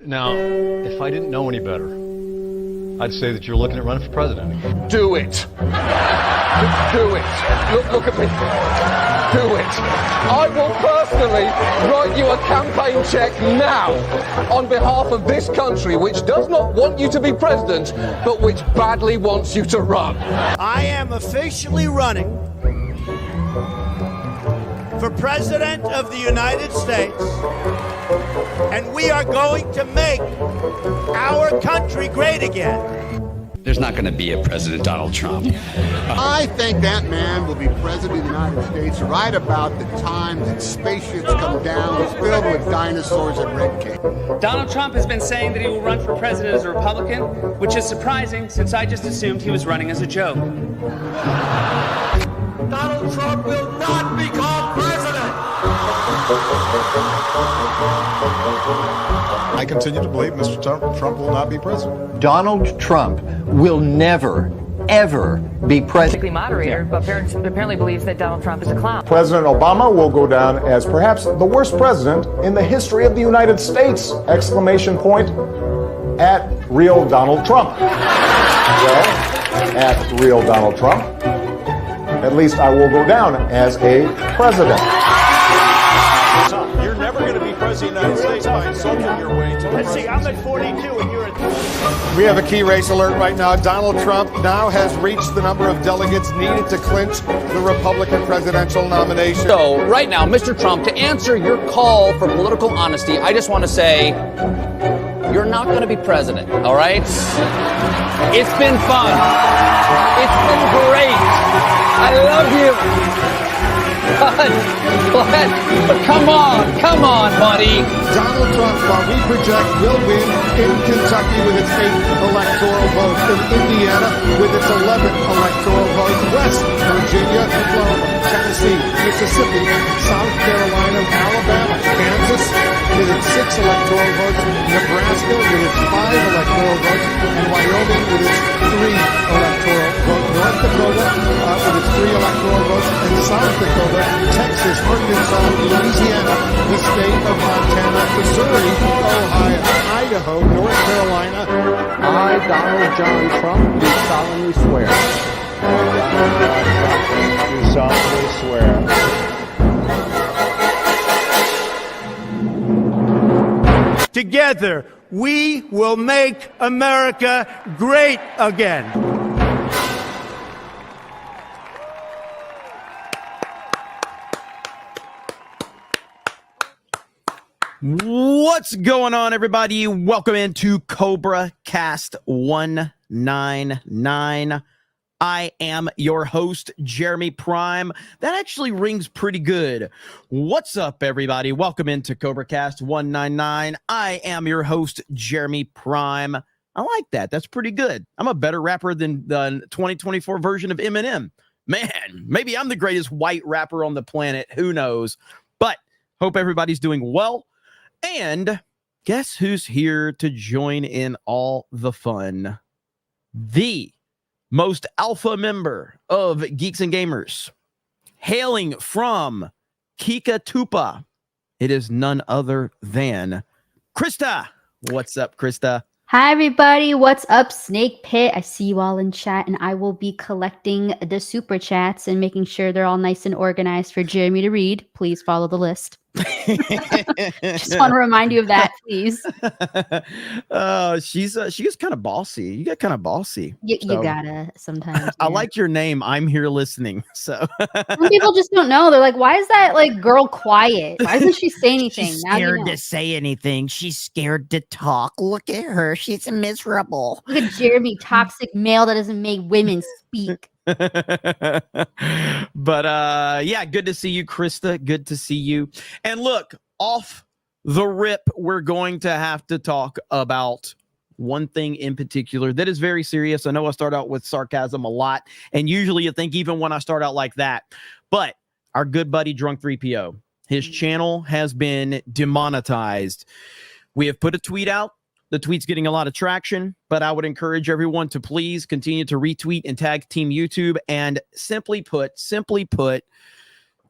Now, if I didn't know any better, I'd say that you're looking at running for president. Do it. Do it. Look at me. Do it. I will personally write you a campaign check now on behalf of this country, which does not want you to be president, but which badly wants you to run. I am officially running for President of the United States, and we are going to make our country great again. There's not going to be a President Donald Trump. I think that man will be president of the United States right about the time that spaceships come down filled with dinosaurs and red cake. Donald Trump has been saying that he will run for president as a Republican, which is surprising since I just assumed he was running as a joke. Donald Trump will not become president. I continue to believe Mr. Trump will not be president. Donald Trump will never, ever be president. Moderator, but apparently believes that Donald Trump is a clown. President Obama will go down as perhaps the worst president in the history of the United States! Exclamation point at real Donald Trump. Well, at real Donald Trump, at least I will go down as a president. You're never going to be president of the United States by insulting your way to Let's see, I'm at 42 and you're at 3. We have a key race alert right now. Donald Trump now has reached the number of delegates needed to clinch the Republican presidential nomination. So, right now, Mr. Trump, to answer your call for political honesty, I just want to say, you're not going to be president, all right? It's been fun. It's been great. I love you. But come on, buddy. Donald Trump, while we project, will win in Kentucky with its 8th electoral vote, in Indiana with its 11th electoral vote, West Virginia, Oklahoma, Tennessee, Mississippi, South Carolina, Alabama, Kansas with its 6 electoral votes, Nebraska with its 5 electoral votes, and Wyoming with its 3 electoral votes, North Dakota with its 3 electoral votes, and South Dakota, Texas, Arkansas, Louisiana, the state of Montana, Missouri, Ohio, Idaho, North Carolina. I, Donald John Trump, do solemnly swear. Do solemnly swear. Together, we will make America great again. What's going on, everybody? Welcome into CobraCast 199. I am your host, Jeremy Prime. That actually rings pretty good. What's up, everybody? Welcome into CobraCast 199. I am your host, Jeremy Prime. I like that. That's pretty good. I'm a better rapper than the 2024 version of Eminem. Man, maybe I'm the greatest white rapper on the planet. Who knows? But hope everybody's doing well. And guess who's here to join in all the fun? The most alpha member of Geeks and Gamers, hailing from Kikatupa. It is none other than Krista. What's up, Krista? Hi, everybody. What's up, Snake Pit? I see you all in chat, and I will be collecting the super chats and making sure they're all nice and organized for Jeremy to read. Please follow the list. Just want to remind you of that, please. She is kind of bossy. You got kind of bossy. You gotta sometimes. I like your name. I'm here listening. So some people just don't know. They're like, why is that like girl quiet? Why doesn't she say anything? She's scared to say anything. She's scared to talk. Look at her. She's miserable. Look at Jeremy, toxic male that doesn't make women speak. But yeah, good to see you, Krista. Good to see you. And look, off the rip, we're going to have to talk about one thing in particular that is very serious. I know I start out with sarcasm a lot, and usually you think even when I start out like that, but our good buddy Drunk 3PO, his channel has been demonetized. We have put a tweet out. The tweet's getting a lot of traction, but I would encourage everyone to please continue to retweet and tag Team YouTube. And simply put,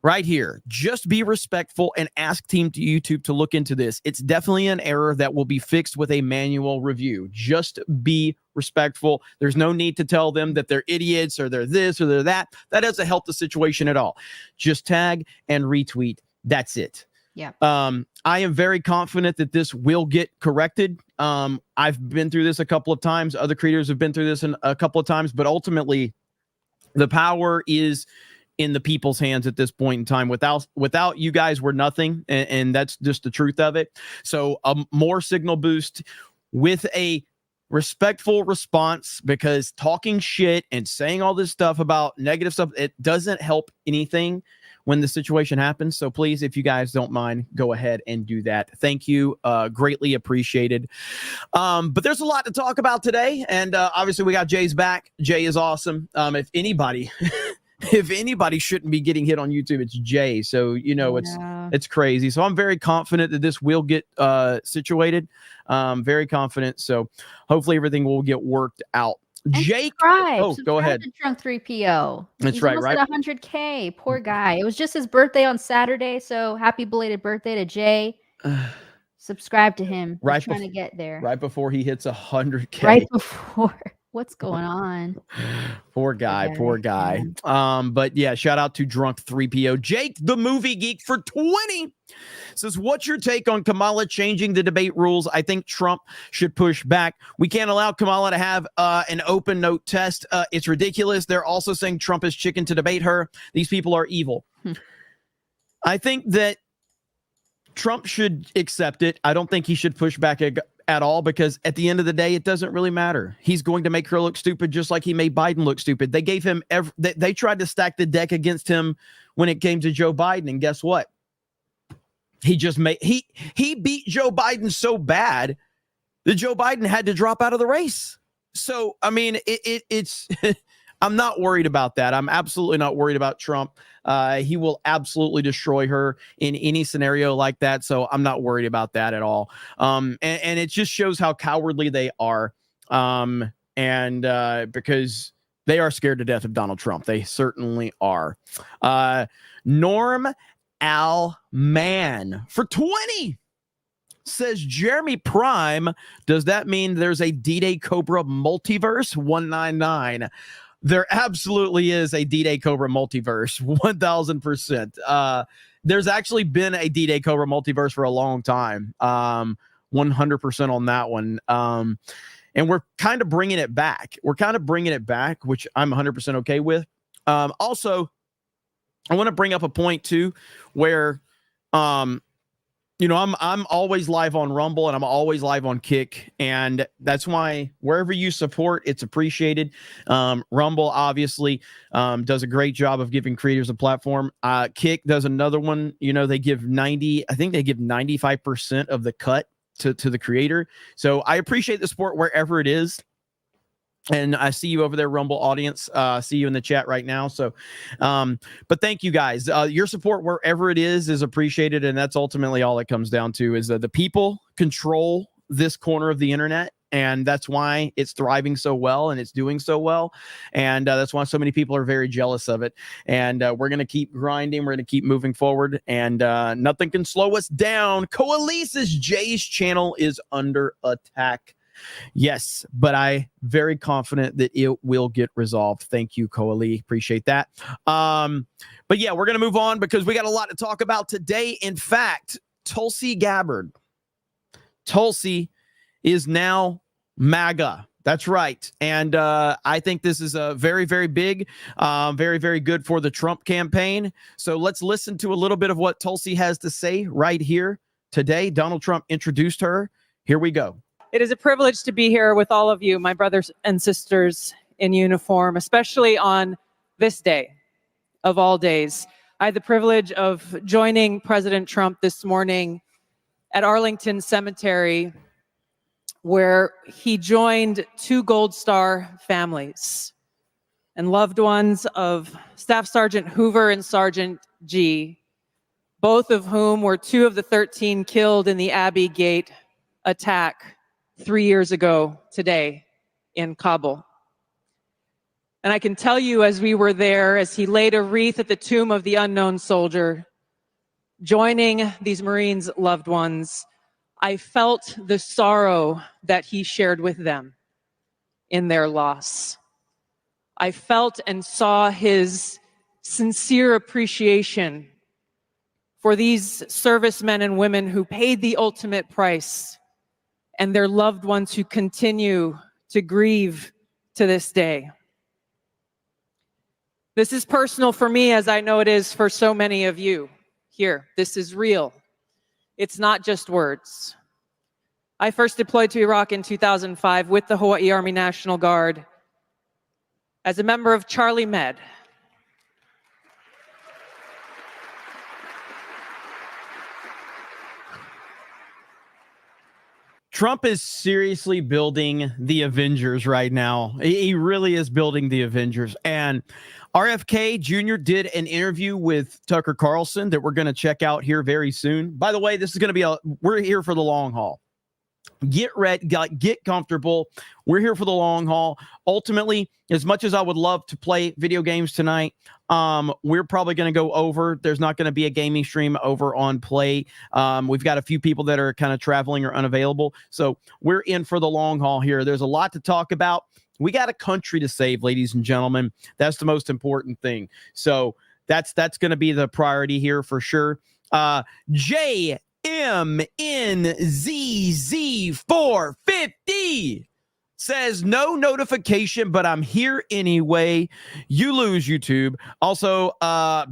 right here. Just be respectful and ask Team YouTube to look into this. It's definitely an error that will be fixed with a manual review. Just be respectful. There's no need to tell them that they're idiots or they're this or they're that. That doesn't help the situation at all. Just tag and retweet. That's it. Yeah. I am very confident that this will get corrected. I've been through this a couple of times. Other creators have been through this a couple of times, but ultimately the power is in the people's hands at this point in time. Without you guys, we're nothing. And that's just the truth of it. So more signal boost with a respectful response, because talking shit and saying all this stuff about negative stuff, it doesn't help anything when the situation happens. So please, if you guys don't mind, go ahead and do that. Thank you. Greatly appreciated. But there's a lot to talk about today. And obviously we got Jay's back. Jay is awesome. If anybody shouldn't be getting hit on YouTube, it's Jay. So, it's crazy. So I'm very confident that this will get situated. Very confident. So hopefully everything will get worked out. Jake, go ahead. Drunk 3PO. That's He's right, almost at 100K. Poor guy. It was just his birthday on Saturday, so happy belated birthday to Jay. Subscribe to him. We're trying to get there. Right before he hits 100K. Right before. What's going on? Poor guy. But yeah, shout out to Drunk 3PO. Jake, the movie geek for 20, says, what's your take on Kamala changing the debate rules? I think Trump should push back. We can't allow Kamala to have an open note test. It's ridiculous. They're also saying Trump is chicken to debate her. These people are evil. I think that Trump should accept it. I don't think he should push back at all, because at the end of the day, it doesn't really matter. He's going to make her look stupid, just like he made Biden look stupid. They gave him they tried to stack the deck against him when it came to Joe Biden, and guess what? He beat Joe Biden so bad that Joe Biden had to drop out of the race. So I mean, it's I'm not worried about that. I'm absolutely not worried about Trump. He will absolutely destroy her in any scenario like that. So I'm not worried about that at all. And it just shows how cowardly they are. Because they are scared to death of Donald Trump. They certainly are. Norm Al Man for 20 says, Jeremy Prime, does that mean there's a D-Day Cobra multiverse? 199. There absolutely is a D-Day Cobra multiverse, 1,000%. There's actually been a D-Day Cobra multiverse for a long time, 100% on that one. And we're kind of bringing it back. Which I'm 100% okay with. Also, I want to bring up a point too, where, I'm always live on Rumble and I'm always live on Kick. And that's why wherever you support, it's appreciated. Rumble obviously does a great job of giving creators a platform. Kick does another one. They give 95% of the cut to the creator. So I appreciate the support wherever it is. And I see you over there, Rumble audience. See you in the chat right now. So, but thank you guys. Your support wherever it is appreciated. And that's ultimately all it comes down to, is that the people control this corner of the internet. And that's why it's thriving so well and it's doing so well. And that's why so many people are very jealous of it. And we're going to keep grinding. We're going to keep moving forward. And nothing can slow us down. Coalise's Jay's channel is under attack. Yes, but I'm very confident that it will get resolved. Thank you, Coalee. Appreciate that. But yeah, we're going to move on because we got a lot to talk about today. In fact, Tulsi Gabbard. Tulsi is now MAGA. That's right. And I think this is a very, very big, very, very good for the Trump campaign. So let's listen to a little bit of what Tulsi has to say right here today. Donald Trump introduced her. Here we go. It is a privilege to be here with all of you, my brothers and sisters in uniform, especially on this day of all days. I had the privilege of joining President Trump this morning at Arlington Cemetery, where he joined two Gold Star families and loved ones of Staff Sergeant Hoover and Sergeant G, both of whom were two of the 13 killed in the Abbey Gate attack 3 years ago today in Kabul. And I can tell you, as we were there, as he laid a wreath at the tomb of the unknown soldier, joining these Marines' loved ones, I felt the sorrow that he shared with them in their loss. I felt and saw his sincere appreciation for these servicemen and women who paid the ultimate price and their loved ones who continue to grieve to this day. This is personal for me, as I know it is for so many of you here. This is real. It's not just words. I first deployed to Iraq in 2005 with the Hawaii Army National Guard as a member of Charlie Med. Trump is seriously building the Avengers right now. He really is building the Avengers. And RFK Jr. did an interview with Tucker Carlson that we're going to check out here very soon. By the way, this is going to be we're here for the long haul. Get ready, get comfortable. We're here for the long haul. Ultimately, as much as I would love to play video games tonight, we're probably going to go over. There's not going to be a gaming stream over on Play. We've got a few people that are kind of traveling or unavailable. So we're in for the long haul here. There's a lot to talk about. We got a country to save, ladies and gentlemen. That's the most important thing. So that's going to be the priority here for sure. JMNZZ450 says no notification, but I'm here anyway. You lose, YouTube. Also,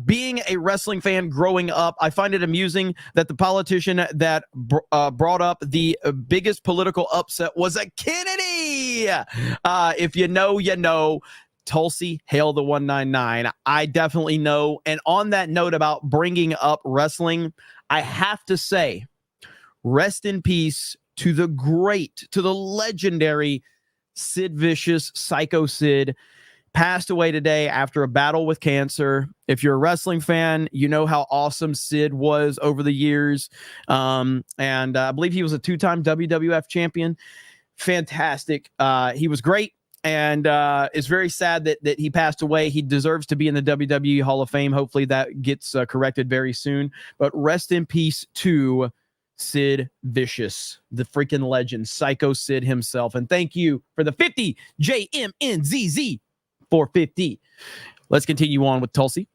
being a wrestling fan growing up, I find it amusing that the politician that brought up the biggest political upset was a Kennedy. If you know, you know. Tulsi, hail the 199. I definitely know. And on that note about bringing up wrestling, I have to say, rest in peace to the great, to the legendary Sid Vicious, Psycho Sid, passed away today after a battle with cancer. If you're a wrestling fan, you know how awesome Sid was over the years. And I believe he was a two-time WWF champion. Fantastic. He was great. And it's very sad that he passed away. He deserves to be in the WWE Hall of Fame. Hopefully that gets corrected very soon. But rest in peace to Sid Vicious, the freaking legend, Psycho Sid himself. And thank you for the 50 JMNZZ 450. Let's continue on with Tulsi.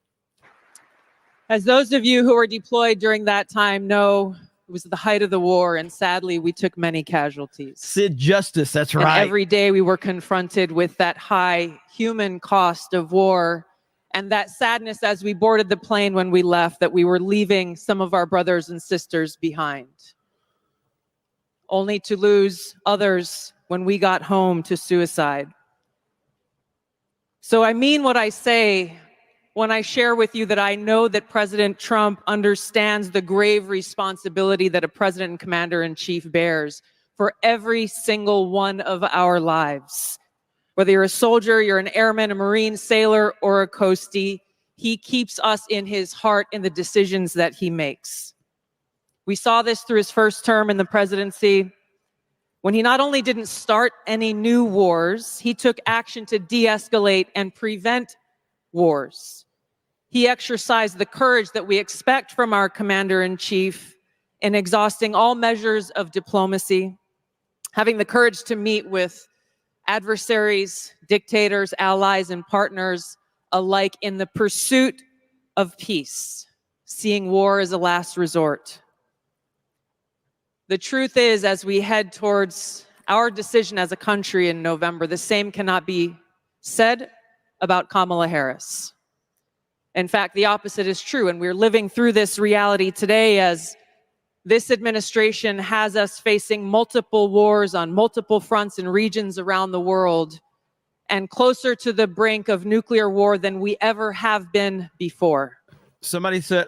As those of you who were deployed during that time know, it was the height of the war, and sadly, we took many casualties. Sid Justice, that's right. And every day we were confronted with that high human cost of war and that sadness as we boarded the plane when we left, that we were leaving some of our brothers and sisters behind, only to lose others when we got home to suicide. So I mean what I say when I share with you that I know that President Trump understands the grave responsibility that a president and commander-in-chief bears for every single one of our lives. Whether you're a soldier, you're an airman, a Marine, sailor, or a coastie, he keeps us in his heart in the decisions that he makes. We saw this through his first term in the presidency, when he not only didn't start any new wars, he took action to de-escalate and prevent wars. He exercised the courage that we expect from our commander-in-chief in exhausting all measures of diplomacy, having the courage to meet with adversaries, dictators, allies, and partners alike in the pursuit of peace, seeing war as a last resort. The truth is, as we head towards our decision as a country in November, the same cannot be said about Kamala Harris. In fact, the opposite is true, and we're living through this reality today as this administration has us facing multiple wars on multiple fronts and regions around the world, and closer to the brink of nuclear war than we ever have been before. Somebody said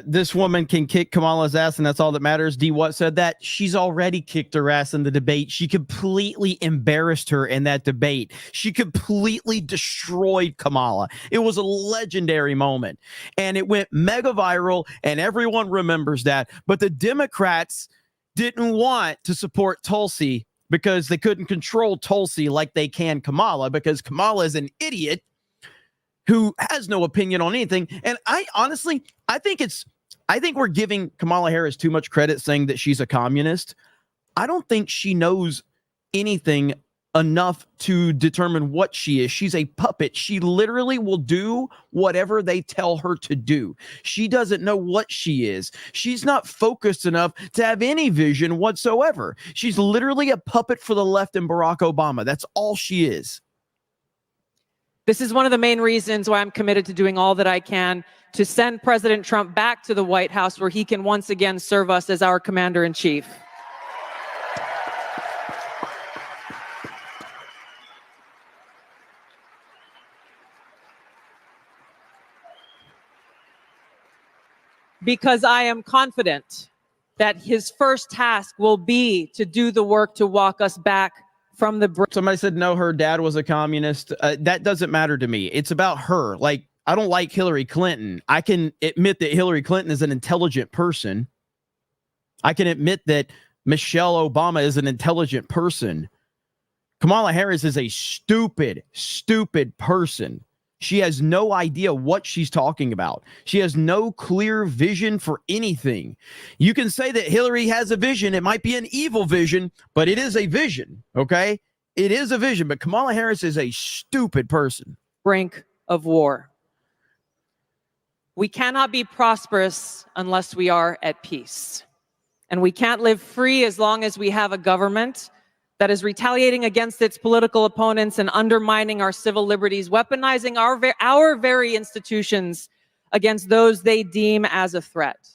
this woman can kick Kamala's ass and that's all that matters. D. Watt said that. She's already kicked her ass in the debate. She completely embarrassed her in that debate. She completely destroyed Kamala. It was a legendary moment. And it went mega viral and everyone remembers that. But the Democrats didn't want to support Tulsi because they couldn't control Tulsi like they can Kamala, because Kamala is an idiot who has no opinion on anything. And I think we're giving Kamala Harris too much credit saying that she's a communist. I don't think she knows anything enough to determine what she is. She's a puppet. She literally will do whatever they tell her to do. She doesn't know what she is. She's not focused enough to have any vision whatsoever. She's literally a puppet for the left and Barack Obama. That's all she is. This is one of the main reasons why I'm committed to doing all that I can to send President Trump back to the White House, where he can once again serve us as our commander-in-chief. Because I am confident that his first task will be to do the work to walk us back from the... Somebody said, no, her dad was a communist. That doesn't matter to me. It's about her. Like, I don't like Hillary Clinton. I can admit that Hillary Clinton is an intelligent person. I can admit that Michelle Obama is an intelligent person. Kamala Harris is a stupid person. She has no idea what she's talking about. She has no clear vision for anything. You can say that Hillary has a vision. It might be an evil vision, but it is a vision, okay? It is a vision, but Kamala Harris is a stupid person. Brink of war. We cannot be prosperous unless we are at peace. And we can't live free as long as we have a government that is retaliating against its political opponents and undermining our civil liberties, weaponizing our very institutions against those they deem as a threat.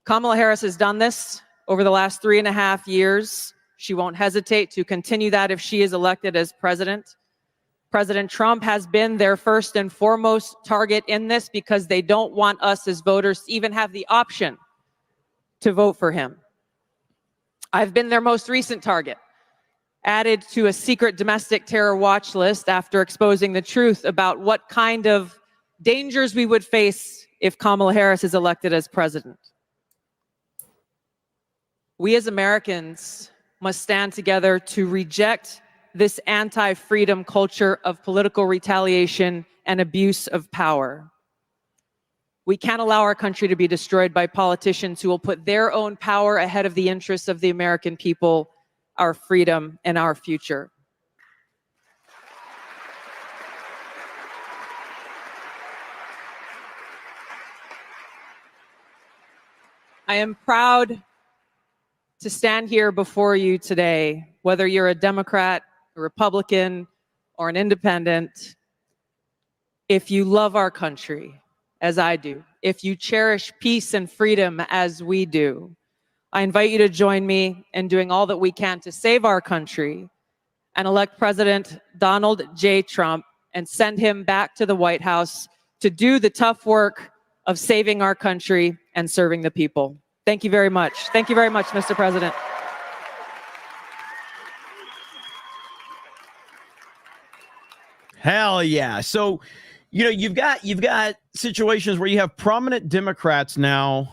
Kamala Harris has done this over the last 3.5 years. She won't hesitate to continue that if she is elected as president. President Trump has been their first and foremost target in this because they don't want us as voters to even have the option to vote for him. I've been their most recent target, added to a secret domestic terror watch list after exposing the truth about what kind of dangers we would face if Kamala Harris is elected as president. We as Americans must stand together to reject this anti-freedom culture of political retaliation and abuse of power. We can't allow our country to be destroyed by politicians who will put their own power ahead of the interests of the American people, our freedom, and our future. I am proud to stand here before you today, whether you're a Democrat, a Republican, or an independent. If you love our country, as I do, if you cherish peace and freedom as we do, I invite you to join me in doing all that we can to save our country and elect President Donald J. Trump and send him back to the White House to do the tough work of saving our country and serving the people. Thank you very much. Thank you very much, Mr. President. Hell yeah. So, you know, you've got situations where you have prominent Democrats now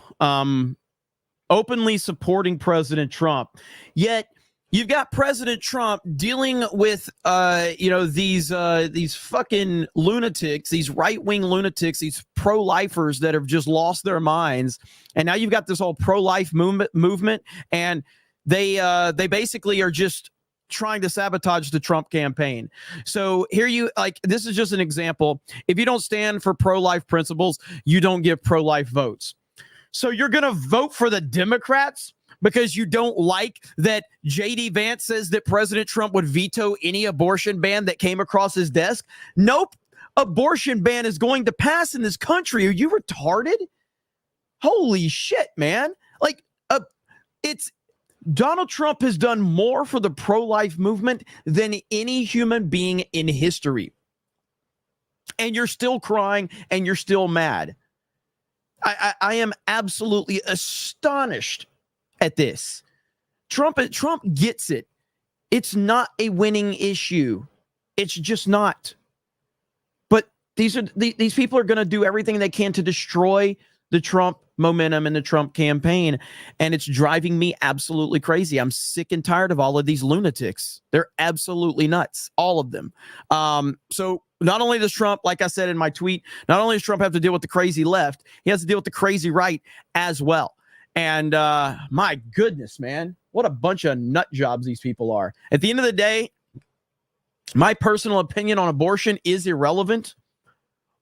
openly supporting President Trump, yet you've got President Trump dealing with these fucking lunatics, these right-wing lunatics, these pro-lifers that have just lost their minds, and now you've got this whole pro-life movement, and they basically are just trying to sabotage the Trump campaign. So here this is just an example. If you don't stand for pro-life principles, you don't get pro-life votes. So you're going to vote for the Democrats because you don't like that J.D. Vance says that President Trump would veto any abortion ban that came across his desk? Nope. Abortion ban is going to pass in this country. Are you retarded? Holy shit, man. Donald Trump has done more for the pro-life movement than any human being in history. And you're still crying and you're still mad. I am absolutely astonished at this. Trump gets it. It's not a winning issue. It's just not. But these people are going to do everything they can to destroy the Trump momentum and the Trump campaign, and it's driving me absolutely crazy. I'm sick and tired of all of these lunatics. They're absolutely nuts, all of them. So not only does Trump, like I said in my tweet, not only does Trump have to deal with the crazy left, he has to deal with the crazy right as well. And my goodness, man, what a bunch of nut jobs these people are. At the end of the day, my personal opinion on abortion is irrelevant.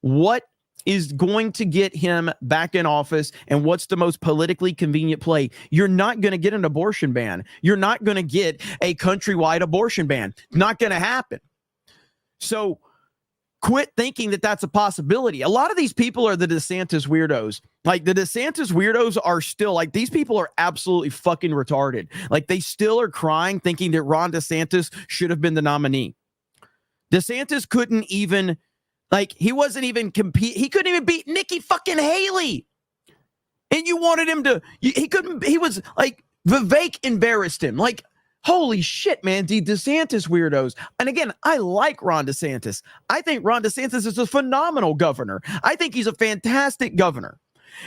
What is going to get him back in office and what's the most politically convenient play? You're not going to get an abortion ban. You're not going to get a countrywide abortion ban. Not going to happen. So quit thinking that that's a possibility. A lot of these people are the DeSantis weirdos. Like, the DeSantis weirdos are still, like, these people are absolutely fucking retarded. Like, they still are crying thinking that Ron DeSantis should have been the nominee. DeSantis couldn't even, like, he wasn't even compete. He couldn't even beat Nikki fucking Haley. And you wanted him to, he couldn't, he was like, Vivek embarrassed him. Like, holy shit, man, the DeSantis weirdos. And again, I like Ron DeSantis. I think Ron DeSantis is a phenomenal governor. I think he's a fantastic governor.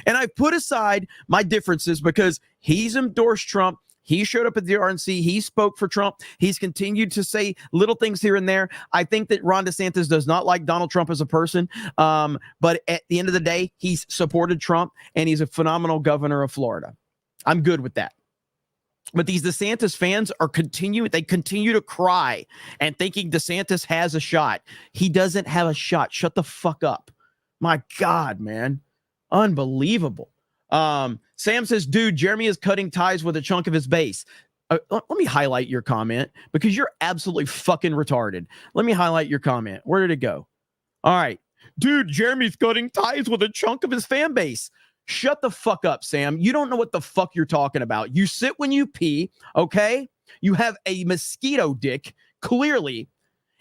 And I put aside my differences because he's endorsed Trump. He showed up at the RNC. He spoke for Trump. He's continued to say little things here and there. I think that Ron DeSantis does not like Donald Trump as a person. But at the end of the day, he's supported Trump, and he's a phenomenal governor of Florida. I'm good with that. But these DeSantis fans they continue to cry and thinking DeSantis has a shot. He doesn't have a shot. Shut the fuck up. My God, man. Unbelievable. Sam says, dude, Jeremy is cutting ties with a chunk of his base. Let me highlight your comment because you're absolutely fucking retarded. Let me highlight your comment. Where did it go? All right. Dude, Jeremy's cutting ties with a chunk of his fan base. Shut the fuck up, Sam. You don't know what the fuck you're talking about. You sit when you pee, okay? You have a mosquito dick, clearly,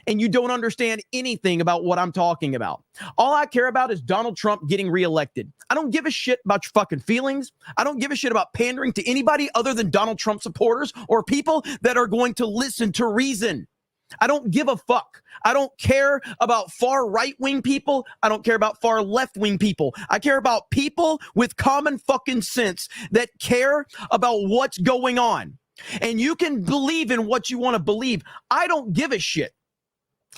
and you don't understand anything about what I'm talking about. All I care about is Donald Trump getting reelected. I don't give a shit about your fucking feelings. I don't give a shit about pandering to anybody other than Donald Trump supporters or people that are going to listen to reason. I don't give a fuck. I don't care about far right-wing people. I don't care about far left-wing people. I care about people with common fucking sense that care about what's going on. And you can believe in what you want to believe. I don't give a shit.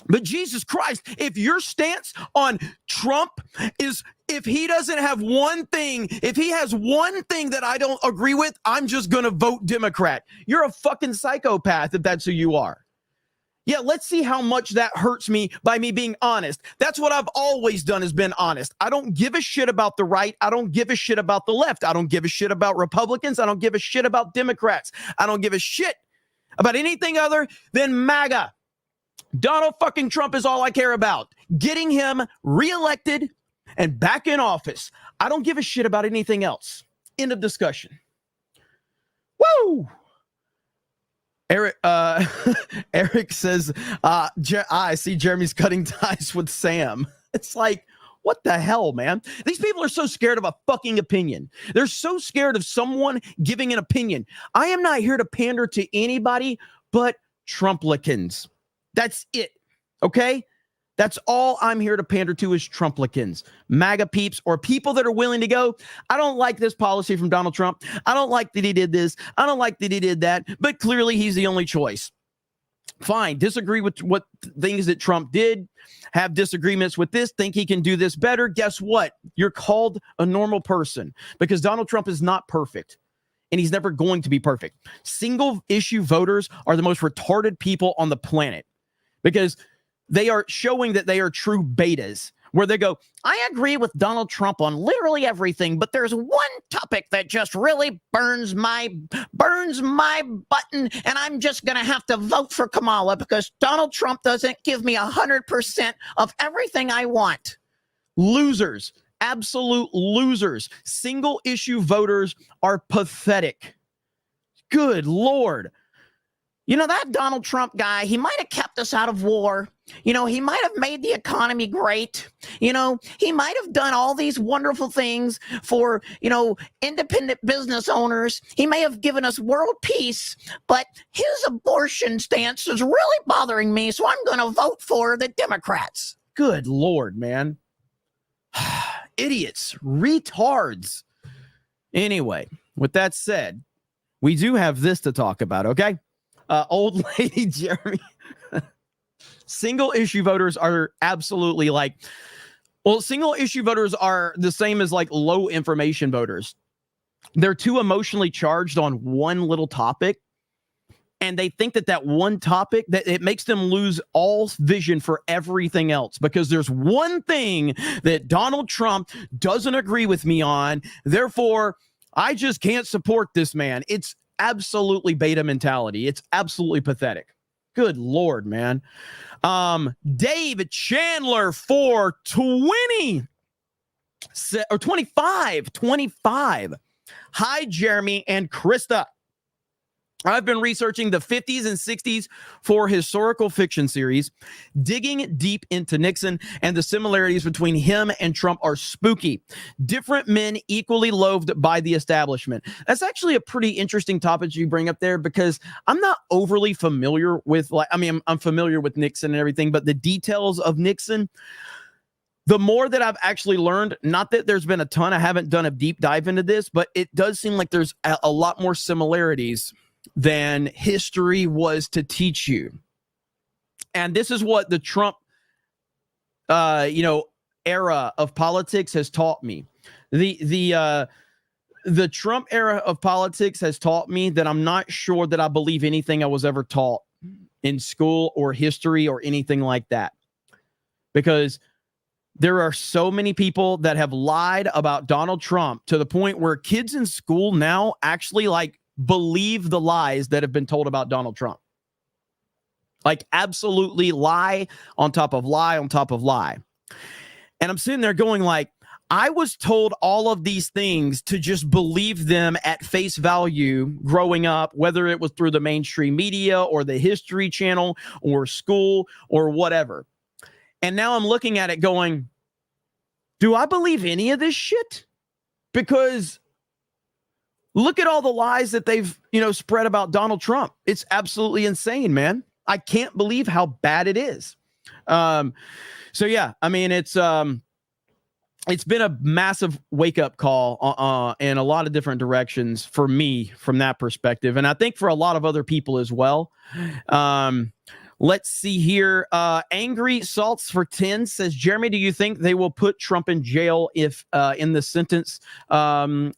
But Jesus Christ, if your stance on Trump is, if he doesn't have one thing, if he has one thing that I don't agree with, I'm just going to vote Democrat. You're a fucking psychopath if that's who you are. Yeah, let's see how much that hurts me by me being honest. That's what I've always done, is been honest. I don't give a shit about the right. I don't give a shit about the left. I don't give a shit about Republicans. I don't give a shit about Democrats. I don't give a shit about anything other than MAGA. Donald fucking Trump is all I care about. Getting him reelected and back in office. I don't give a shit about anything else. End of discussion. Woo! Eric says, I see Jeremy's cutting ties with Sam. It's like, what the hell, man? These people are so scared of a fucking opinion. They're so scared of someone giving an opinion. I am not here to pander to anybody but Trumplicans. That's it. Okay? That's all I'm here to pander to is Trumplicans, MAGA peeps, or people that are willing to go, I don't like this policy from Donald Trump. I don't like that he did this. I don't like that he did that. But clearly he's the only choice. Fine. Disagree with what things that Trump did. Have disagreements with this. Think he can do this better. Guess what? You're called a normal person because Donald Trump is not perfect. And he's never going to be perfect. Single issue voters are the most retarded people on the planet because they are showing that they are true betas, where they go, I agree with Donald Trump on literally everything, but there's one topic that just really burns my button, and I'm just going to have to vote for Kamala because Donald Trump doesn't give me 100% of everything I want. Losers, absolute losers. Single issue voters are pathetic. Good Lord. You know, that Donald Trump guy, he might have kept us out of war. You know, he might have made the economy great. You know, he might have done all these wonderful things for, you know, independent business owners. He may have given us world peace, but his abortion stance is really bothering me, so I'm going to vote for the Democrats. Good Lord, man. Idiots, retards. Anyway, with that said, we do have this to talk about, okay? Old lady Jeremy. single issue voters are absolutely like, well, single issue voters are the same as like low information voters. They're too emotionally charged on one little topic. And they think that one topic, that it makes them lose all vision for everything else, because there's one thing that Donald Trump doesn't agree with me on. Therefore, I just can't support this man. It's absolutely beta mentality. It's absolutely pathetic. Good Lord, man. Dave Chandler for 25. Hi, Jeremy and Krista. I've been researching the 50s and 60s for historical fiction series. Digging deep into Nixon, and the similarities between him and Trump are spooky. Different men equally loathed by the establishment. That's actually a pretty interesting topic you bring up there, because I'm not overly familiar with, I'm familiar with Nixon and everything, but the details of Nixon, the more that I've actually learned, not that there's been a ton, I haven't done a deep dive into this, but it does seem like there's a lot more similarities than history was to teach you. And this is what the Trump, era of politics has taught me. The Trump era of politics has taught me that I'm not sure that I believe anything I was ever taught in school or history or anything like that. Because there are so many people that have lied about Donald Trump to the point where kids in school now actually believe the lies that have been told about Donald Trump. Like, absolutely lie on top of lie on top of lie. And I'm sitting there going I was told all of these things to just believe them at face value growing up, whether it was through the mainstream media or the History Channel or school or whatever. And now I'm looking at it going, do I believe any of this shit? Because look at all the lies that they've, spread about Donald Trump. It's absolutely insane, man. I can't believe how bad it is. So yeah, I mean, it's been a massive wake-up call in a lot of different directions for me from that perspective. And I think for a lot of other people as well. Let's see here. Angry Salts for 10 says, Jeremy, do you think they will put Trump in jail if in the sentence? Okay.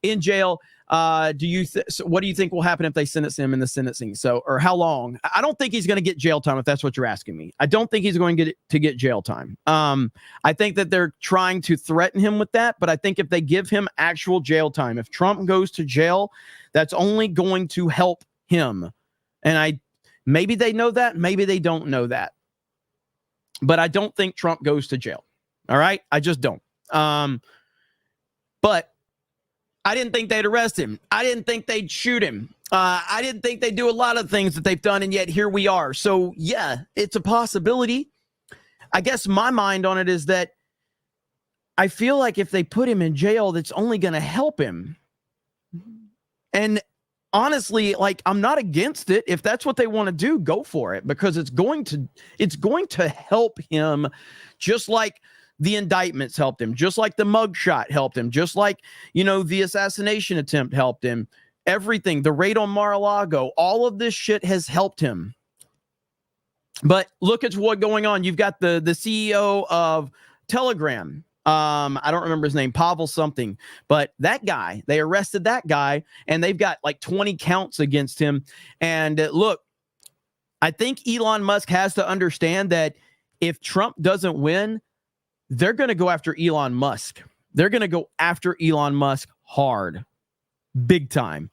In jail. What do you think will happen if they sentence him in the sentencing? Or how long? I don't think he's going to get jail time, if that's what you're asking me. I don't think he's going to get jail time. I think that they're trying to threaten him with that, but I think if they give him actual jail time, if Trump goes to jail, that's only going to help him. And maybe they know that, maybe they don't know that. But I don't think Trump goes to jail. All right? I just don't. But I didn't think they'd arrest him. I didn't think they'd shoot him. I didn't think they'd do a lot of things that they've done, and yet here we are. So, yeah, it's a possibility. I guess my mind on it is that I feel like if they put him in jail, that's only going to help him. And honestly, I'm not against it. If that's what they want to do, go for it, because it's going to help him, just like the indictments helped him, just like the mugshot helped him, just like, the assassination attempt helped him. Everything, the raid on Mar-a-Lago, all of this shit has helped him. But look at what's going on. You've got the CEO of Telegram. I don't remember his name, Pavel something, but that guy, they arrested that guy, and they've got 20 counts against him. And look, I think Elon Musk has to understand that if Trump doesn't win, they're going to go after Elon Musk. They're going to go after Elon Musk hard, big time.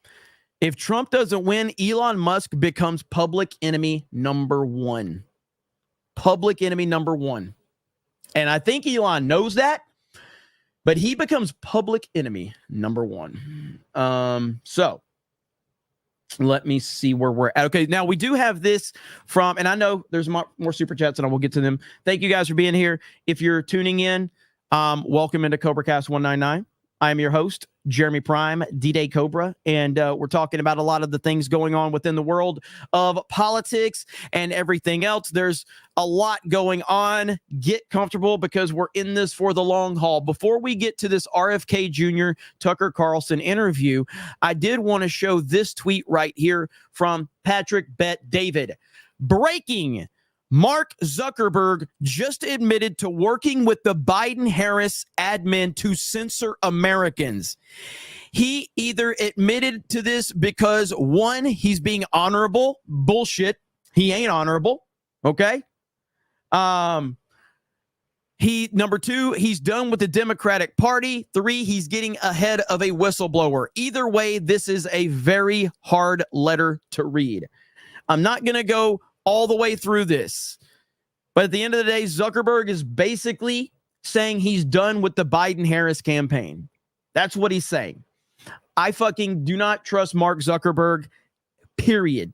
If Trump doesn't win, Elon Musk becomes public enemy number one. Public enemy number one. And I think Elon knows that, but he becomes public enemy number one. So let me see where we're at. Okay, now we do have this from, and I know there's more super chats, and I will get to them. Thank you guys for being here. If you're tuning in, welcome into CobraCast 199. I am your host, Jeremy Prime, D-Day Cobra, and we're talking about a lot of the things going on within the world of politics and everything else. There's a lot going on. Get comfortable, because we're in this for the long haul. Before we get to this RFK Jr. Tucker Carlson interview, I did want to show this tweet right here from Patrick Bet David. Breaking. Mark Zuckerberg just admitted to working with the Biden-Harris admin to censor Americans. He either admitted to this because, one, he's being honorable. Bullshit. He ain't honorable. Okay? Number two, he's done with the Democratic Party. Three, he's getting ahead of a whistleblower. Either way, this is a very hard letter to read. I'm not going to go all the way through this. But at the end of the day, Zuckerberg is basically saying he's done with the Biden-Harris campaign. That's what he's saying. I fucking do not trust Mark Zuckerberg, period.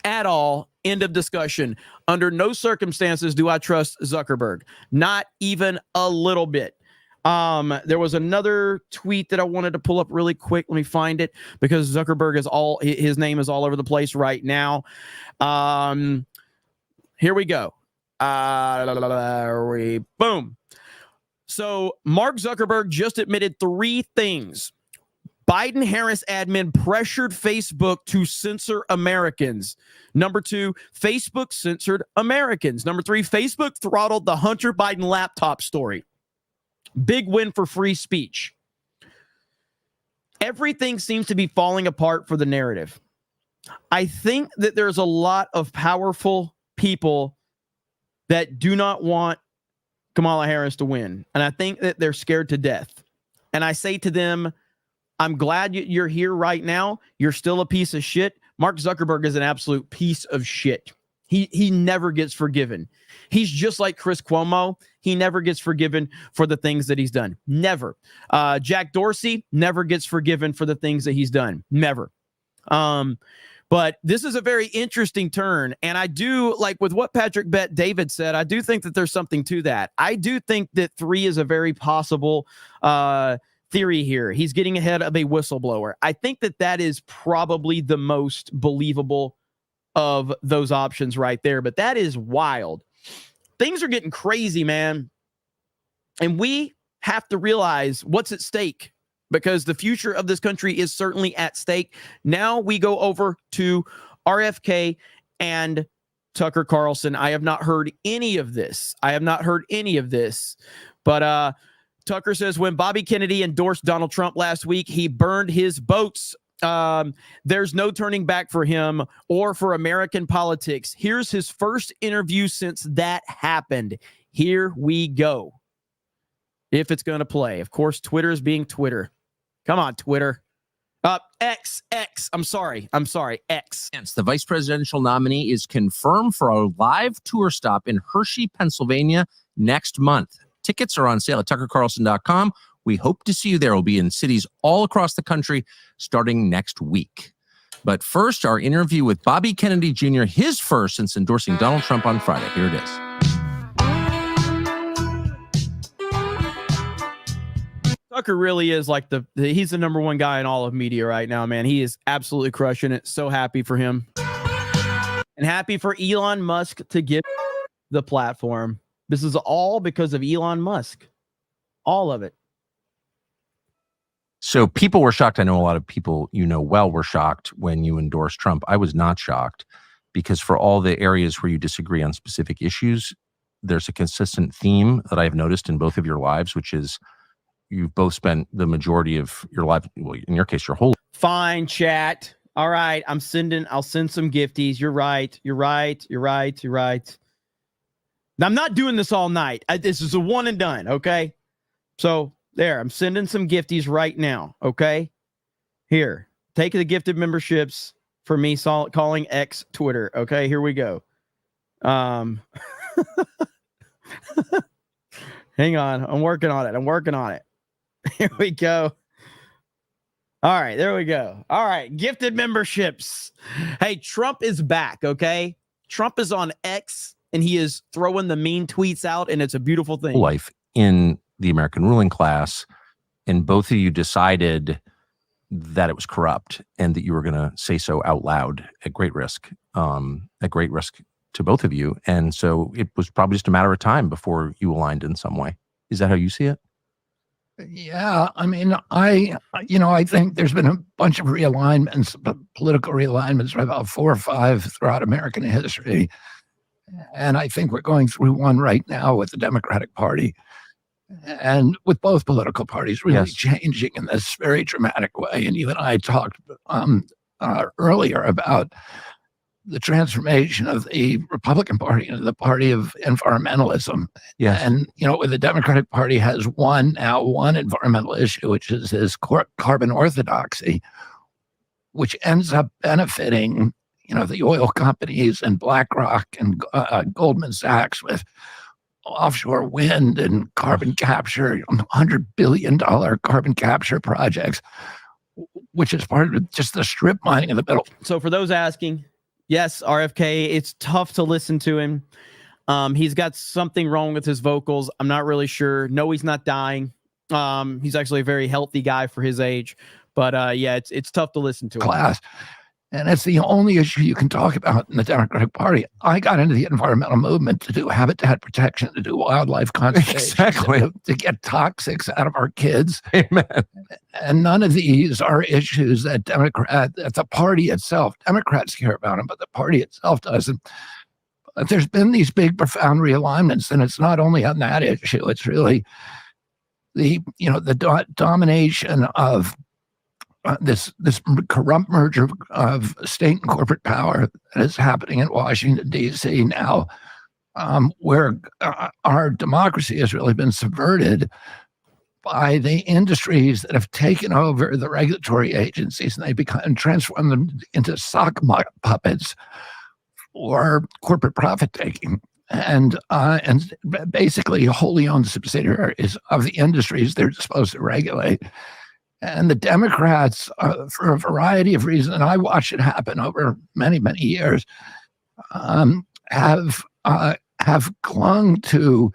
At all. End of discussion. Under no circumstances do I trust Zuckerberg. Not even a little bit. There was another tweet that I wanted to pull up really quick. Let me find it because Zuckerberg is his name is all over the place right now. Here we go. Boom. So Mark Zuckerberg just admitted 3 things. Biden-Harris admin pressured Facebook to censor Americans. Number 2, Facebook censored Americans. Number 3, Facebook throttled the Hunter Biden laptop story. Big win for free speech. Everything seems to be falling apart for the narrative. I think that there's a lot of powerful people that do not want Kamala Harris to win. And I think that they're scared to death. And I say to them, I'm glad you're here right now. You're still a piece of shit. Mark Zuckerberg is an absolute piece of shit. He never gets forgiven. He's just like Chris Cuomo. He never gets forgiven for the things that he's done. Never. Jack Dorsey never gets forgiven for the things that he's done. Never. But this is a very interesting turn. And I do, like with what Patrick Bet David said, I do think that there's something to that. I do think that 3 is a very possible theory here. He's getting ahead of a whistleblower. I think that that is probably the most believable of those options right there. But that is wild. Things are getting crazy, man. And we have to realize what's at stake because the future of this country is certainly at stake. Now we go over to RFK and Tucker Carlson. I have not heard any of this. But Tucker says when Bobby Kennedy endorsed Donald Trump last week, he burned his boats. There's no turning back for him or for American politics. Here's his first interview since that happened. Here we go. If it's going to play. Of course, Twitter is being Twitter. Come on, Twitter. X. I'm sorry, X. The vice presidential nominee is confirmed for a live tour stop in Hershey, Pennsylvania next month. Tickets are on sale at tuckercarlson.com. We hope to see you there. We'll be in cities all across the country starting next week. But first, our interview with Bobby Kennedy Jr., his first since endorsing Donald Trump on Friday. Here it is. Tucker really is like he's the number one guy in all of media right now, man. He is absolutely crushing it. So happy for him. And happy for Elon Musk to give the platform. This is all because of Elon Musk. All of it. So people were shocked. I know a lot of people were shocked when you endorsed Trump. I was not shocked because for all the areas where you disagree on specific issues, there's a consistent theme that I've noticed in both of your lives, which is you've both spent the majority of your life, well, in your case, your whole life. Fine, chat. All right. I'll send some gifties. You're right. I'm not doing this all night. This is a one and done. Okay. So there, I'm sending some gifties right now. Okay. Here, take the gifted memberships for me calling X Twitter. Okay. Here we go. Hang on. I'm working on it. Here we go. All right. There we go. All right. Gifted memberships. Hey, Trump is back. Okay. Trump is on X. And he is throwing the mean tweets out, and it's a beautiful thing. Life in the American ruling class, and both of you decided that it was corrupt and that you were going to say so out loud at great risk to both of you. And so it was probably just a matter of time before you aligned in some way. Is that how you see it? Yeah, I mean, I think there's been a bunch of realignments, political realignments, about 4 or 5 throughout American history. And I think we're going through one right now with the Democratic Party and with both political parties really changing in this very dramatic way. And you and I talked earlier about the transformation of the Republican Party into the party of environmentalism. Yes. And, the Democratic Party has one environmental issue, which is this carbon orthodoxy, which ends up benefiting, the oil companies and BlackRock and Goldman Sachs with offshore wind and carbon capture, $100 billion carbon capture projects, which is part of just the strip mining in the middle. So for those asking, yes, RFK, it's tough to listen to him. He's got something wrong with his vocals. I'm not really sure. No, he's not dying. He's actually a very healthy guy for his age. But it's tough to listen to him. And it's the only issue you can talk about in the Democratic Party. I got into the environmental movement to do habitat protection, to do wildlife conservation, exactly, to get toxics out of our kids. Amen. And none of these are issues that the party itself, Democrats care about them, but the party itself doesn't. But there's been these big, profound realignments, and it's not only on that issue. It's really the domination of this corrupt merger of state and corporate power that is happening in Washington, D.C. now, where our democracy has really been subverted by the industries that have taken over the regulatory agencies, and they transformed them into sock puppets for corporate profit taking. And basically wholly owned subsidiaries of the industries they're supposed to regulate. And the Democrats, for a variety of reasons, and I watched it happen over many, many years, have clung to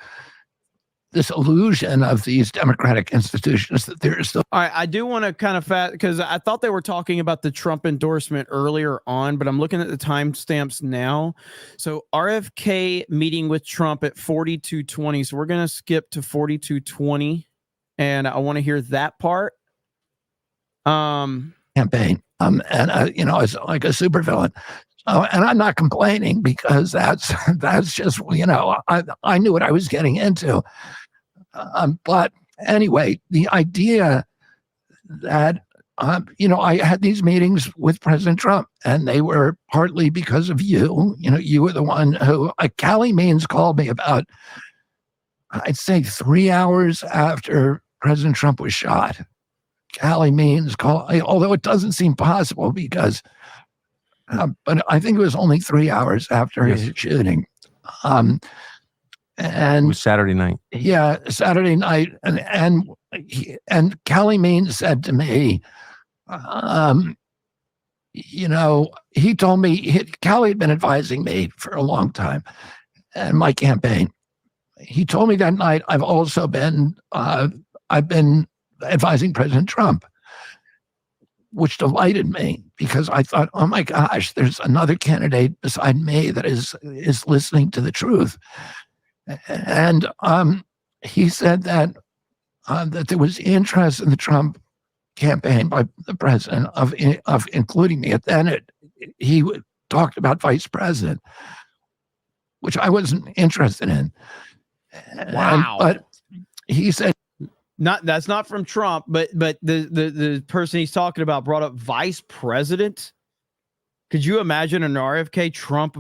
this illusion of these democratic institutions that there is still. All right, I do want to kind of because I thought they were talking about the Trump endorsement earlier on, but I'm looking at the timestamps now. So RFK meeting with Trump at 42:20. So we're going to skip to 42:20, and I want to hear that part. Campaign. And it's like a supervillain. And I'm not complaining because that's just, I knew what I was getting into. But anyway, the idea that, I had these meetings with President Trump, and they were partly because of you. You were the one who, Callie Means called me about, I'd say 3 hours after President Trump was shot. Callie Means called, although it doesn't seem possible because, but I think it was only 3 hours after his shooting. And it was Saturday night. Yeah, Saturday night. And Callie Means said to me, he told me, Callie had been advising me for a long time and my campaign. He told me that night, I've been advising President Trump, which delighted me because I thought, oh my gosh, there's another candidate beside me that is listening to the truth. And he said that there was interest in the Trump campaign by the president of including me. Then he talked about vice president, which I wasn't interested in. Wow. But he said, that's not from Trump, but the person he's talking about brought up vice president. Could you imagine an RFK Trump?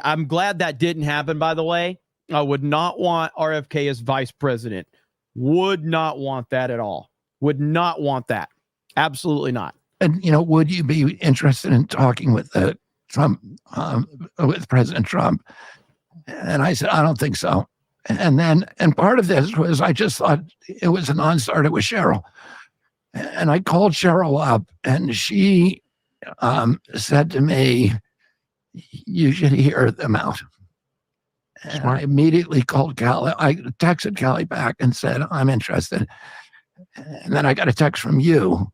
I'm glad that didn't happen, by the way. I would not want RFK as vice president. Would not want that at all. Would not want that. Absolutely not. And, would you be interested in talking with with President Trump? And I said, I don't think so. And part of this was I just thought it was a non-starter with Cheryl. And I called Cheryl up, and she said to me, you should hear them out. And I immediately called Callie. I texted Callie back and said, I'm interested. And then I got a text from you.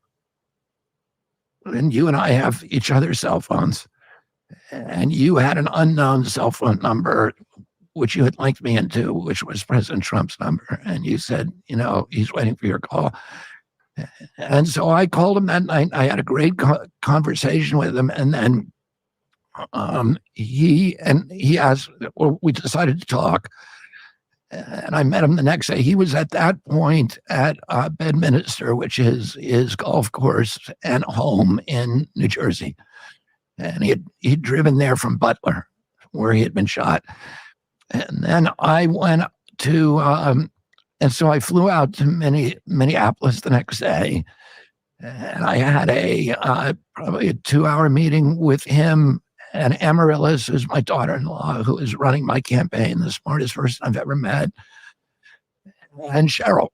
And you and I have each other's cell phones. And you had an unknown cell phone number which you had linked me into, which was President Trump's number. And you said, he's waiting for your call. And so I called him that night. I had a great conversation with him. And then he asked, well, we decided to talk. And I met him the next day. He was at that point at Bedminster, which is his golf course and home in New Jersey. And he'd driven there from Butler, where he had been shot. And then I went to, and so I flew out to Minneapolis the next day. And I had probably a 2-hour meeting with him and Amaryllis, who's my daughter-in-law, who is running my campaign, the smartest person I've ever met, and Cheryl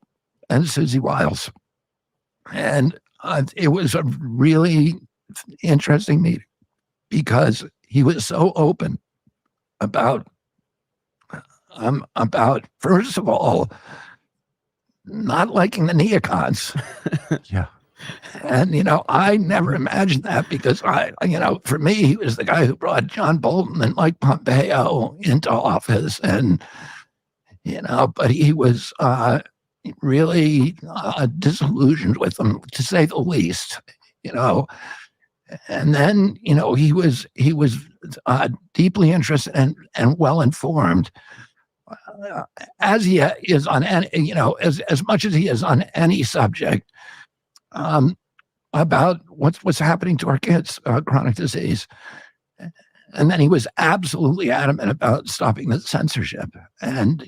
and Susie Wiles. And it was a really interesting meeting because he was so open about first of all, not liking the neocons. Yeah. And, I never imagined that because for me, he was the guy who brought John Bolton and Mike Pompeo into office. And, but he was really disillusioned with them, to say the least, And then, he was deeply interested and well-informed, as he is on any, as much as he is on any subject, about what's happening to our kids, chronic disease. And then he was absolutely adamant about stopping the censorship and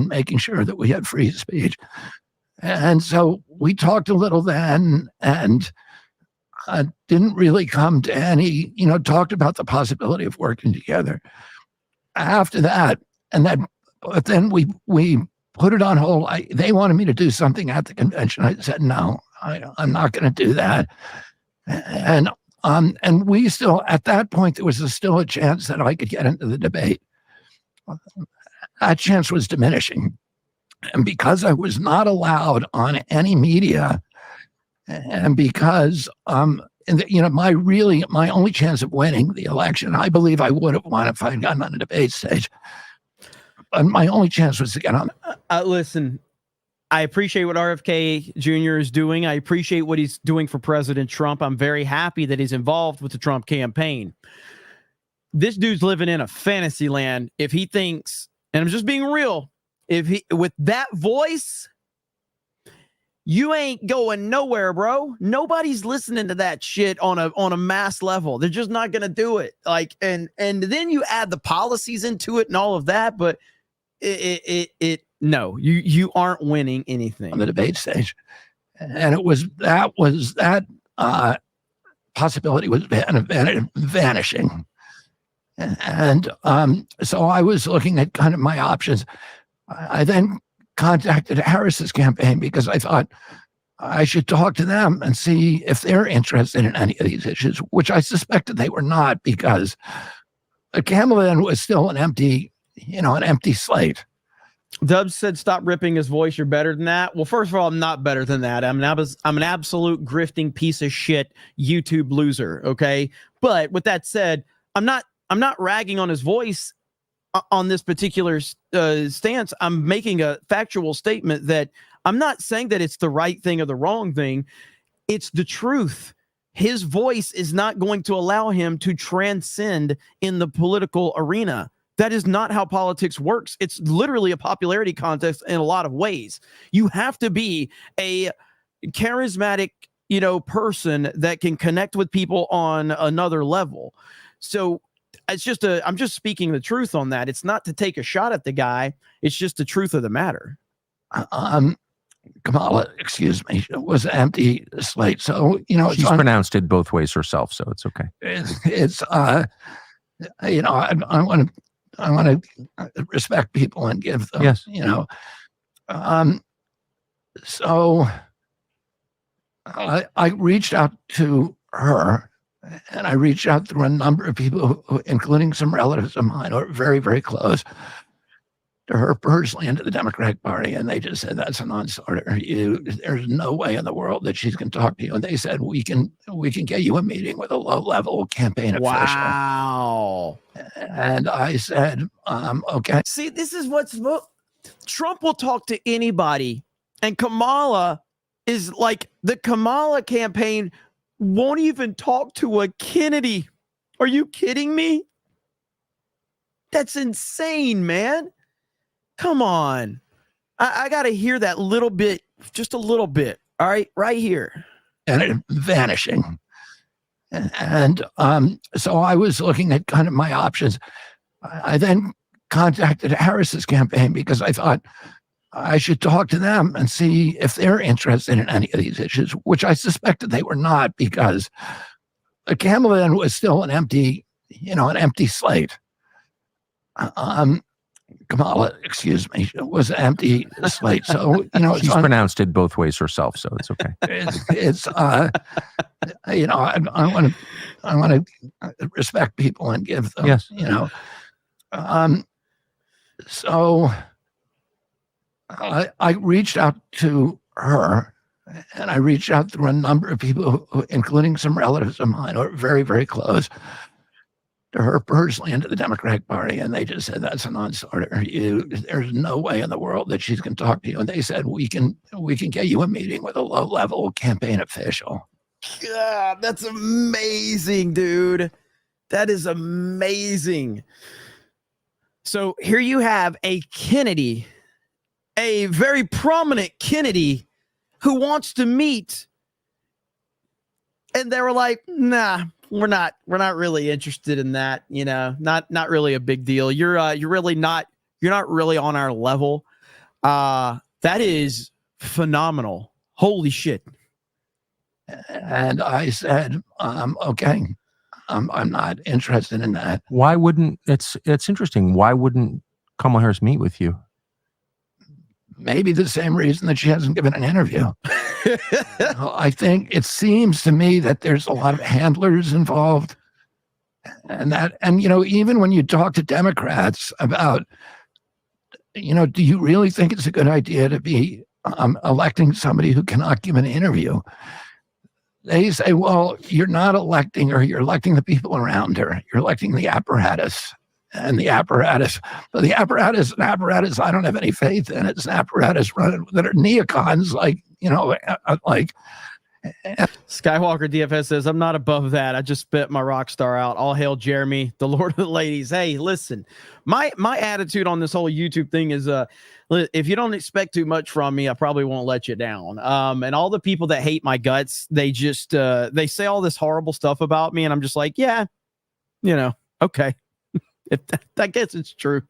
making sure that we had free speech. And so we talked a little then and didn't really come to any, talked about the possibility of working together. After that, but then we put it on hold. They wanted me to do something at the convention. I said, no, I'm not going to do that. And we still, at that point, there was still a chance that I could get into the debate. That chance was diminishing. And because I was not allowed on any media, and because, my only chance of winning the election, I believe I would have won if I had gotten on a debate stage. But my only chance was to get on. Listen, I appreciate what RFK Jr. is doing. I appreciate what he's doing for President Trump. I'm very happy that he's involved with the Trump campaign. This dude's living in a fantasy land if he thinks, and I'm just being real, with that voice, you ain't going nowhere, bro. Nobody's listening to that shit on a mass level. They're just not going to do it. And then you add the policies into it and all of that, but no, you aren't winning anything on the debate stage. And that possibility was vanishing. And so I was looking at kind of my options. I then contacted Harris's campaign because I thought I should talk to them and see if they're interested in any of these issues, which I suspected they were not, because Kamala then was still an empty slate. Dubs said, stop ripping his voice. You're better than that. Well, first of all, I'm not better than that. I'm an absolute grifting piece of shit YouTube loser. Okay. But with that said, I'm not ragging on his voice on this particular stance. I'm making a factual statement that I'm not saying that it's the right thing or the wrong thing. It's the truth. His voice is not going to allow him to transcend in the political arena. That is not how politics works. It's literally a popularity contest in a lot of ways. You have to be a charismatic, person that can connect with people on another level. So I'm just speaking the truth on that. It's not to take a shot at the guy. It's just the truth of the matter. Kamala, excuse me, was an empty slate. So, she's pronounced it both ways herself, so it's okay. I want to respect people and give them, yes. So I reached out to her, and I reached out through a number of people, including some relatives of mine who are very, very close. to her personally and to the Democratic Party, and they just said, that's a non-starter. There's no way in the world that she's going to talk to you. And they said, we can get you a meeting with a low-level campaign official. Wow. And I said, okay. See, this is Trump will talk to anybody, and Kamala is like, the Kamala campaign won't even talk to a Kennedy. Are you kidding me? That's insane, man. Come on. I got to hear that little bit, just a little bit. All right, right here. And it vanishing. And so I was looking at kind of my options. I then contacted Harris's campaign because I thought I should talk to them and see if they're interested in any of these issues, which I suspected they were not, because Kamala was still an empty slate. Kamala, excuse me, was an empty slate. So, she's pronounced it both ways herself, so it's okay. I want to respect people and give them, yes. So I reached out to her, and I reached out through a number of people, including some relatives of mine who are very, very close to her personally and to the Democratic Party. And they just said, that's a non-starter. There's no way in the world that she's going to talk to you. And they said, we can get you a meeting with a low-level campaign official. God, that's amazing, dude. That is amazing. So here you have a Kennedy, a very prominent Kennedy, who wants to meet. And they were like, nah, we're not really interested in that. Not really a big deal. You're not really on our level. That is phenomenal. Holy shit. And I said, okay, I'm not interested in that. Why wouldn't, it's interesting. Why wouldn't Kamala Harris meet with you? Maybe the same reason that she hasn't given an interview. I think it seems to me that there's a lot of handlers involved, and even when you talk to Democrats about, do you really think it's a good idea to be electing somebody who cannot give an interview? They say, well, you're not electing her, you're electing the people around her. You're electing the apparatus. And the apparatus I don't have any faith in. It's an apparatus running that are neocons, like Skywalker DFS says, I'm not above that. I just spit my rock star out. All hail Jeremy, the Lord of the Ladies. Hey, listen, my attitude on this whole YouTube thing is, if you don't expect too much from me, I probably won't let you down. And all the people that hate my guts, they just, they say all this horrible stuff about me. And I'm just like, yeah, okay. I guess it's true.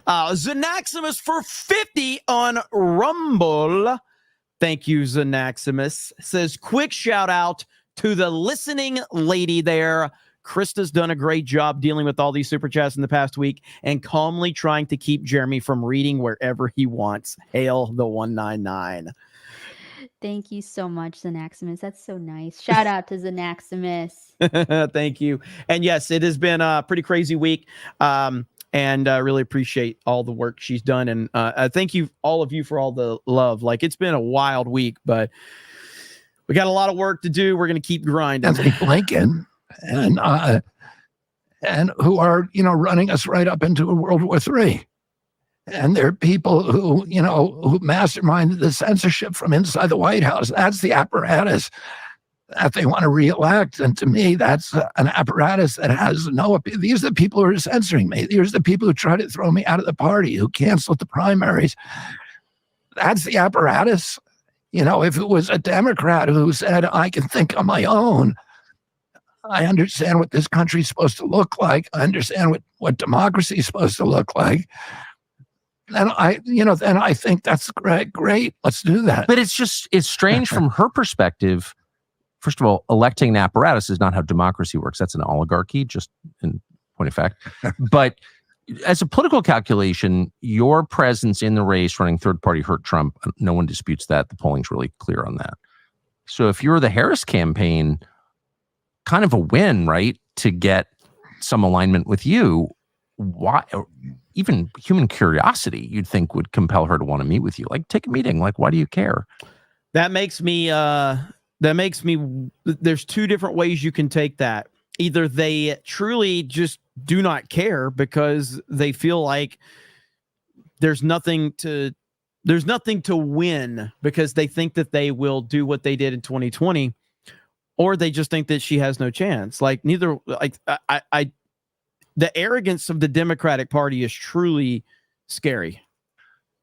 Zanaximus for 50 on Rumble. Thank you, Zanaximus. Says, quick shout out to the listening lady there. Krista's done a great job dealing with all these super chats in the past week and calmly trying to keep Jeremy from reading wherever he wants. Hail the 199. Thank you so much, Zanaximus. That's so nice. Shout out to Zanaximus. Thank you. And yes, it has been a pretty crazy week. And I really appreciate all the work she's done. And thank you, all of you, for all the love. Like, it's been a wild week, but we got a lot of work to do. We're going to keep grinding. Anthony Blinken and who are, running us right up into a World War III. And there are people who masterminded the censorship from inside the White House. That's the apparatus that they want to reelect. And to me, that's an apparatus that has no appeal. These are the people who are censoring me. These are the people who tried to throw me out of the party, who canceled the primaries. That's the apparatus. If it was a Democrat who said, I can think on my own, I understand what this country's supposed to look like, I understand what democracy is supposed to look like, then I think that's great. Let's do that. But it's strange from her perspective. First of all, electing an apparatus is not how democracy works. That's an oligarchy, just in point of fact. But as a political calculation, your presence in the race running third party hurt Trump. No one disputes that. The polling's really clear on that. So if you're the Harris campaign, kind of a win, right, to get some alignment with you. why, or even human curiosity, you'd think would compel her to want to meet with you. Like, take a meeting. Like, why do you care? That makes me, there's two different ways you can take that. Either they truly just do not care because they feel like there's nothing to win because they think that they will do what they did in 2020, or they just think that she has no chance. Like neither, like the arrogance of the Democratic Party is truly scary.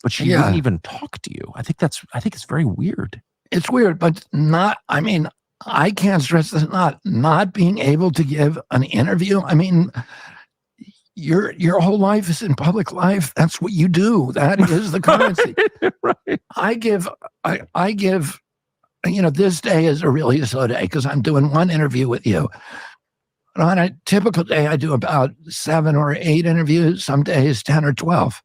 But she wouldn't even talk to you. I think it's very weird. It's weird, but I can't stress this not being able to give an interview. I mean, your whole life is in public life. That's what you do. That is the currency. Right. I give, this day is a really slow day because I'm doing one interview with you. And on a typical day, I do about 7 or 8 interviews, some days 10 or 12.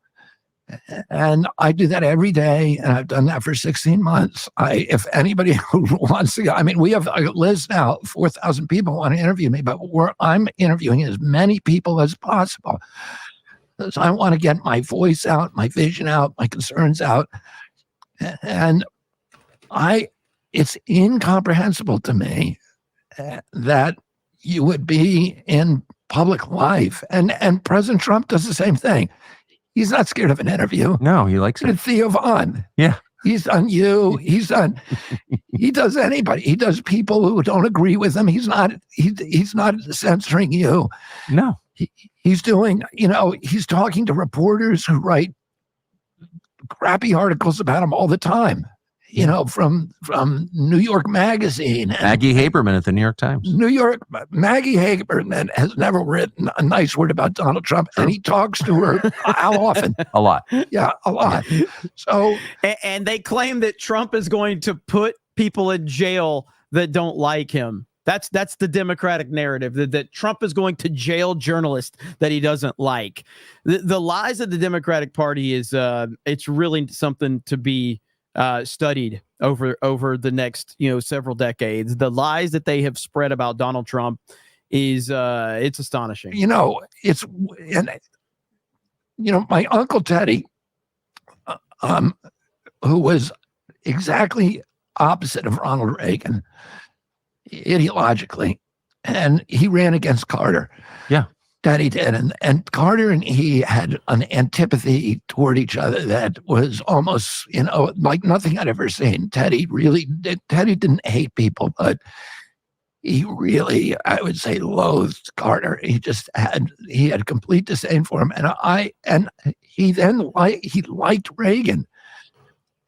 And I do that every day, and I've done that for 16 months. If anybody who wants to go, we have a list now, 4,000 people want to interview me, but I'm interviewing as many people as possible. So I want to get my voice out, my vision out, my concerns out. And it's incomprehensible to me that you would be in public life. And President Trump does the same thing. He's not scared of an interview. No, he likes it. Theo Vaughn. Yeah. He's done you. He does anybody. He does people who don't agree with him. He's not censoring you. No. He's doing, he's talking to reporters who write crappy articles about him all the time. From New York Magazine. Maggie Haberman at the New York Times. Maggie Haberman has never written a nice word about Donald Trump, and he talks to her how often? A lot. Yeah, a lot. So, and they claim that Trump is going to put people in jail that don't like him. That's the Democratic narrative, that Trump is going to jail journalists that he doesn't like. The lies of the Democratic Party is it's really something to be studied over the next several decades. The lies that they have spread about Donald Trump is it's astonishing. My Uncle Teddy, who was exactly opposite of Ronald Reagan ideologically, and he ran against Carter. Yeah. That he did. And Carter and he had an antipathy toward each other that was almost, like nothing I'd ever seen. Teddy didn't hate people, but he really, I would say, loathed Carter. He had complete disdain for him. And he liked Reagan.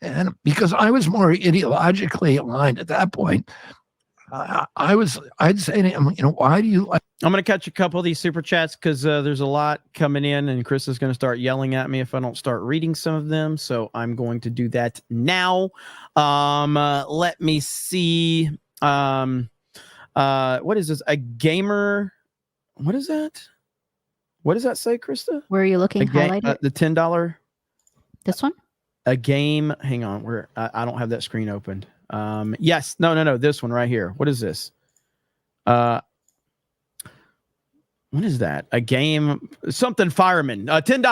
And because I was more ideologically aligned at that point, I'd say to him, why do you like? I'm going to catch a couple of these super chats because there's a lot coming in, and Chris is going to start yelling at me if I don't start reading some of them. So I'm going to do that now. Let me see. What is this? A gamer? What is that? What does that say, Krista? Where are you looking? Highlight it. The $10. This one? A game. Hang on. I don't have that screen opened. Yes. No. This one right here. What is this? What is that? A game, something fireman, $10.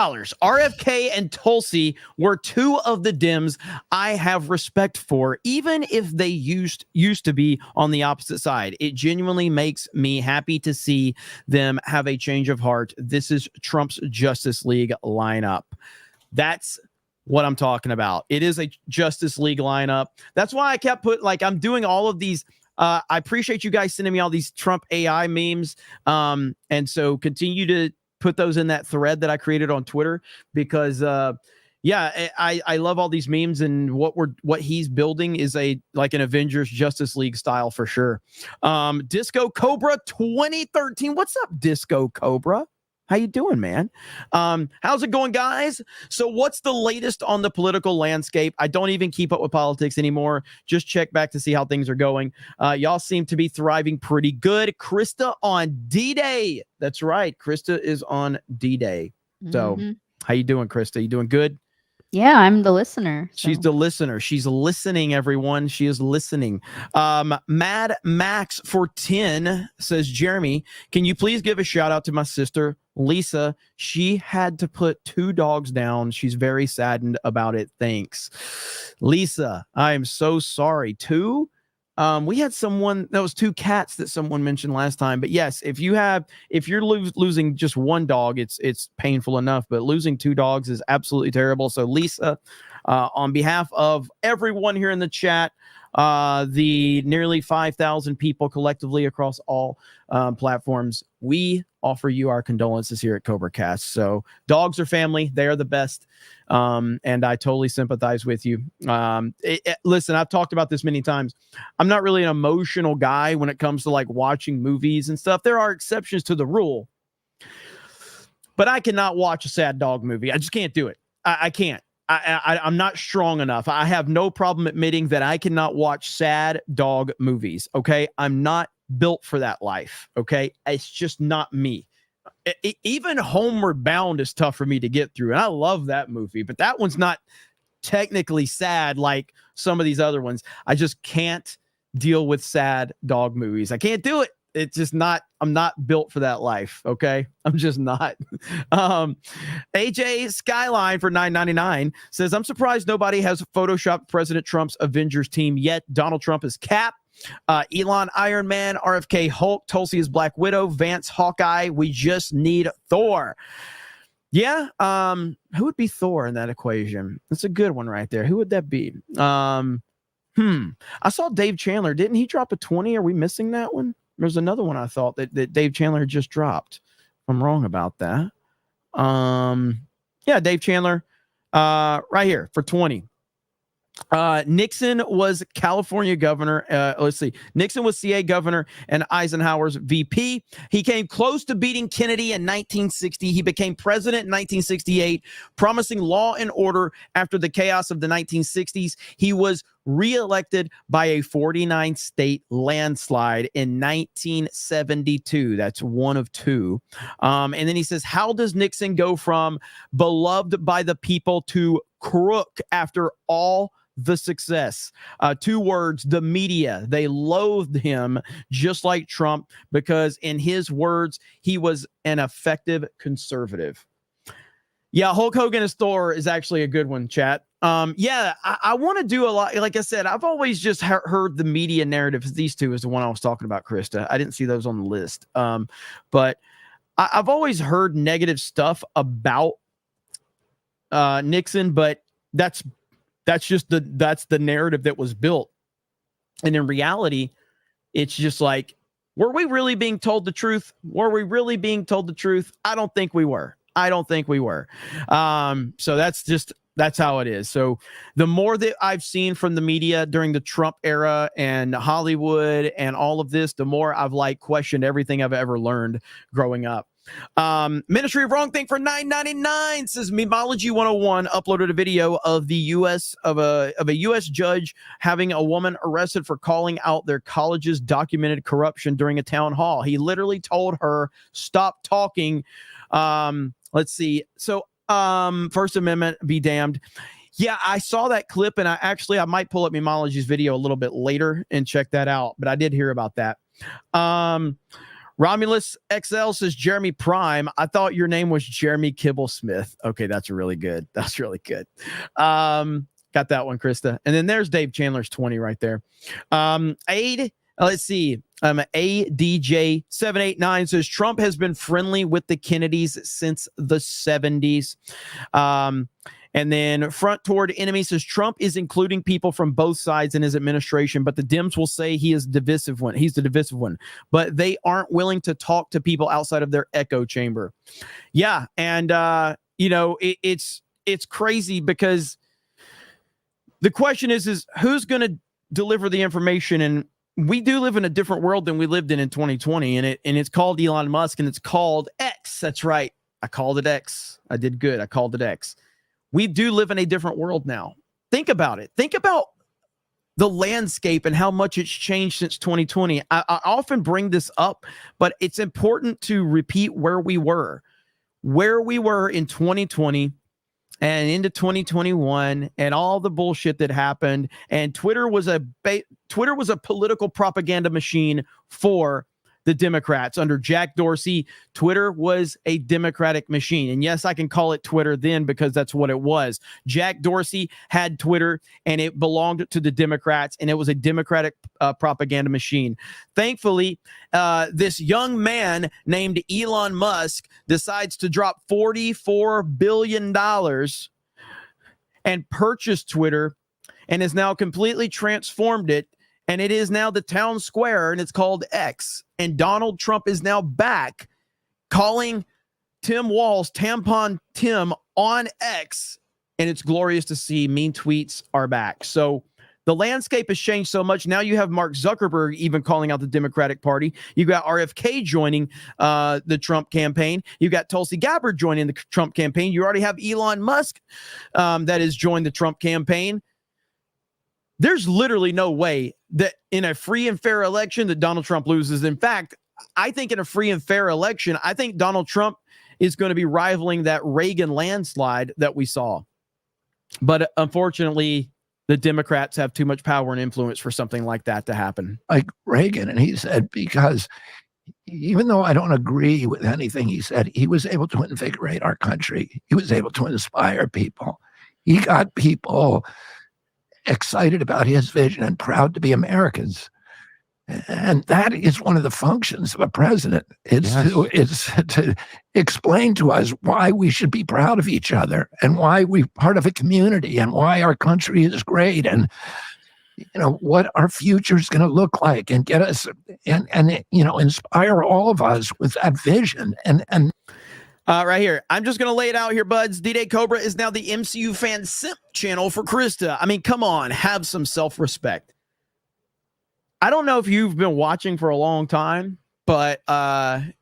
RFK and Tulsi were two of the Dems I have respect for, even if they used to be on the opposite side. It genuinely makes me happy to see them have a change of heart. This is Trump's Justice League lineup. That's what I'm talking about. It is a Justice League lineup. That's why I kept I'm doing all of these. I appreciate you guys sending me all these Trump AI memes. And so continue to put those in that thread that I created on Twitter because, I love all these memes, and what he's building is an Avengers Justice League style for sure. Disco Cobra 2013. What's up, Disco Cobra? How you doing, man? How's it going, guys? So what's the latest on the political landscape? I don't even keep up with politics anymore. Just check back to see how things are going. Y'all seem to be thriving pretty good. Krista on D-Day. That's right. Krista is on D-Day. So how you doing, Krista? You doing good? Yeah, I'm the listener. So. She's the listener. She's listening, everyone. She is listening. Mad Max for 10 says, Jeremy, can you please give a shout out to my sister, Lisa? She had to put 2 dogs down. She's very saddened about it. Thanks. Lisa, I am so sorry. 2? We had someone, that was 2 cats that someone mentioned last time. But yes, if you're losing just 1 dog, it's painful enough. But losing 2 dogs is absolutely terrible. So Lisa, on behalf of everyone here in the chat, the nearly 5,000 people collectively across all platforms, we offer you our condolences here at CobraCast. So dogs are family. They are the best. And I totally sympathize with you. Listen, I've talked about this many times. I'm not really an emotional guy when it comes to like watching movies and stuff. There are exceptions to the rule, but I cannot watch a sad dog movie. I just can't do it. I can't. I'm not strong enough. I have no problem admitting that I cannot watch sad dog movies. Okay. I'm not built for that life. Okay. It's just not me. Even Homeward Bound is tough for me to get through. And I love that movie, but that one's not technically sad like some of these other ones. I just can't deal with sad dog movies. I can't do it. It's just not, I'm not built for that life. Okay. I'm just not. AJ Skyline for $9.99 says, I'm surprised nobody has photoshopped President Trump's Avengers team yet. Donald Trump is Cap. Elon Iron Man, RFK Hulk, Tulsi is Black Widow, Vance Hawkeye. We just need Thor. Yeah. Who would be Thor in that equation? That's a good one right there. Who would that be? I saw Dave Chandler. Didn't he drop a 20? Are we missing that one? There's another one I thought that Dave Chandler just dropped. If I'm wrong about that. Yeah, Dave Chandler right here for 20. Nixon was California governor. Let's see. Nixon was CA governor and Eisenhower's VP. He came close to beating Kennedy in 1960. He became president in 1968, promising law and order after the chaos of the 1960s. He was reelected by a 49-state landslide in 1972. That's one of 2. And then he says, how does Nixon go from beloved by the people to crook after all the success? 2 words, the media. They loathed him just like Trump because, in his words, he was an effective conservative. Yeah, Hulk Hogan as Thor is actually a good one, chat. Yeah, I want to do a lot. Like I said, I've always just heard the media narrative. These 2 is the one I was talking about, Krista. I didn't see those on the list. But I've always heard negative stuff about Nixon, but that's just the narrative that was built. And in reality, it's just like, were we really being told the truth? Were we really being told the truth? I don't think we were. So that's how it is. So the more that I've seen from the media during the Trump era and Hollywood and all of this, the more I've questioned everything I've ever learned growing up. Ministry of Wrong Thing for $9.99 says Memology 101 uploaded a video of the U.S. of a U.S. judge having a woman arrested for calling out their college's documented corruption during a town hall. He literally told her, stop talking. Let's see. So First Amendment be damned. Yeah, I saw that clip, and I might pull up Memology's video a little bit later and check that out, but I did hear about that. Romulus XL says, Jeremy Prime, I thought your name was Jeremy Kibblesmith. Okay, that's really good. That's really good. Got that one, Krista. And then there's Dave Chandler's 20 right there. Let's see. ADJ789 says Trump has been friendly with the Kennedys since the 70s. And then Front Toward Enemy says Trump is including people from both sides in his administration, but the Dems will say he is divisive one. He's the divisive one, but they aren't willing to talk to people outside of their echo chamber. Yeah. And, it's crazy because the question is who's going to deliver the information? And we do live in a different world than we lived in 2020, and it's called Elon Musk, and it's called X. That's right. I called it X. I did good. I called it X. We do live in a different world now. Think about it. Think about the landscape and how much it's changed since 2020. I often bring this up, but it's important to repeat where we were in 2020 and into 2021 and all the bullshit that happened. And Twitter was a political propaganda machine for the Democrats. Under Jack Dorsey, Twitter was a Democratic machine. And yes, I can call it Twitter then because that's what it was. Jack Dorsey had Twitter and it belonged to the Democrats, and it was a Democratic propaganda machine. Thankfully, this young man named Elon Musk decides to drop $44 billion and purchase Twitter, and has now completely transformed it. And it is now the town square, and it's called X. And Donald Trump is now back calling Tim Walz Tampon Tim on X. And it's glorious to see. Mean tweets are back. So the landscape has changed so much. Now you have Mark Zuckerberg even calling out the Democratic Party. You got RFK joining the Trump campaign. You got Tulsi Gabbard joining the Trump campaign. You already have Elon Musk that has joined the Trump campaign. There's literally no way that in a free and fair election that Donald Trump loses. In fact, I think in a free and fair election, I think Donald Trump is going to be rivaling that Reagan landslide that we saw. But unfortunately, the Democrats have too much power and influence for something like that to happen. Like Reagan, and he said, because even though I don't agree with anything he said, he was able to invigorate our country. He was able to inspire people. He got people excited about his vision and proud to be Americans. And that is one of the functions of a president. It's to explain to us why we should be proud of each other and why we're part of a community and why our country is great and, you know, what our future is going to look like, and get us and you know, inspire all of us with that vision. And right here, I'm just going to lay it out here, buds. D-Day Cobra is now the MCU fan simp channel for Krista. I mean, come on, have some self-respect. I don't know if you've been watching for a long time, but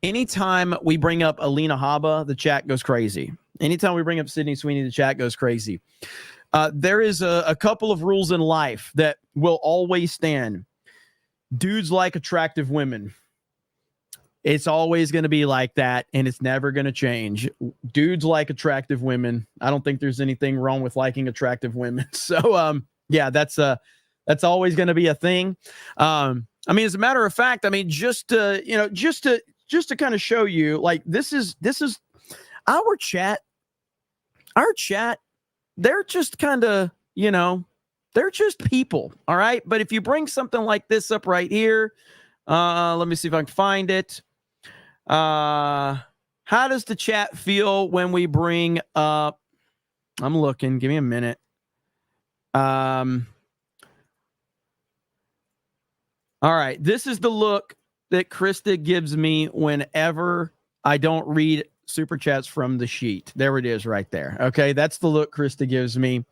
anytime we bring up Alina Habba, the chat goes crazy. Anytime we bring up Sydney Sweeney, the chat goes crazy. There is a couple of rules in life that will always stand. Dudes like attractive women. It's always going to be like that, and it's never going to change. Dudes like attractive women. I don't think there's anything wrong with liking attractive women. So, yeah, that's always going to be a thing. I mean, as a matter of fact, I mean, just to kind of show you, like, this is our chat. Our chat, they're just kind of, you know, they're just people. All right. But if you bring something like this up right here, let me see if I can find it. How does the chat feel when we bring up, I'm looking, give me a minute. All right, this is the look that Krista gives me whenever I don't read super chats from the sheet. There it is right there. Okay, that's the look Krista gives me.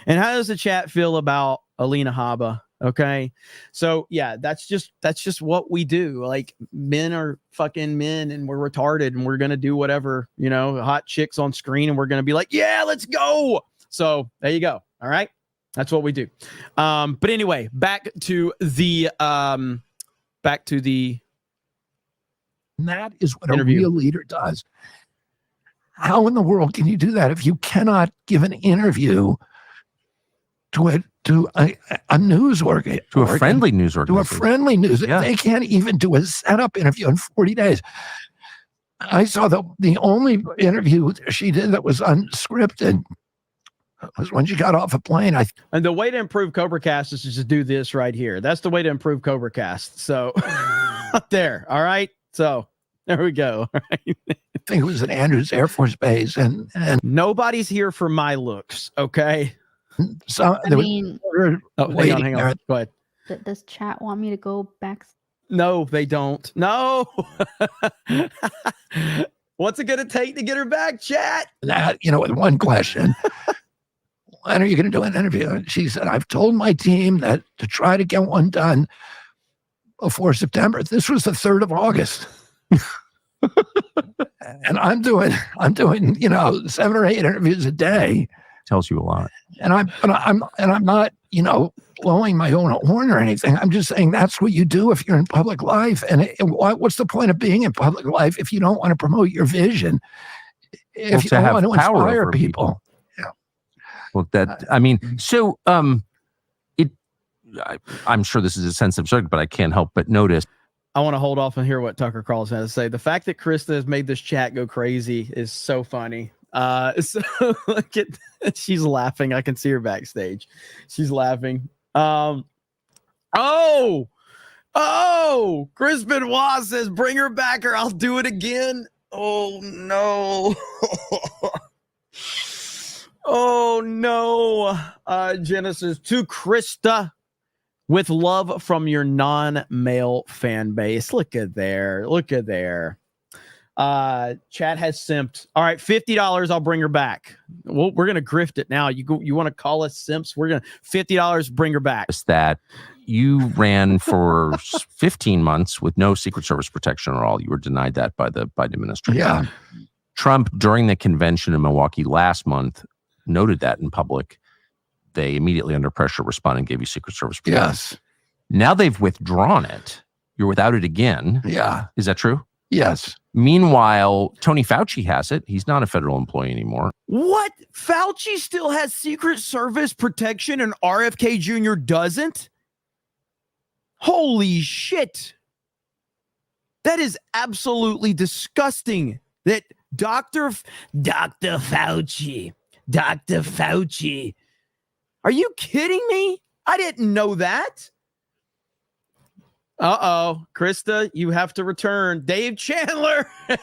And how does the chat feel about Alina Habba? Okay, so yeah, that's just what we do. Like, men are fucking men, and we're retarded, and we're gonna do whatever, you know, hot chicks on screen, and we're gonna be like, yeah, let's go. So there you go. All right, that's what we do. But anyway, back to the and that is what interview. A real leader does. How in the world can you do that if you cannot give an interview to a news organ, to a friendly news organization, to a friendly news? Yeah. They can't even do a setup interview in 40 days. I saw the only interview she did that was unscripted was when she got off a plane. And the way to improve CobraCast is to just do this right here. That's the way to improve CobraCast. So up there. All right. So there we go. All right. I think it was at Andrews Air Force Base, and nobody's here for my looks. Okay. So I mean, hang on. Go ahead. Does chat want me to go back? No, they don't. No. What's it going to take to get her back, chat? That, you know, with one question. When are you going to do an interview? And she said, I've told my team that to try to get one done before September. This was the 3rd of August. And I'm doing, you know, 7 or 8 interviews a day. Tells you a lot. And I'm not, you know, blowing my own horn or anything. I'm just saying that's what you do if you're in public life. And what's the point of being in public life if you don't want to promote your vision? If you don't want to inspire people. Yeah. Well, I mean, so I'm sure this is a sensitive subject, but I can't help but notice. I want to hold off and hear what Tucker Carlson has to say. The fact that Krista has made this chat go crazy is so funny. So look at, she's laughing. I can see her backstage. She's laughing. Chris Benoit says, bring her back or I'll do it again. Oh no. Oh no. Genesis to Krista. With love from your non-male fan base. Look at there. Look at there. Chat has simped. All right, $50. I'll bring her back. Well, we're gonna grift it now. You want to call us simps? We're gonna $50. Bring her back. That you ran for 15 months with no Secret Service protection at all. You were denied that by the Biden administration. Yeah. Trump, during the convention in Milwaukee last month, noted that in public. They immediately, under pressure, responded and gave you Secret Service protection. Yes. Now they've withdrawn it. You're without it again. Yeah. Is that true? Yes. Meanwhile, Tony Fauci has it. He's not a federal employee anymore. What? Fauci still has Secret Service protection and RFK Jr. doesn't? Holy shit. That is absolutely disgusting. That Dr. Fauci. Are you kidding me? I didn't know that. Uh-oh. Krista, you have to return. Dave Chandler. Yay!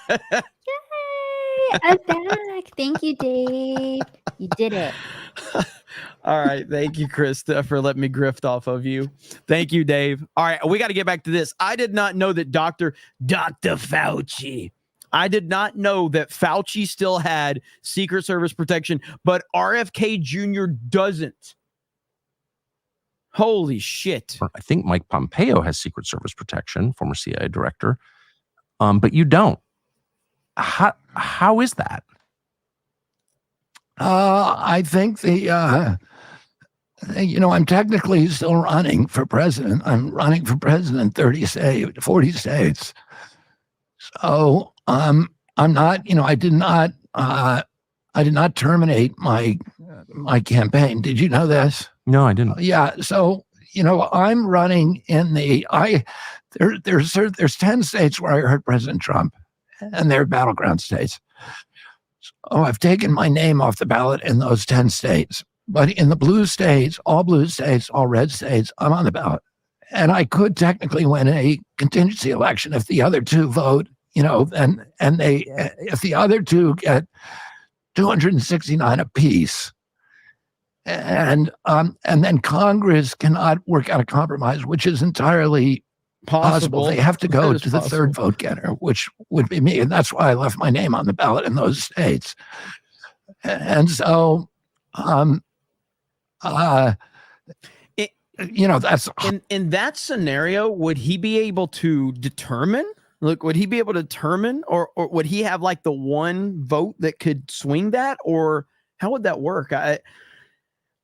I'm back. Thank you, Dave. You did it. All right. Thank you, Krista, for letting me grift off of you. Thank you, Dave. All right. We got to get back to this. I did not know that Dr. Fauci. I did not know that Fauci still had Secret Service protection, but RFK Jr. doesn't. Holy shit. I think Mike Pompeo has Secret Service protection, former CIA director, but you don't. How is that? I think I'm technically still running for president. I'm running for president 40 states. So I'm not, I did not terminate my campaign. Did you know this? No, I didn't. Yeah. So, I'm running in there's 10 states where I heard President Trump, and they're battleground states. So I've taken my name off the ballot in those 10 states, but in the blue states, all red states, I'm on the ballot. And I could technically win a contingency election if the other two vote, if the other two get 269 apiece. And then Congress cannot work out a compromise, which is entirely possible. They have to go to the third vote getter, which would be me. And that's why I left my name on the ballot in those states. And so, that's in that scenario, would he be able to determine? Would he be able to determine, or would he have like the one vote that could swing that, or how would that work?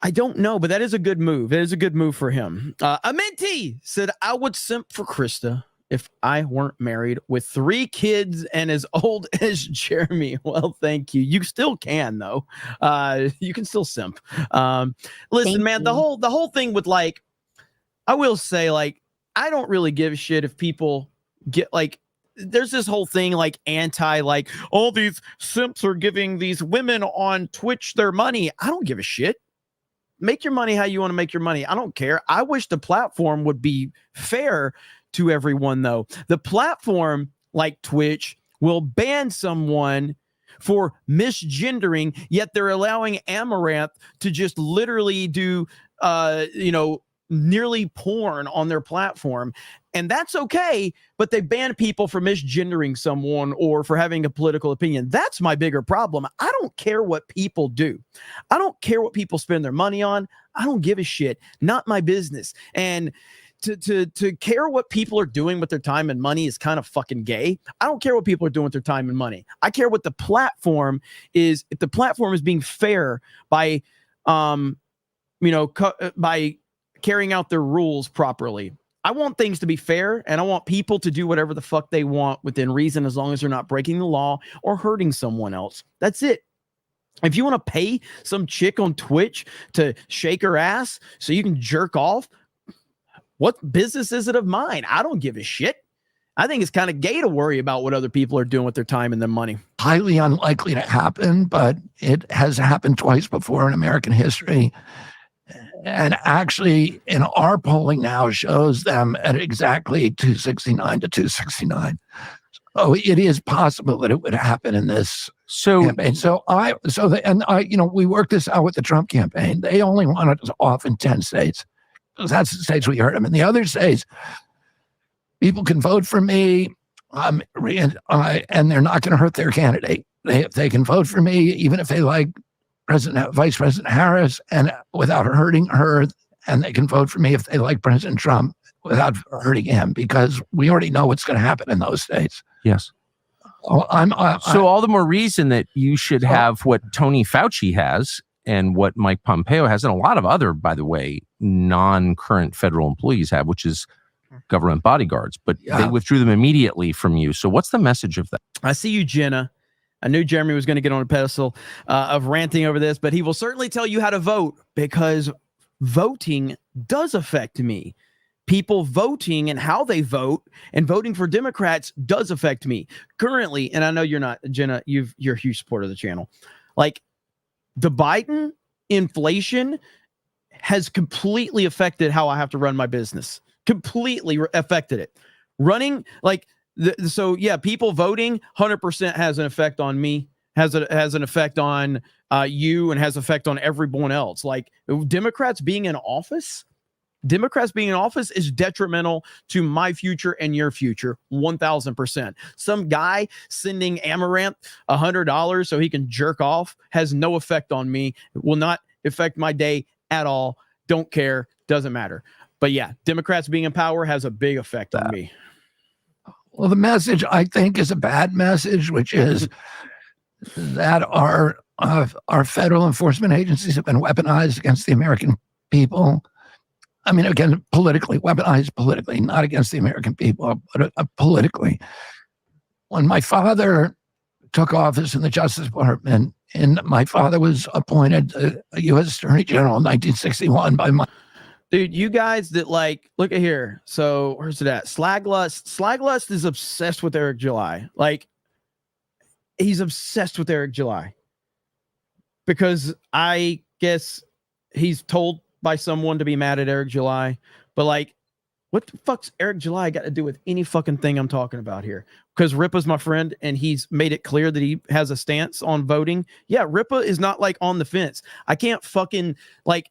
I don't know, but that is a good move. It is a good move for him. Amenti said, I would simp for Krista if I weren't married with 3 kids and as old as Jeremy. Well, thank you. You still can, though. You can still simp. Listen, man, the whole thing with I will say, I don't really give a shit if people get there's this whole thing anti all these simps are giving these women on Twitch their money. I don't give a shit. Make your money how you want to make your money. I don't care. I wish the platform would be fair to everyone, though. The platform, like Twitch, will ban someone for misgendering, yet they're allowing Amaranth to just literally do, nearly porn on their platform. And that's okay, but they ban people for misgendering someone or for having a political opinion. That's my bigger problem. I don't care what people do. I don't care what people spend their money on. I don't give a shit. Not my business. And to care what people are doing with their time and money is kind of fucking gay. I don't care what people are doing with their time and money. I care what the platform is. If the platform is being fair by, by carrying out their rules properly. I want things to be fair, and I want people to do whatever the fuck they want within reason, as long as they're not breaking the law or hurting someone else. That's it. If you want to pay some chick on Twitch to shake her ass so you can jerk off, what business is it of mine? I don't give a shit. I think it's kind of gay to worry about what other people are doing with their time and their money. Highly unlikely to happen, but it has happened twice before in American history. And actually, in our polling now shows them at exactly 269 to 269. So it is possible that it would happen in this campaign. We worked this out with the Trump campaign. They only wanted us off in 10 states. That's the states we heard them. In the other states, people can vote for me, and they're not going to hurt their candidate. They can vote for me, even if they like Vice President Harris, and without hurting her, and they can vote for me if they like President Trump without hurting him, because we already know what's going to happen in those states. Yes. So all the more reason that you should have what Tony Fauci has and what Mike Pompeo has, and a lot of other, by the way, non-current federal employees have, which is government bodyguards, but they withdrew them immediately from you. So what's the message of that? I see you, Jenna. I knew Jeremy was going to get on a pedestal of ranting over this, but he will certainly tell you how to vote, because voting does affect me. People voting and how they vote and voting for Democrats does affect me currently. And I know you're not, Jenna, you're a huge supporter of the channel. Like, the Biden inflation has completely affected how I have to run my business. Completely affected it. Running like people voting 100% has an effect on me, has an effect on you, and has effect on everyone else. Like, Democrats being in office is detrimental to my future and your future, 1,000%. Some guy sending Amaranth $100 so he can jerk off has no effect on me. It will not affect my day at all. Don't care. Doesn't matter. But yeah, Democrats being in power has a big effect on me. Well, the message, I think, is a bad message, which is that our federal enforcement agencies have been weaponized against the American people. I mean, again, weaponized politically, not against the American people, but politically. When my father took office in the Justice Department, and my father was appointed a U.S. Attorney General in 1961 by my... Dude, you guys that look at here. So where's it at? Slaglust is obsessed with Eric July. Like, he's obsessed with Eric July because I guess he's told by someone to be mad at Eric July. But like, what the fuck's Eric July got to do with any fucking thing I'm talking about here? Because Ripa's my friend and he's made it clear that he has a stance on voting. Yeah, Ripa is not like on the fence. I can't fucking like...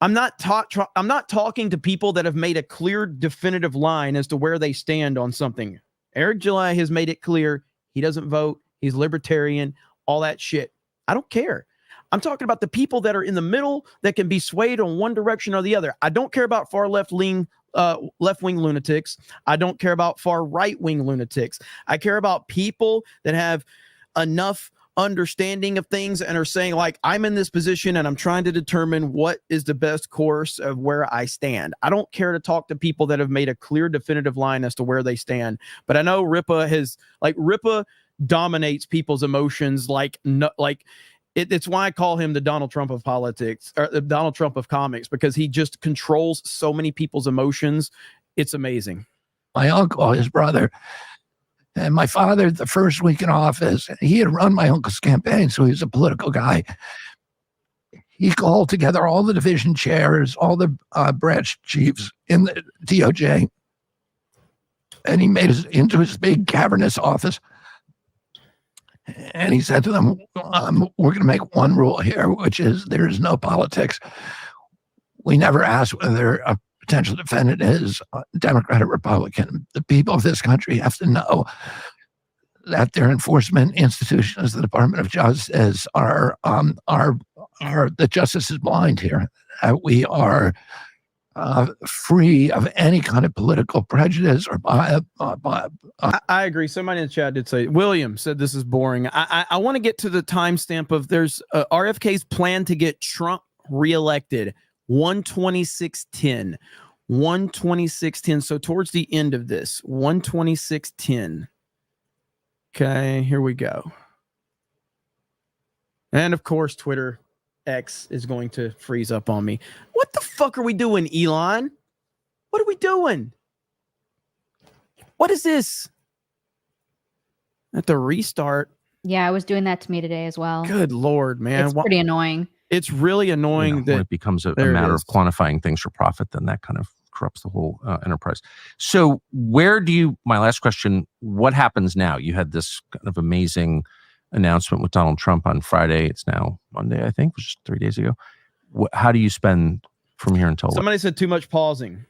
I'm not talking to people that have made a clear, definitive line as to where they stand on something. Eric July has made it clear he doesn't vote. He's libertarian, all that shit. I don't care. I'm talking about the people that are in the middle that can be swayed on one direction or the other. I don't care about far left-wing lunatics. I don't care about far right-wing lunatics. I care about people that have enough understanding of things and are saying, like, I'm in this position and I'm trying to determine what is the best course of where I stand. I don't care to talk to people that have made a clear, definitive line as to where they stand. But I know Ripa dominates people's emotions. It's why I call him the Donald Trump of politics, or the Donald Trump of comics, because he just controls so many people's emotions. It's amazing. My uncle, his brother, and my father, the first week in office, he had run my uncle's campaign, so he was a political guy. He called together all the division chairs, all the branch chiefs in the DOJ, and he made it into his big cavernous office. And he said to them, we're going to make one rule here, which is there is no politics. We never ask whether a potential defendant is Democrat or Republican. The people of this country have to know that their enforcement institutions, the Department of Justice, are the justice is blind here. We are free of any kind of political prejudice or bias. I agree. Somebody in the chat did say, William said this is boring. I want to get to the timestamp of there's RFK's plan to get Trump reelected. 12610. 12610. So towards the end of this, 12610. Okay, here we go. And of course, Twitter X is going to freeze up on me. What the fuck are we doing, Elon? What are we doing? What is this? I have to restart. Yeah, I was doing that to me today as well. Good Lord, man. It's pretty annoying. It's really annoying when it becomes a matter of quantifying things for profit, then that kind of corrupts the whole enterprise. So my last question, what happens now? You had this kind of amazing announcement with Donald Trump on Friday. It's now Monday, I think, which is 3 days ago. How do you spend from here until... Somebody said too much pausing.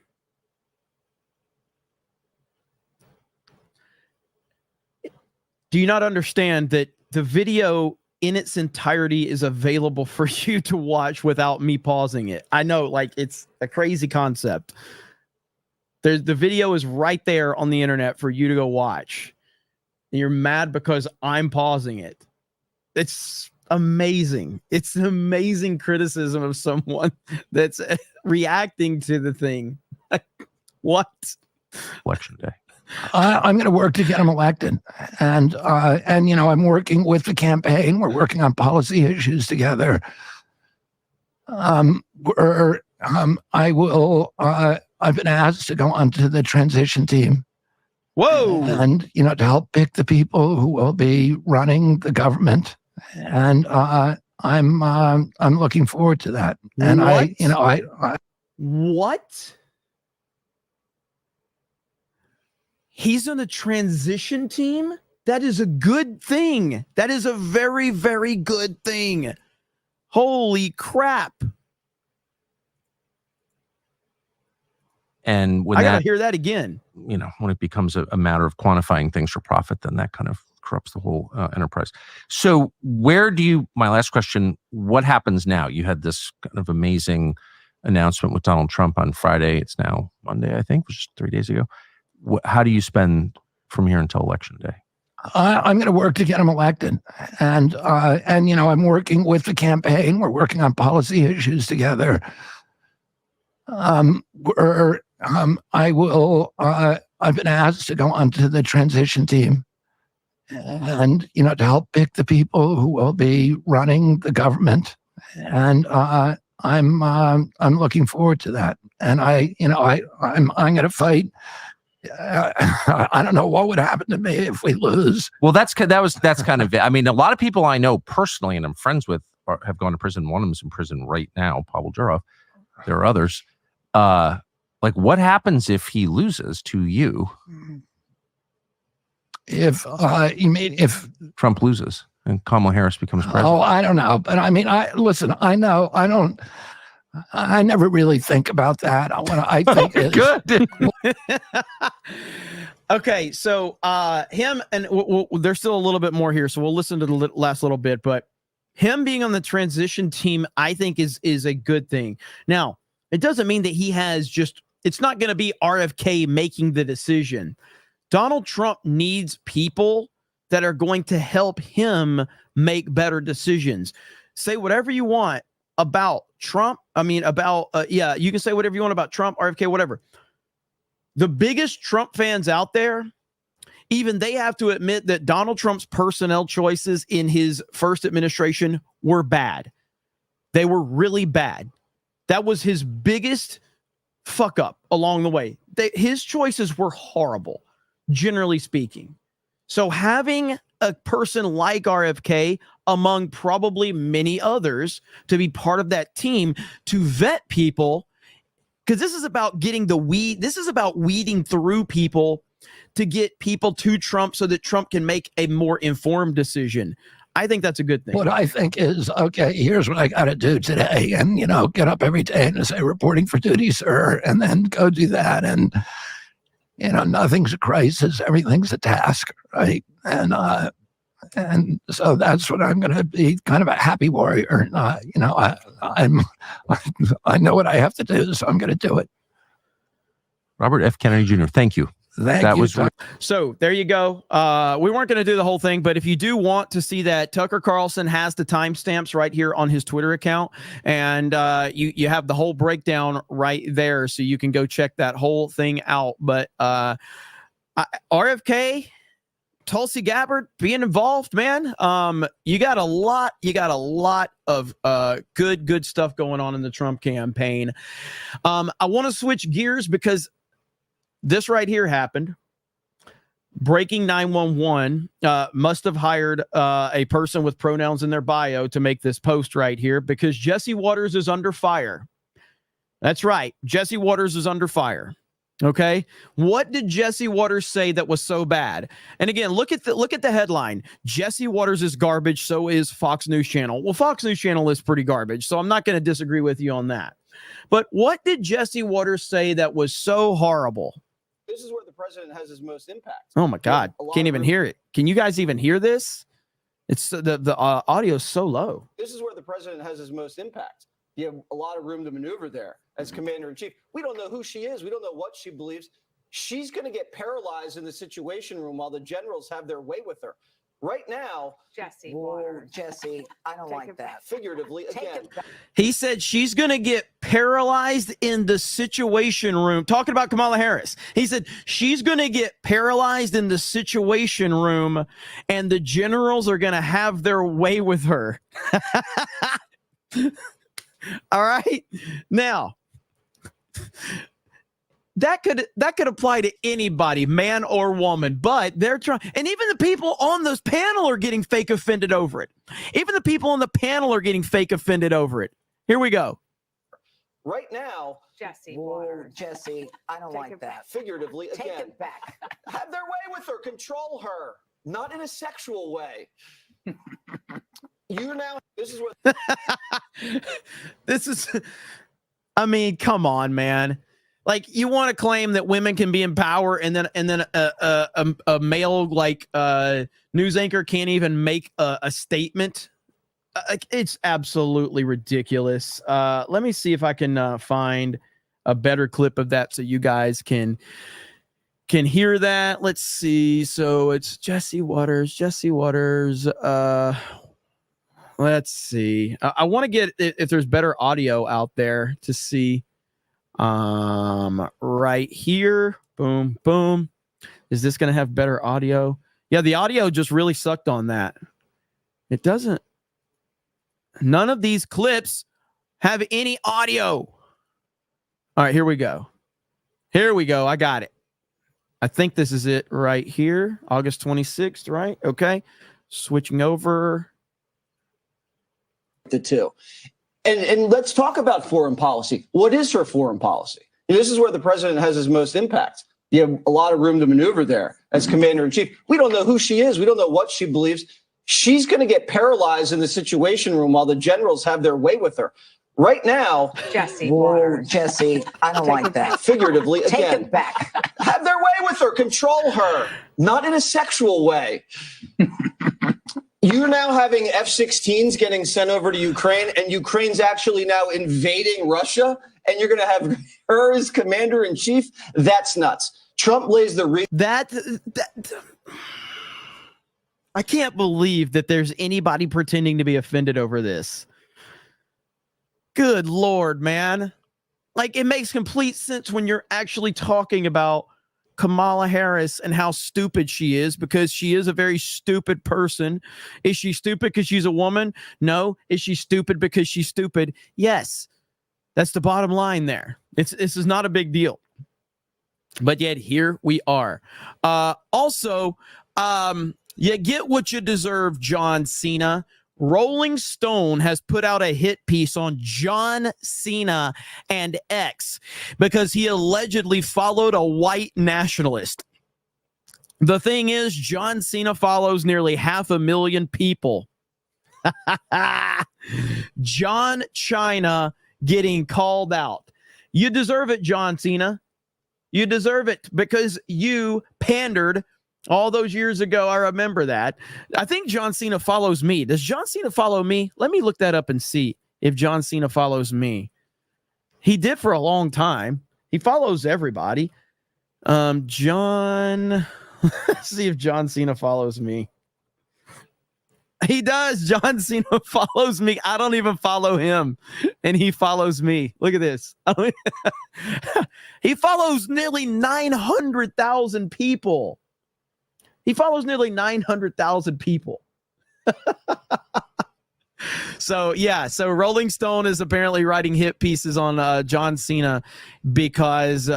Do you not understand that the video in its entirety is available for you to watch without me pausing it? I know, like, it's a crazy concept. The video is right there on the internet for you to go watch. And you're mad because I'm pausing it. It's amazing. It's an amazing criticism of someone that's reacting to the thing. What? Election day. I'm going to work to get him elected, and I'm working with the campaign. We're working on policy issues together. I've been asked to go onto the transition team. Whoa! And to help pick the people who will be running the government, and I'm looking forward to that. And what? What? He's on the transition team? That is a good thing. That is a very, very good thing. Holy crap. And when I got to hear that again. When it becomes a matter of quantifying things for profit, then that kind of corrupts the whole enterprise. So my last question, what happens now? You had this kind of amazing announcement with Donald Trump on Friday. It's now Monday, I think, which is 3 days ago. How do you spend from here until election day? I'm going to work to get him elected, and I'm working with the campaign. We're working on policy issues together. I've been asked to go onto the transition team, and to help pick the people who will be running the government, and I'm looking forward to that. And I'm going to fight. I don't know what would happen to me if we lose. Well, that's kind of it. I mean, a lot of people I know personally and I'm friends with have gone to prison. One of them's in prison right now, Pavel Durov. There are others. What happens if he loses to you? If Trump loses and Kamala Harris becomes president? Oh, I don't know. But I mean, I never really think about that. I think it's good. Okay, so him and there's still a little bit more here, so we'll listen to the last little bit. But him being on the transition team, I think is a good thing. Now, it doesn't mean that he has it's not going to be RFK making the decision. Donald Trump needs people that are going to help him make better decisions. Say whatever you want about Trump. You can say whatever you want about Trump, RFK, whatever. The biggest Trump fans out there, even they have to admit that Donald Trump's personnel choices in his first administration were bad. They were really bad. That was his biggest fuck up along the way. His choices were horrible, generally speaking. So having a person like RFK, among probably many others, to be part of that team to vet people, because this is about getting this is about weeding through people to get people to Trump so that Trump can make a more informed decision. I think that's a good thing. What I think is, okay, here's what I got to do today. And, get up every day and say, reporting for duty, sir, and then go do that. And, nothing's a crisis. Everything's a task, right? And so that's what I'm going to be, kind of a happy warrior. I know what I have to do, so I'm going to do it. Robert F. Kennedy Jr., thank you. So there you go. We weren't going to do the whole thing, but if you do want to see that, Tucker Carlson has the timestamps right here on his Twitter account, and you have the whole breakdown right there, so you can go check that whole thing out. But RFK, Tulsi Gabbard being involved, man. You got a lot of good stuff going on in the Trump campaign. I want to switch gears because this right here happened. Breaking 911 must have hired a person with pronouns in their bio to make this post right here because Jesse Waters is under fire. That's right. Jesse Waters is under fire. Okay. What did Jesse Waters say that was so bad? And again, look at the headline. Jesse Waters is garbage. So is Fox News Channel. Well, Fox News Channel is pretty garbage. So I'm not going to disagree with you on that. But what did Jesse Waters say that was so horrible? This is where the president has his most impact. Oh my God. Can't even hear it. Can you guys even hear this? It's the audio is so low. This is where the president has his most impact. You have a lot of room to maneuver there as commander-in-chief. We don't know who she is. We don't know what she believes. She's going to get paralyzed in the Situation Room while the generals have their way with her. Right now, Jesse, Jesse, I don't like that. Figuratively, again. He said she's going to get paralyzed in the Situation Room. Talking about Kamala Harris. He said she's going to get paralyzed in the Situation Room and the generals are going to have their way with her. All right. Now, that could apply to anybody, man or woman, but they're trying, and even the people on this panel are getting fake offended over it. Even the people on the panel are getting fake offended over it. Here we go. Right now, Jesse, Jesse, I don't like that. Figuratively, Take again. it back. Have their way with her. Control her. Not in a sexual way. This is what. I mean, come on, man. Like, you want to claim that women can be in power, and then a male news anchor can't even make a statement. It's absolutely ridiculous. Let me see if I can find a better clip of that so you guys can hear that. Let's see. So it's Jesse Waters. Let's see. I want to get if there's better audio out there to see. Right here. Boom, boom. Is this going to have better audio? Yeah, the audio just really sucked on that. It doesn't. None of these clips have any audio. All right, here we go. I got it. I think this is it right here. August 26th, right? Okay. Switching over. The two. And let's talk about foreign policy. What is her foreign policy? And this is where the president has his most impact. You have a lot of room to maneuver there as commander-in-chief. We don't know who she is. We don't know what she believes. She's going to get paralyzed in the Situation Room while the generals have their way with her. Right now, Jesse, I don't like that. Figuratively, Take again. it back. Have their way with her. Control her. Not in a sexual way. You're now having F-16s getting sent over to Ukraine, and Ukraine's actually now invading Russia, and you're going to have her as commander-in-chief? That's nuts. Trump lays the... I can't believe that there's anybody pretending to be offended over this. Good Lord, man. Like, it makes complete sense when you're actually talking about Kamala Harris and how stupid she is, because she is a very stupid person. Is she stupid because she's a woman? No. Is she stupid because she's stupid? Yes. That's the bottom line there. This is not a big deal. But yet here we are. Also, you get what you deserve, John Cena. Rolling Stone has put out a hit piece on John Cena and X because he allegedly followed a white nationalist. The thing is, John Cena follows nearly 500,000 people. John China getting called out. You deserve it, John Cena. You deserve it because you pandered all those years ago. I remember that. I think John Cena follows me. Does John Cena follow me? Let me look that up and see if John Cena follows me. He did for a long time. He follows everybody. John, let's see if John Cena follows me. He does. John Cena follows me. I don't even follow him, and he follows me. Look at this. He follows nearly 900,000 people. He follows nearly 900,000 people. So Rolling Stone is apparently writing hit pieces on John Cena because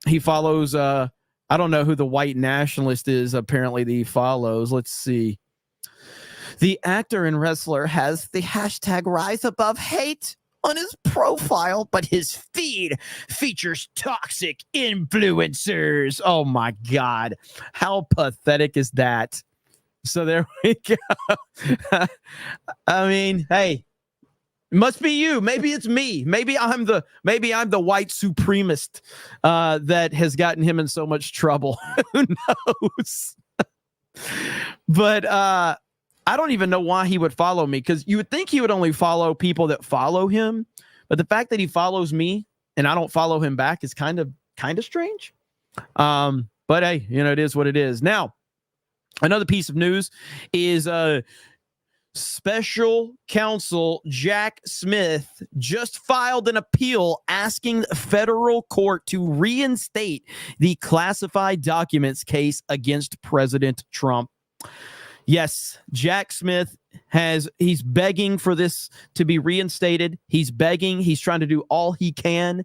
he follows I don't know who the white nationalist is apparently that he follows. Let's see. The actor and wrestler has the hashtag Rise Above Hate on his profile, but his feed features toxic influencers. Oh my God. How pathetic is that? So there we go. I mean, hey, it must be you. Maybe it's me. Maybe I'm the white supremacist that has gotten him in so much trouble. Who knows? But I don't even know why he would follow me, because you would think he would only follow people that follow him. But the fact that he follows me and I don't follow him back is kind of strange. But hey, it is what it is. Now, another piece of news is special counsel Jack Smith just filed an appeal asking the federal court to reinstate the classified documents case against President Trump. Yes, Jack Smith he's begging for this to be reinstated. He's begging. He's trying to do all he can.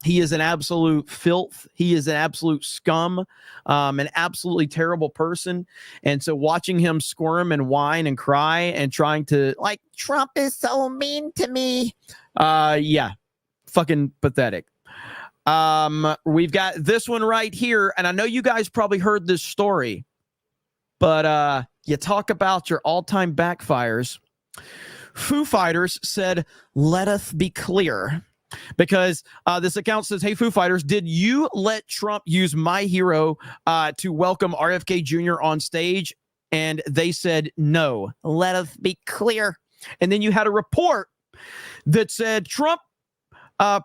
He is an absolute filth. He is an absolute scum, an absolutely terrible person. And so watching him squirm and whine and cry and trying to, like, Trump is so mean to me. Yeah, fucking pathetic. We've got this one right here. And I know you guys probably heard this story, but you talk about your all-time backfires. Foo Fighters said, let us be clear. Because this account says, hey, Foo Fighters, did you let Trump use My Hero to welcome RFK Jr. on stage? And they said, no, let us be clear. And then you had a report that said Trump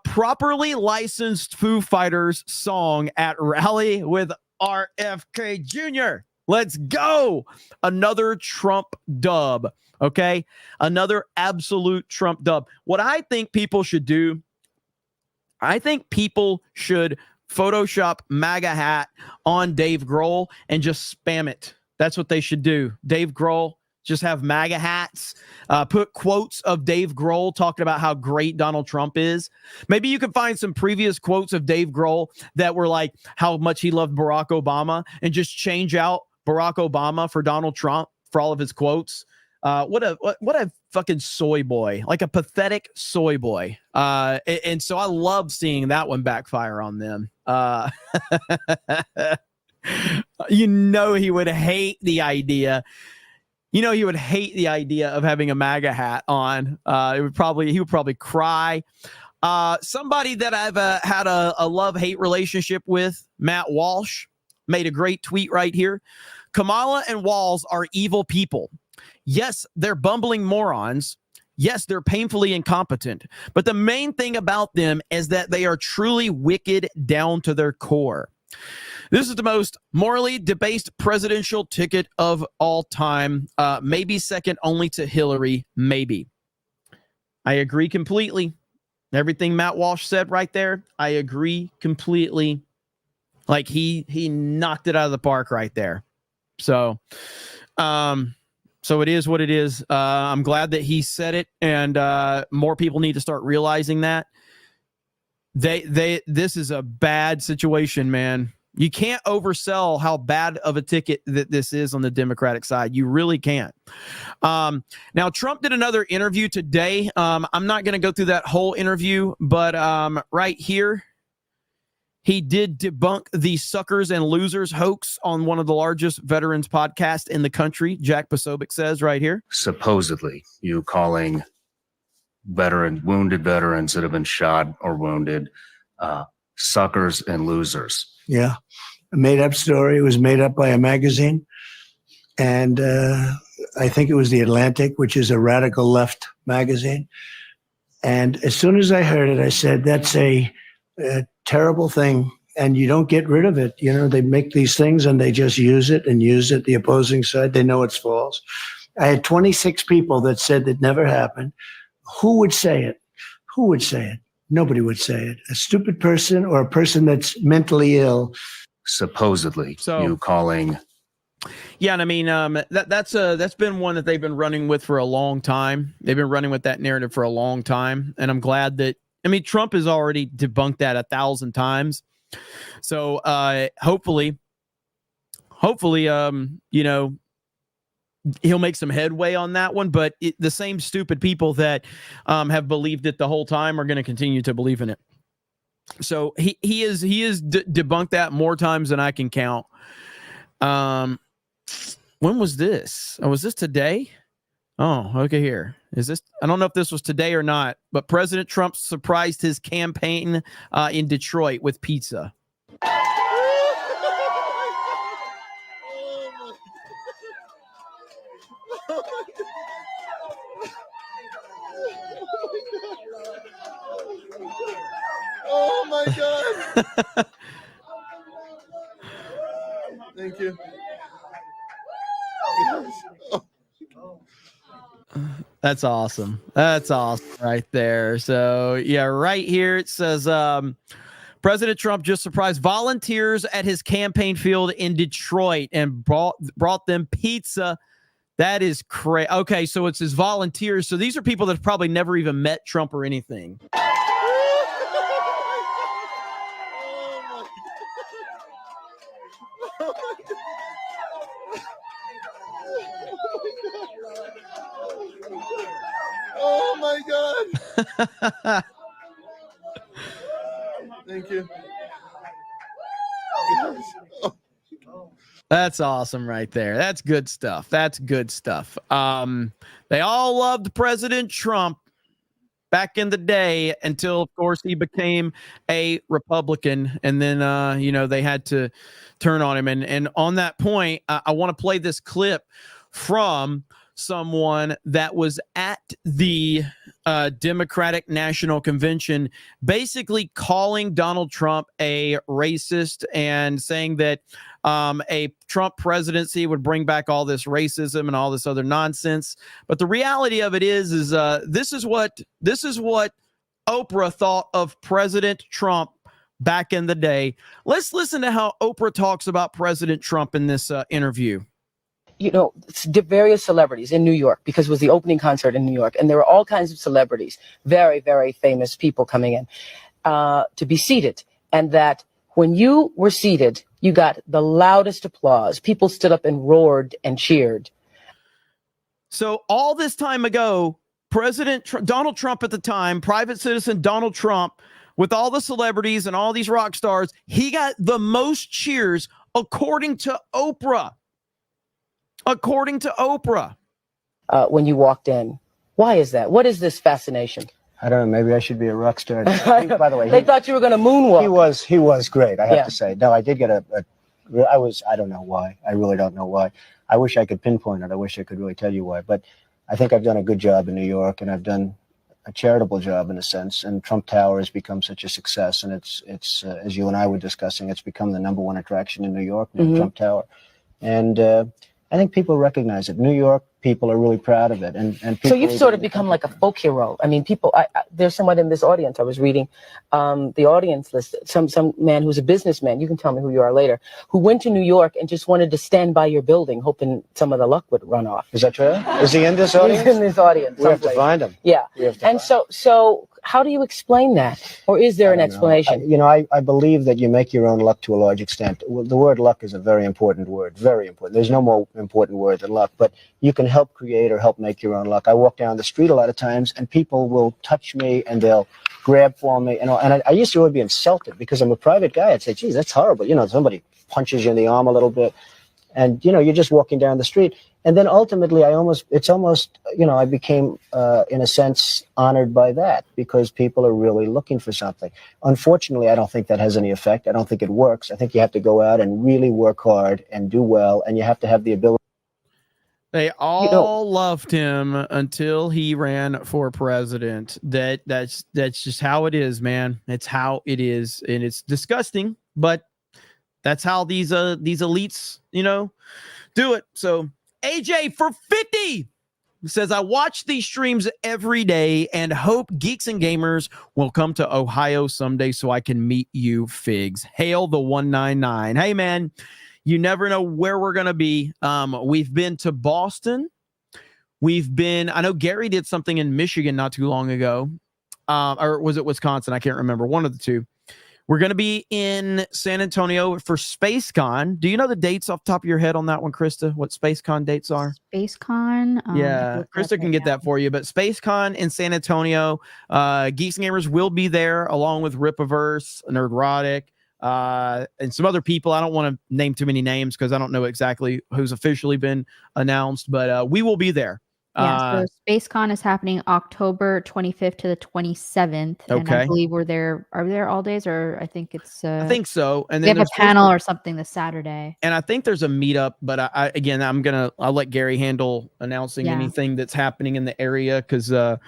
properly licensed Foo Fighters song at rally with RFK Jr. Let's go. Another Trump dub. Okay. Another absolute Trump dub. What I think people should do, I think people should Photoshop MAGA hat on Dave Grohl and just spam it. That's what they should do. Dave Grohl, just have MAGA hats, put quotes of Dave Grohl talking about how great Donald Trump is. Maybe you can find some previous quotes of Dave Grohl that were like how much he loved Barack Obama and just change out Barack Obama for Donald Trump for all of his quotes. What a fucking soy boy, like a pathetic soy boy. And so I love seeing that one backfire on them. He would hate the idea. He would hate the idea of having a MAGA hat on. He would probably cry. Somebody that I've had a love-hate relationship with, Matt Walsh, made a great tweet right here. Kamala and Walls are evil people. Yes, they're bumbling morons. Yes, they're painfully incompetent. But the main thing about them is that they are truly wicked down to their core. This is the most morally debased presidential ticket of all time. Maybe second only to Hillary. Maybe. I agree completely. Everything Matt Walsh said right there, I agree completely. Like he knocked it out of the park right there. So it is what it is. I'm glad that he said it, and more people need to start realizing that. This is a bad situation, man. You can't oversell how bad of a ticket that this is on the Democratic side. You really can't. Now, Trump did another interview today. I'm not going to go through that whole interview, but right here, he did debunk the suckers and losers hoax on one of the largest veterans podcasts in the country. Jack Posobiec says right here. Supposedly, you calling wounded veterans that have been shot or wounded suckers and losers. Yeah, a made-up story. It was made up by a magazine. And I think it was The Atlantic, which is a radical left magazine. And as soon as I heard it, I said, that's a terrible thing, and you don't get rid of it. They make these things and they just use it. The opposing side, they know it's false. I had 26 people that said that never happened. Who would say it? Who would say it? Nobody would say it. A stupid person or a person that's mentally ill. supposedly So- you calling. Yeah, and I mean that's been one that they've been running with for a long time. They've been running with that narrative for a long time, and I'm glad that Trump has already debunked that 1,000 times. So hopefully, he'll make some headway on that one. But the same stupid people that have believed it the whole time are going to continue to believe in it. So he is debunked that more times than I can count. When was this? Oh, was this today? Oh, okay. Here is this. I don't know if this was today or not, but President Trump surprised his campaign in Detroit with pizza. Oh my God. Thank you. That's awesome. That's awesome right there. So yeah, right here it says President Trump just surprised volunteers at his campaign field in Detroit and brought them pizza. That is crazy. Okay, so it's his volunteers. So these are people that have probably never even met Trump or anything. Oh my God. Thank you. That's awesome right there. That's good stuff. That's good stuff. They all loved President Trump back in the day until, of course, he became a Republican. And then, they had to turn on him. And on that point, I want to play this clip from someone that was at the Democratic National Convention, basically calling Donald Trump a racist and saying that a Trump presidency would bring back all this racism and all this other nonsense. But the reality of it is this is what Oprah thought of President Trump back in the day. Let's listen to how Oprah talks about President Trump in this interview. Various celebrities in New York, because it was the opening concert in New York, and there were all kinds of celebrities, very, very famous people coming in to be seated. And that when you were seated, you got the loudest applause. People stood up and roared and cheered. So all this time ago, Donald Trump at the time, private citizen Donald Trump, with all the celebrities and all these rock stars, he got the most cheers according to Oprah. According to Oprah. When you walked in. Why is that? What is this fascination? I don't know. Maybe I should be a rock star. By the way, they thought you were going to moonwalk. He was great. I have to say. No, I did get I don't know why. I really don't know why. I wish I could pinpoint it. I wish I could really tell you why. But I think I've done a good job in New York, and I've done a charitable job in a sense. And Trump Tower has become such a success. And it's as you and I were discussing, it's become the #1 attraction in New York, Trump Tower. And I think people recognize it. New York people are really proud of it. And so you've sort of become like a folk hero. I mean, people, there's someone in this audience, I was reading the audience list, some man who's a businessman, you can tell me who you are later, who went to New York and just wanted to stand by your building, hoping some of the luck would run off. Is that true? Is he in this audience? He's in this audience. We have to find him. Yeah. And so how do you explain that? Or is there an explanation? I believe that you make your own luck to a large extent. The word luck is a very important word, very important. There's no more important word than luck, but you can help create or help make your own luck. I walk down the street a lot of times and people will touch me and they'll grab for me. And I used to really be insulted because I'm a private guy. I'd say, geez, that's horrible. Somebody punches you in the arm a little bit and, you're just walking down the street. And then ultimately I became, in a sense, honored by that because people are really looking for something. Unfortunately, I don't think that has any effect. I don't think it works. I think you have to go out and really work hard and do well. And you have to have the ability. They all loved him until he ran for president. That's just how it is, man. It's how it is. And it's disgusting, but that's how these elites, do it. So AJ for 50. says, I watch these streams every day and hope geeks and gamers will come to Ohio someday so I can meet you, Figs. Hail the 199. Hey, man, you never know where we're going to be. We've been to Boston. I know Gary did something in Michigan not too long ago. Or was it Wisconsin? I can't remember. One of the two. We're going to be in San Antonio for SpaceCon. Do you know the dates off the top of your head on that one, Krista? What SpaceCon dates are? SpaceCon. Yeah, Krista can get that for you. But SpaceCon in San Antonio, Geeks and Gamers will be there along with Ripaverse, Nerdrotic, and some other people. I don't want to name too many names because I don't know exactly who's officially been announced, but we will be there. Yeah, so SpaceCon is happening October 25th to the 27th. And I believe we're there. Are we there all days, or I think it's I think so. And we then have a panel or something this Saturday. And I think there's a meetup, but I'll let Gary handle announcing anything that's happening in the area because so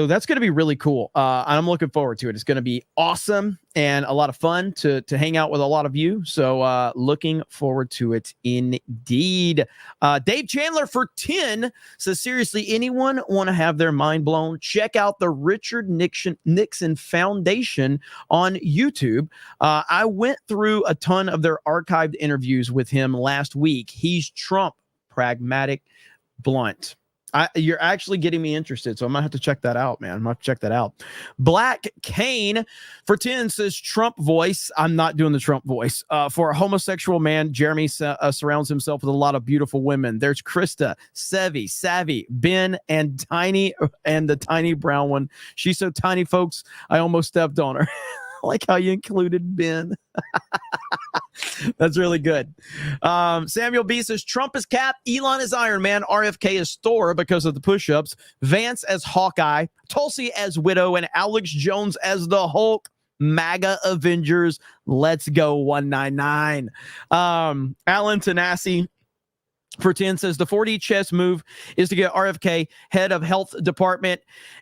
that's going to be really cool. I'm looking forward to it. It's going to be awesome and a lot of fun to hang out with a lot of you. So looking forward to it indeed. Dave Chandler for 10 says, seriously, anyone want to have their mind blown? Check out the Richard Nixon Foundation on YouTube. I went through a ton of their archived interviews with him last week. He's Trump, pragmatic, blunt. You're actually getting me interested, so I'm gonna have to check that out, man. I'm gonna have to check that out. Black Kane for 10 says Trump voice. I'm not doing the Trump voice. For a homosexual man, Jeremy surrounds himself with a lot of beautiful women. There's Krista, Sevi, Savvy, Ben, and Tiny, and the tiny brown one. She's so tiny, folks, I almost stepped on her. I like how you included Ben. That's really good. Samuel B says Trump is Cap, Elon is Iron Man, RFK is Thor because of the push-ups, Vance as Hawkeye, Tulsi as Widow, and Alex Jones as the Hulk. MAGA Avengers. Let's go 199. Alan Tanasi for 10 says the 4D chess move is to get RFK head of health department,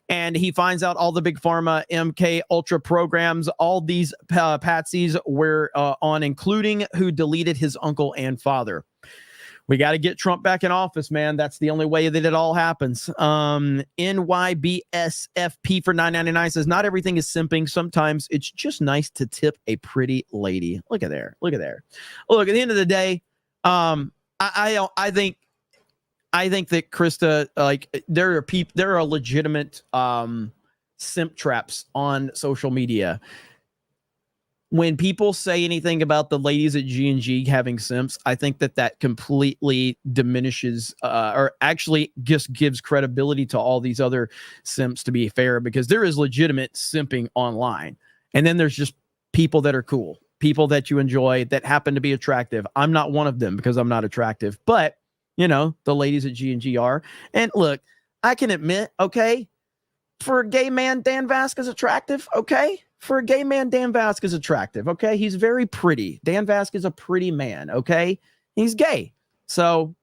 and he finds out all the big pharma MK Ultra programs all these patsies were on, including who deleted his uncle and father. We got to get Trump back in office, man. That's the only way that it all happens. NYBSFP for 999 says not everything is simping. Sometimes it's just nice to tip a pretty lady. Look at there. Look, at the end of the day, I think that Krista, like there are legitimate simp traps on social media. When people say anything about the ladies at G&G having simps, I think that completely diminishes or actually just gives credibility to all these other simps, to be fair, because there is legitimate simping online. And then there's just people that are cool, people that you enjoy that happen to be attractive. I'm not one of them because I'm not attractive, but you know, the ladies at G&G are. And look, I can admit, okay, for a gay man, Dan Vasquez attractive, okay? For a gay man, Dan Vasquez attractive, okay? He's very pretty. Dan Vasquez is a pretty man, okay? He's gay. So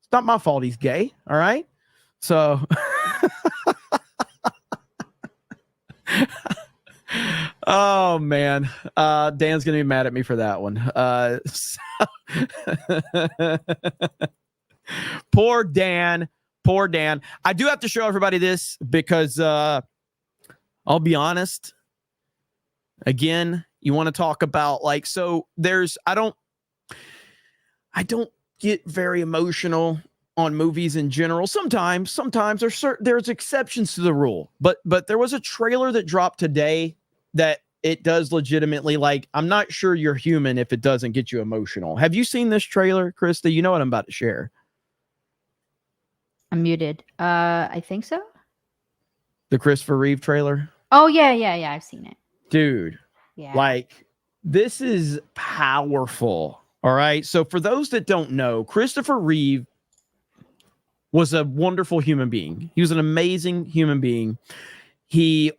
it's not my fault he's gay, all right? So oh man, Dan's gonna be mad at me for that one. Poor Dan. I do have to show everybody this because I'll be honest. Again, you want to talk about like, so there's, I don't get very emotional on movies in general. Sometimes there's exceptions to the rule, but there was a trailer that dropped today that it does legitimately, like, I'm not sure you're human if it doesn't get you emotional. Have you seen this trailer, Krista? You know what I'm about to share. I'm muted. I think so. The Christopher Reeve trailer. Oh yeah. I've seen it. Dude, yeah. Like, this is powerful. All right. So for those that don't know, Christopher Reeve was a wonderful human being. He was an amazing human being. He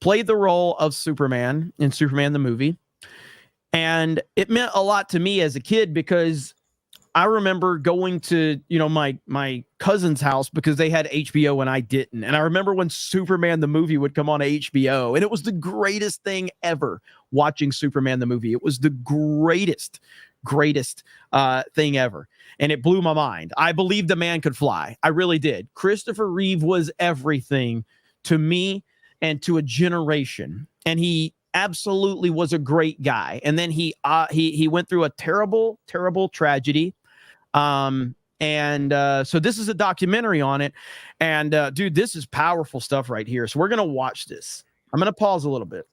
played the role of Superman in Superman the movie. And it meant a lot to me as a kid because I remember going to, you know, my cousin's house because they had HBO and I didn't. And I remember when Superman the movie would come on HBO, and it was the greatest thing ever watching Superman the movie. It was the greatest greatest thing ever. And it blew my mind. I believed the man could fly. I really did. Christopher Reeve was everything to me and to a generation. And he absolutely was a great guy. And then he went through a terrible, terrible tragedy. So this is a documentary on it. And dude, this is powerful stuff right here. So we're going to watch this. I'm going to pause a little bit.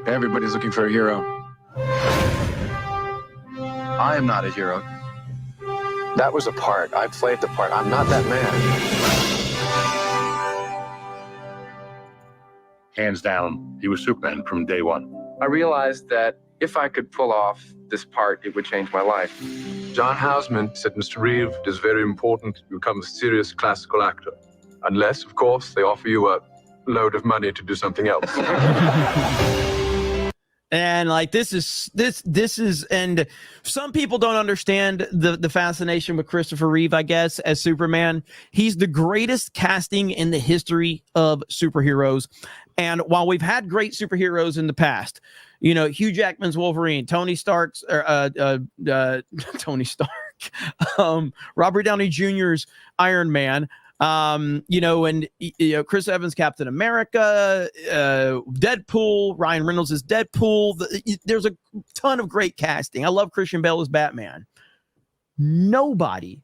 Everybody's looking for a hero. I am not a hero. That was a part. I played the part. I'm not that man. Hands down, he was Superman from day one. I realized that if I could pull off this part, it would change my life. John Houseman said, Mr. Reeve, it is very important to become a serious classical actor. Unless, of course, they offer you a load of money to do something else. And like this is and some people don't understand the fascination with Christopher Reeve, I guess, as Superman. He's the greatest casting in the history of superheroes. And while we've had great superheroes in the past, you know, Hugh Jackman's Wolverine, Tony Stark, Robert Downey Jr.'s Iron Man, Chris Evans, Captain America, Deadpool, Ryan Reynolds as Deadpool. There's a ton of great casting. I love Christian Bale as Batman. Nobody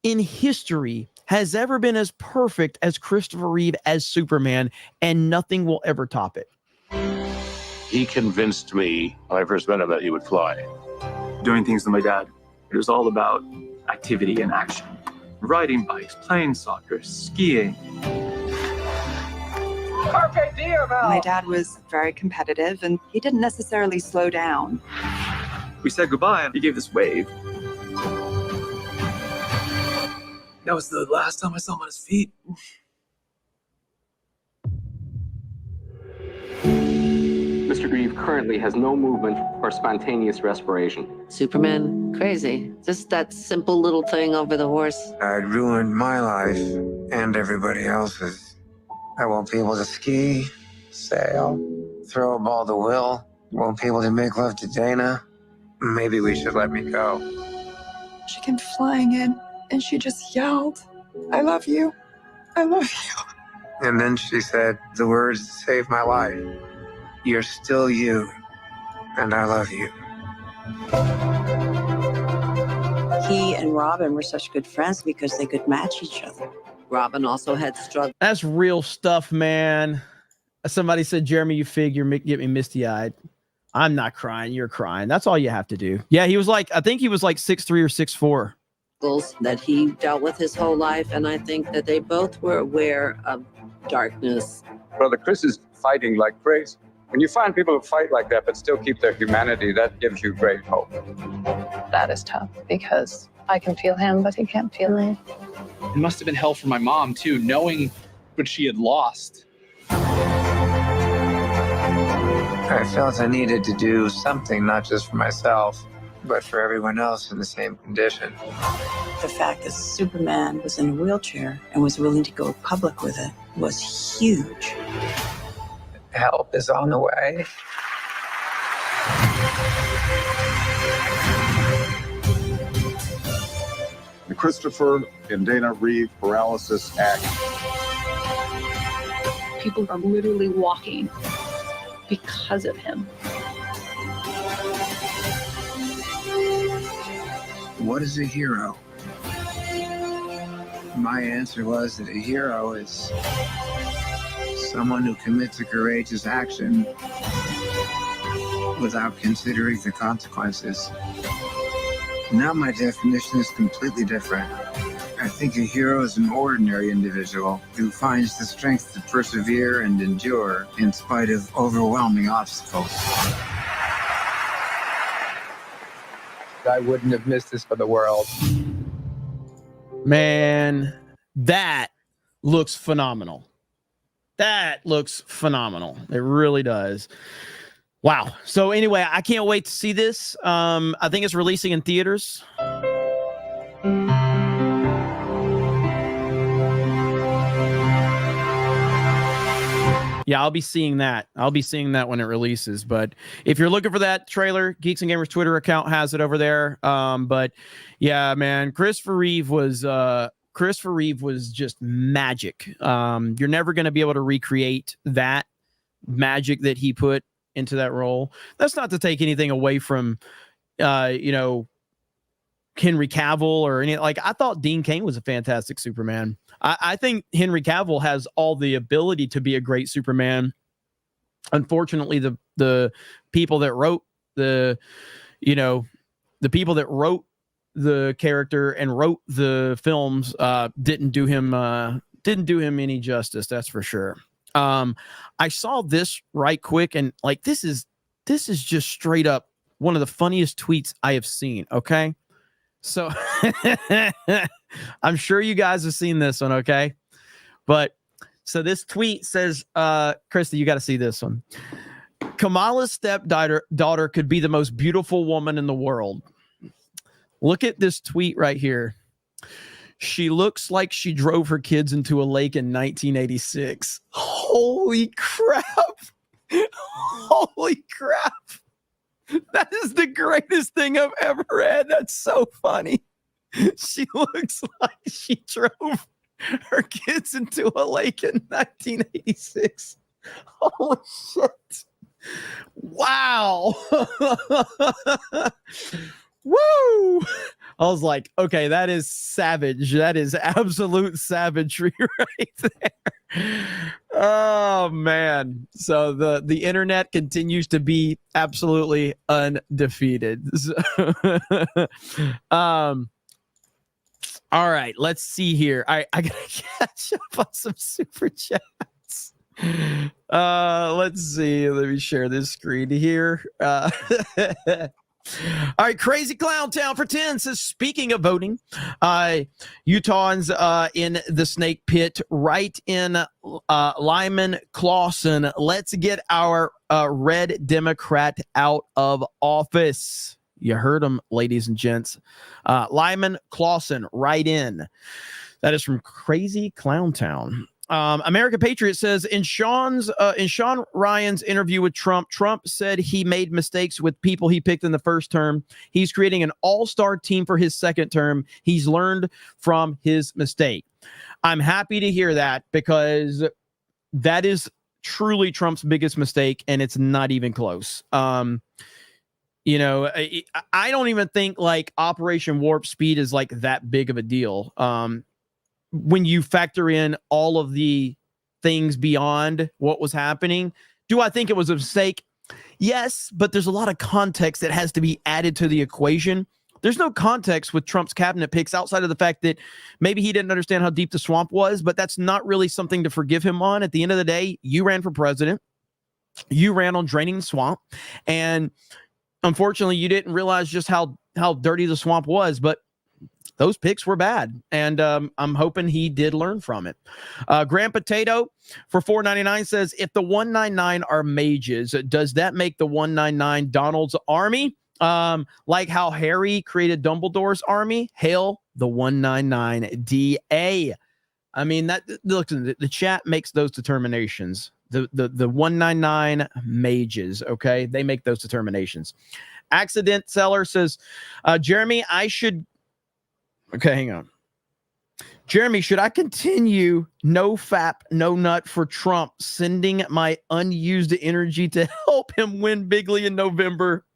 in history has ever been as perfect as Christopher Reeve as Superman, and nothing will ever top it. He convinced me when I first met him that he would fly. Doing things with my dad. It was all about activity and action. Riding bikes, playing soccer, skiing. Carpe diem, Al. My dad was very competitive, and he didn't necessarily slow down. We said goodbye, and he gave this wave. That was the last time I saw him on his feet. Mr. Reeve currently has no movement or spontaneous respiration. Superman, crazy. Just that simple little thing over the horse. I'd ruined my life and everybody else's. I won't be able to ski, sail, throw a ball to Will. Won't be able to make love to Dana. Maybe we should let me go. She came flying in, and she just yelled, "I love you. I love you." And then she said the words that saved my life. You're still you, and I love you. He and Robin were such good friends because they could match each other. Robin also had struggle. That's real stuff, man. Somebody said, Jeremy, you figure get me misty-eyed. I'm not crying. You're crying. That's all you have to do. Yeah, he was like, I think he was like 6'3" or 6'4". That he dealt with his whole life, and I think that they both were aware of darkness. Brother Chris is fighting like crazy. When you find people who fight like that but still keep their humanity, that gives you great hope. That is tough because I can feel him, but he can't feel me. It must have been hell for my mom, too, knowing what she had lost. I felt I needed to do something, not just for myself, but for everyone else in the same condition. The fact that Superman was in a wheelchair and was willing to go public with it was huge. Help is on the way. The Christopher and Dana Reeve Paralysis Act. People are literally walking because of him. What is a hero? My answer was that a hero is someone who commits a courageous action without considering the consequences. Now my definition is completely different. I think a hero is an ordinary individual who finds the strength to persevere and endure in spite of overwhelming obstacles. I wouldn't have missed this for the world. Man, that looks phenomenal. That looks phenomenal. It really does. Wow. So anyway, I can't wait to see this. I think it's releasing in theaters. Yeah, I'll be seeing that. I'll be seeing that when it releases. But if you're looking for that trailer, Geeks and Gamers Twitter account has it over there. But yeah, man, Christopher Reeve was just magic. You're never going to be able to recreate that magic that he put into that role. That's not to take anything away from, Henry Cavill or any, like, I thought Dean Cain was a fantastic Superman. I think Henry Cavill has all the ability to be a great Superman. Unfortunately, the people that wrote the character and wrote the films didn't do him any justice. That's for sure. I saw this right quick, and like this is just straight up one of the funniest tweets I have seen. Okay. So I'm sure you guys have seen this one, okay? But so this tweet says, Krista, you got to see this one. Kamala's stepdaughter could be the most beautiful woman in the world. Look at this tweet right here. She looks like she drove her kids into a lake in 1986. Holy crap. Holy crap. That is the greatest thing I've ever read. That's so funny. She looks like she drove her kids into a lake in 1986. Holy shit. Wow. Woo. I was like, okay, that is savage. That is absolute savagery right there. Oh man. So the internet continues to be absolutely undefeated. All right, let's see here. I gotta catch up on some super chats. Let's see. Let me share this screen here. All right, Crazy Clown Town for 10 says, speaking of voting, Utahns in the snake pit, right in Lyman Clausen. Let's get our red Democrat out of office. You heard him, ladies and gents. Lyman Clausen, right in. That is from Crazy Clown Town. American Patriot says, in Sean Ryan's interview with Trump said he made mistakes with people he picked in the first term. He's creating an all-star team for his second term. He's learned from his mistake. I'm happy to hear that, because that is truly Trump's biggest mistake, and it's not even close. I don't even think like Operation Warp Speed is like that big of a deal. When you factor in all of the things beyond what was happening, do I think it was a mistake? Yes, but there's a lot of context that has to be added to the equation. There's no context with Trump's cabinet picks outside of the fact that maybe he didn't understand how deep the swamp was, but that's not really something to forgive him on. At the end of the day, you ran for president. You ran on draining the swamp. And unfortunately, you didn't realize just how dirty the swamp was, but those picks were bad, and I'm hoping he did learn from it. Grand Potato for $4.99 says, if the 199 are mages, does that make the 199 Donald's army? Like how Harry created Dumbledore's army? Hail the 199 DA. I mean, that look, the chat makes those determinations. The 199 mages, okay? They make those determinations. Accident Seller says, Jeremy, okay, hang on. Jeremy, should I continue no fap, no nut for Trump, sending my unused energy to help him win bigly in November?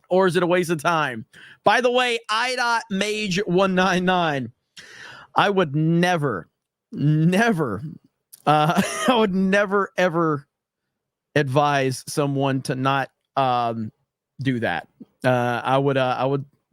Or is it a waste of time? By the way, I.Mage199, I would never, ever advise someone to not do that. I would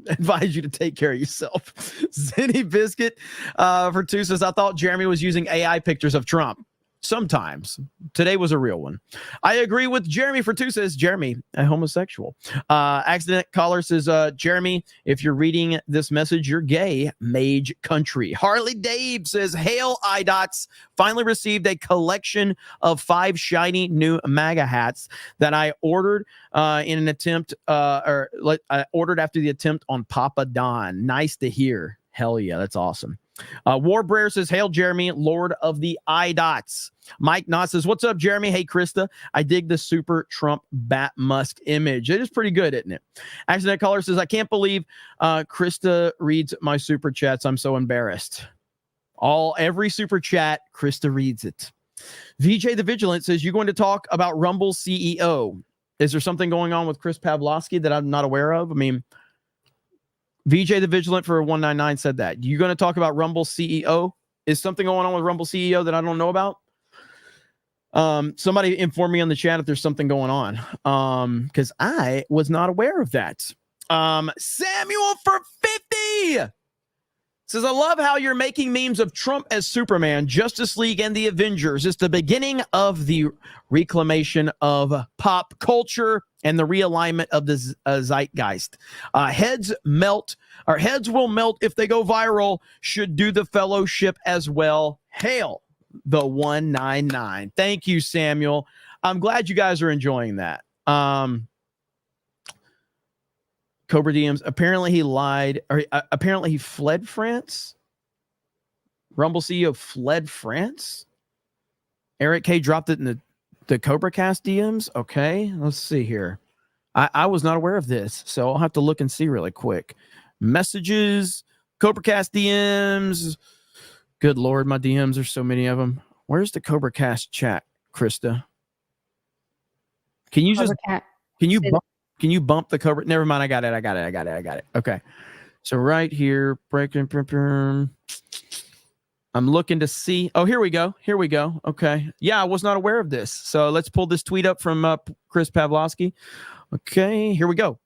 advise you to take care of yourself. Zinny Biscuit for 2 says, I thought Jeremy was using AI pictures of Trump. Sometimes. Today was a real one. I agree with Jeremy for 2 says, Jeremy, a homosexual. Accident Caller says, Jeremy, if you're reading this message, you're gay. Mage country. Harley Dave says, hail iDots. Finally received a collection of 5 shiny new MAGA hats that I ordered in an attempt, I ordered after the attempt on Papa Don. Nice to hear. Hell yeah, that's awesome. Warbreyer says, hail Jeremy, Lord of the IDOTs. Mike Knott says, what's up, Jeremy? Hey, Krista. I dig the super Trump Bat Musk image. It is pretty good, isn't it? Accident Caller says, I can't believe Krista reads my super chats. I'm so embarrassed. Every super chat, Krista reads it. VJ the Vigilant says, you're going to talk about Rumble's CEO. Is there something going on with Chris Pavlovsky that I'm not aware of? I mean, VJ the Vigilant for 199 said that. You going to talk about Rumble CEO? Is something going on with Rumble CEO that I don't know about? Somebody inform me on the chat if there's something going on. Because I was not aware of that. Samuel for 50 says, I love how you're making memes of Trump as Superman, Justice League, and the Avengers. It's the beginning of the reclamation of pop culture and the realignment of the zeitgeist. Heads will melt if they go viral. Should do the fellowship as well. Hail the 199. Thank you, Samuel. I'm glad you guys are enjoying that. Cobra DMs. Apparently he lied, or apparently he fled France. Rumble CEO fled France. Eric K dropped it in the CobraCast DMs. Okay, let's see here. I was not aware of this, so I'll have to look and see really quick. Messages, CobraCast DMs. Good Lord, my DMs, there's so many of them. Where's the CobraCast chat, Krista? Can you just can you bump the Cobra? Never mind, I got it. Okay. So right here, breaking. I'm looking to see. Oh, here we go. Okay. Yeah, I was not aware of this. So let's pull this tweet up from Chris Pavlovsky. Okay, here we go.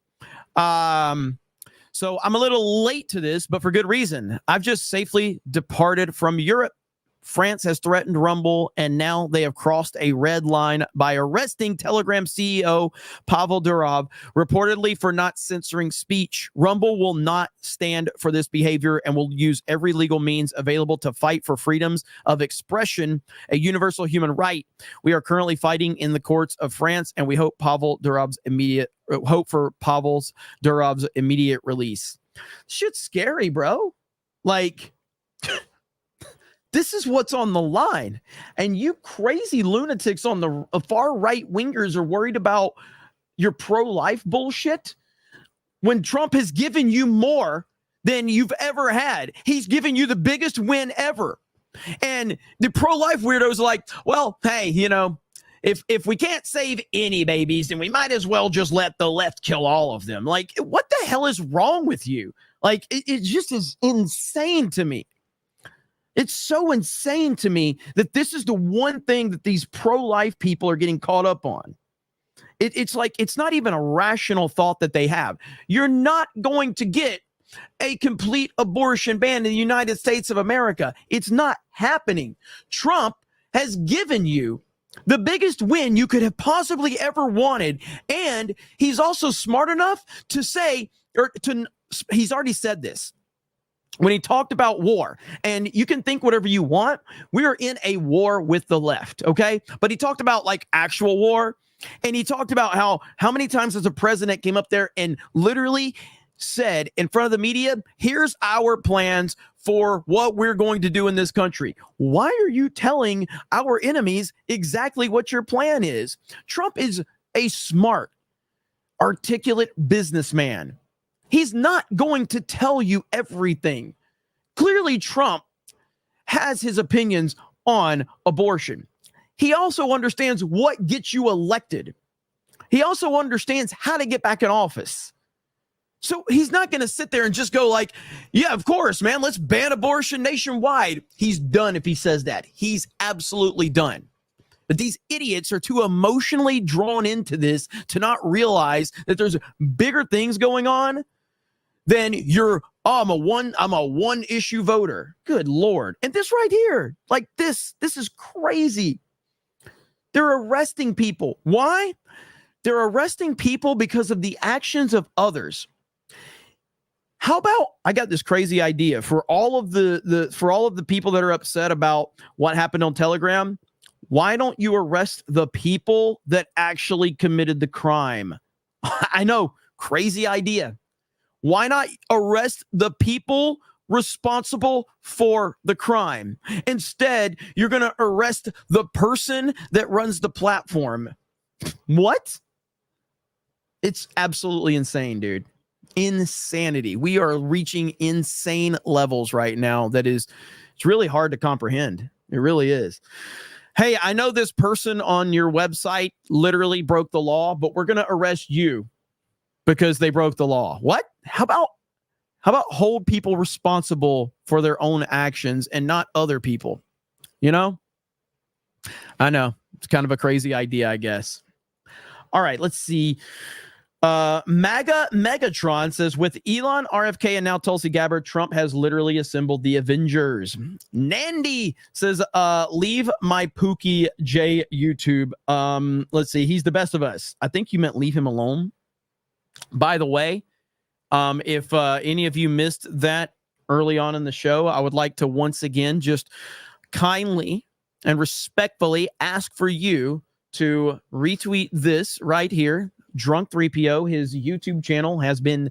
So I'm a little late to this, but for good reason. I've just safely departed from Europe. France has threatened Rumble, and now they have crossed a red line by arresting Telegram CEO Pavel Durov, reportedly for not censoring speech. Rumble will not stand for this behavior and will use every legal means available to fight for freedoms of expression, a universal human right. We are currently fighting in the courts of France, and we hope for Pavel Durov's immediate release. Shit's scary, bro. Like, this is what's on the line. And you crazy lunatics on the far right wingers are worried about your pro-life bullshit when Trump has given you more than you've ever had. He's given you the biggest win ever. And the pro-life weirdos are like, well, hey, you know, if we can't save any babies, then we might as well just let the left kill all of them. Like, what the hell is wrong with you? Like, it just is insane to me. It's so insane to me that this is the one thing that these pro-life people are getting caught up on. It's like, it's not even a rational thought that they have. You're not going to get a complete abortion ban in the United States of America. It's not happening. Trump has given you the biggest win you could have possibly ever wanted. And he's also smart enough to say, he's already said this when he talked about war, and you can think whatever you want. We are in a war with the left. Okay. But he talked about like actual war. And he talked about how many times as a president came up there and literally said in front of the media, here's our plans for what we're going to do in this country. Why are you telling our enemies exactly what your plan is? Trump is a smart, articulate businessman. He's not going to tell you everything. Clearly, Trump has his opinions on abortion. He also understands what gets you elected. He also understands how to get back in office. So he's not going to sit there and just go like, yeah, of course, man, let's ban abortion nationwide. He's done if he says that. He's absolutely done. But these idiots are too emotionally drawn into this to not realize that there's bigger things going on than I'm a one issue voter. Good Lord. And this right here, like this is crazy. They're arresting people. Why? They're arresting people because of the actions of others. How about, I got this crazy idea for all of the people that are upset about what happened on Telegram. Why don't you arrest the people that actually committed the crime? I know, crazy idea. Why not arrest the people responsible for the crime. Instead, you're going to arrest the person that runs the platform. What? It's absolutely insane, dude. Insanity. We are reaching insane levels right now that is, it's really hard to comprehend. It really is. Hey, I know this person on your website literally broke the law, but we're going to arrest you because they broke the law. What? How about hold people responsible for their own actions and not other people? You know? I know. It's kind of a crazy idea, I guess. All right, let's see. MAGA Megatron says, with Elon, RFK, and now Tulsi Gabbard, Trump has literally assembled the Avengers. Nandy says, leave my Pookie J YouTube. Let's see. He's the best of us. I think you meant leave him alone. By the way, if any of you missed that early on in the show, I would like to once again just kindly and respectfully ask for you to retweet this right here. Drunk 3PO, his YouTube channel has been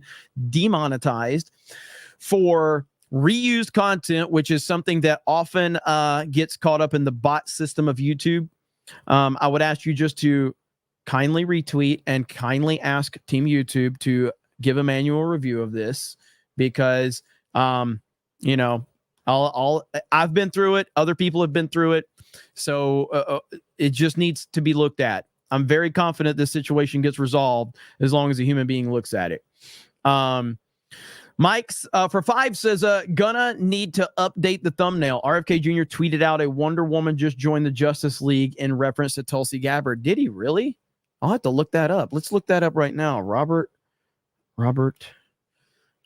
demonetized for reused content, which is something that often gets caught up in the bot system of YouTube. I would ask you just to kindly retweet and kindly ask Team YouTube to give a manual review of this, because you know, I've been through it, other people have been through it, so it just needs to be looked at. I'm very confident this situation gets resolved as long as a human being looks at it. Mike's for 5 says, gonna need to update the thumbnail. RFK Jr. tweeted out a Wonder Woman just joined the Justice League in reference to Tulsi Gabbard. Did he really? I'll have to look that up. Let's look that up right now. Robert.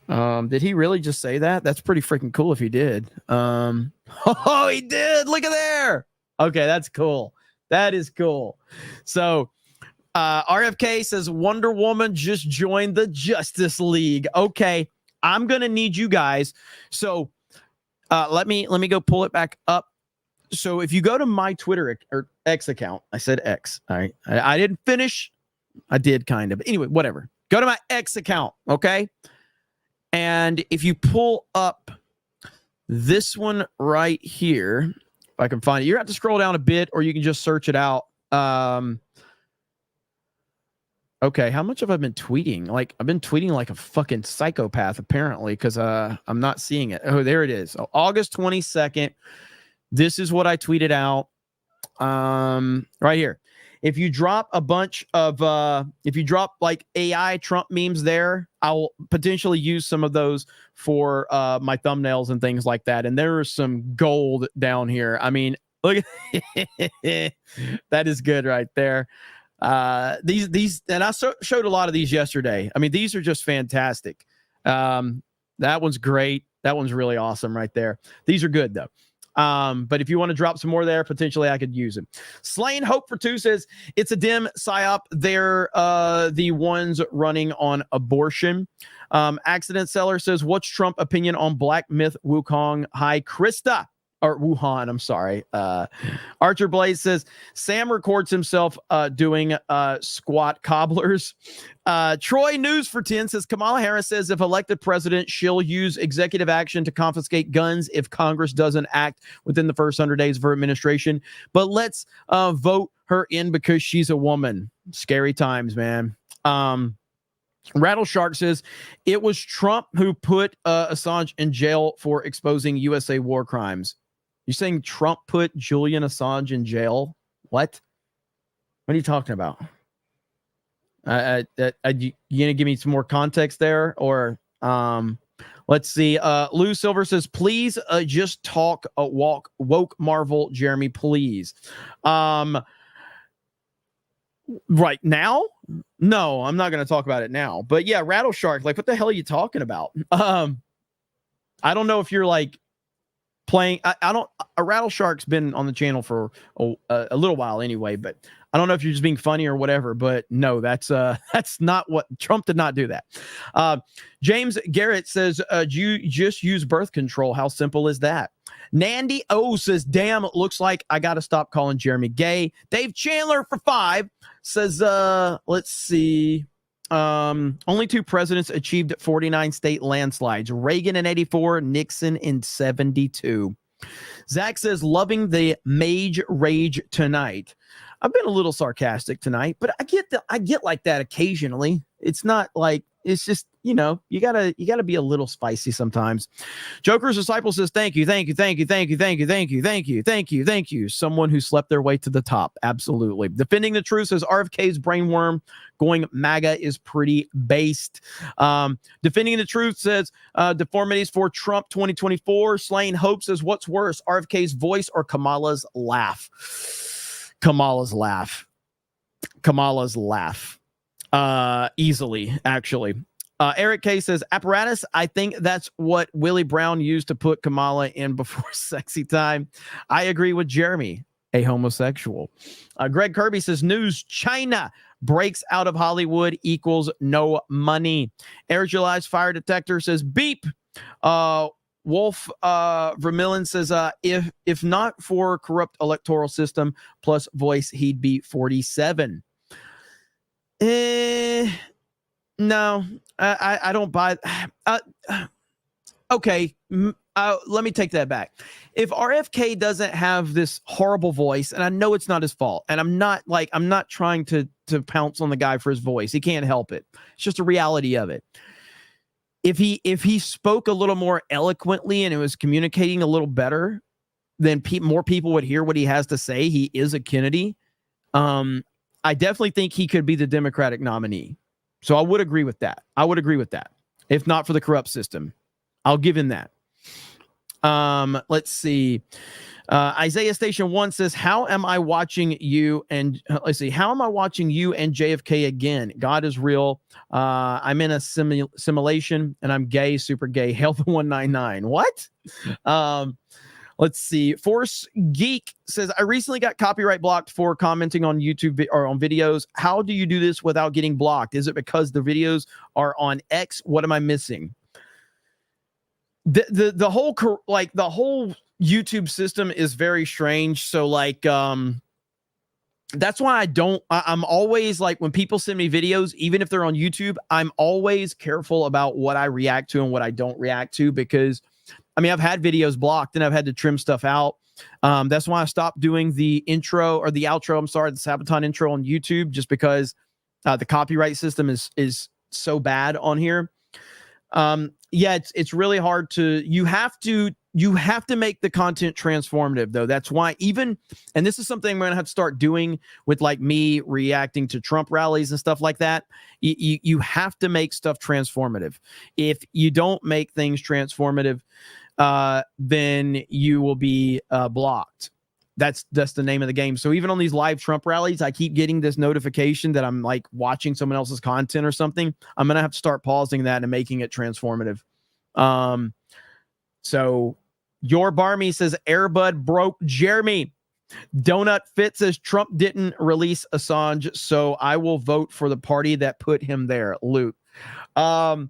Did he really just say that? That's pretty freaking cool if he did. Oh, he did. Look at there. Okay, that's cool. That is cool. So RFK says Wonder Woman just joined the Justice League. Okay, I'm gonna need you guys. So let me go pull it back up. So if you go to my Twitter or X account, I said X. All right, I didn't finish. I did kind of. Anyway, whatever. Go to my X account, okay? And if you pull up this one right here, if I can find it, you have to scroll down a bit, or you can just search it out. Okay, how much have I been tweeting? Like, I've been tweeting like a fucking psychopath, apparently, because I'm not seeing it. Oh, there it is. So, August 22nd. This is what I tweeted out. Right here. If you drop a bunch of, if you drop like AI Trump memes there, I'll potentially use some of those for my thumbnails and things like that. And there is some gold down here. I mean, look, that is good right there. These, and I showed a lot of these yesterday. I mean, these are just fantastic. That one's great. That one's really awesome right there. These are good though. But if you want to drop some more there, potentially I could use them. Slain Hope for 2 says it's a dim psyop. They're the ones running on abortion. Accident Seller says, what's Trump opinion on Black Myth Wukong? Hi, Krista. Or Wuhan, I'm sorry. Archer Blaze says, Sam records himself doing squat cobblers. Troy News for 10 says, Kamala Harris says if elected president, she'll use executive action to confiscate guns if Congress doesn't act within the first 100 days of her administration. But let's vote her in because she's a woman. Scary times, man. Rattle Shark says it was Trump who put Assange in jail for exposing USA war crimes. You're saying Trump put Julian Assange in jail? What? What are you talking about? You gonna give me some more context there, or let's see. Lou Silver says, please just talk woke Marvel, Jeremy, please. Right now? No, I'm not gonna talk about it now. But yeah, Rattle Shark, like what the hell are you talking about? I don't know if you're like playing. Rattle Shark's been on the channel for a little while anyway, but I don't know if you're just being funny or whatever, but no, that's not what Trump did not do that. James Garrett says, you just use birth control. How simple is that? Nandy O says, damn, it looks like I got to stop calling Jeremy gay. Dave Chandler for 5 says, let's see. Only 2 presidents achieved 49 state landslides. Reagan in 84, Nixon in 72. Zach says, loving the mage rage tonight. I've been a little sarcastic tonight, but I get like that occasionally. It's not like, it's just, you gotta be a little spicy sometimes. Joker's Disciple says, thank you. Someone who slept their way to the top. Absolutely. Defending the Truth says, RFK's brainworm going MAGA is pretty based. Defending the Truth says, deformities for Trump 2024. Slaying Hope says, what's worse, RFK's voice or Kamala's laugh? Kamala's laugh. Easily, actually. Eric K says, apparatus, I think that's what Willie Brown used to put Kamala in before sexy time. I agree with Jeremy, a homosexual. Greg Kirby says, news, China breaks out of Hollywood equals no money. Air July's fire detector says, beep. Wolf Vermillion says, if not for corrupt electoral system plus voice, he'd be 47. No, I don't buy. Okay, let me take that back. If RFK doesn't have this horrible voice, and I know it's not his fault, and I'm not trying to pounce on the guy for his voice. He can't help it. It's just a reality of it. If he spoke a little more eloquently and it was communicating a little better, then more people would hear what he has to say. He is a Kennedy. I definitely think he could be the Democratic nominee. So I would agree with that. If not for the corrupt system, I'll give him that. Let's see. Isaiah Station 1 says, how am I watching you and JFK again? God is real. I'm in a simulation and I'm gay, super gay. Hail the 199. What? Let's see. Force Geek says, I recently got copyright blocked for commenting on YouTube or on videos. How do you do this without getting blocked? Is it because the videos are on X? What am I missing? The whole YouTube system is very strange. So that's why I'm always like, when people send me videos, even if they're on YouTube, I'm always careful about what I react to and what I don't react to, because I've had videos blocked and I've had to trim stuff out. That's why I stopped doing the intro or the outro. I'm sorry, the Sabaton intro on YouTube, just because the copyright system is so bad on here. It's really hard to. You have to make the content transformative, though. That's why and this is something I'm going to have to start doing with like me reacting to Trump rallies and stuff like that. You have to make stuff transformative. If you don't make things transformative, then you will be blocked. That's the name of the game. So even on these live Trump rallies, I keep getting this notification that I'm like watching someone else's content or something. I'm going to have to start pausing that and making it transformative. So your Barmy says, Airbud broke Jeremy. Donut Fit says, Trump didn't release Assange, so I will vote for the party that put him there. Luke. I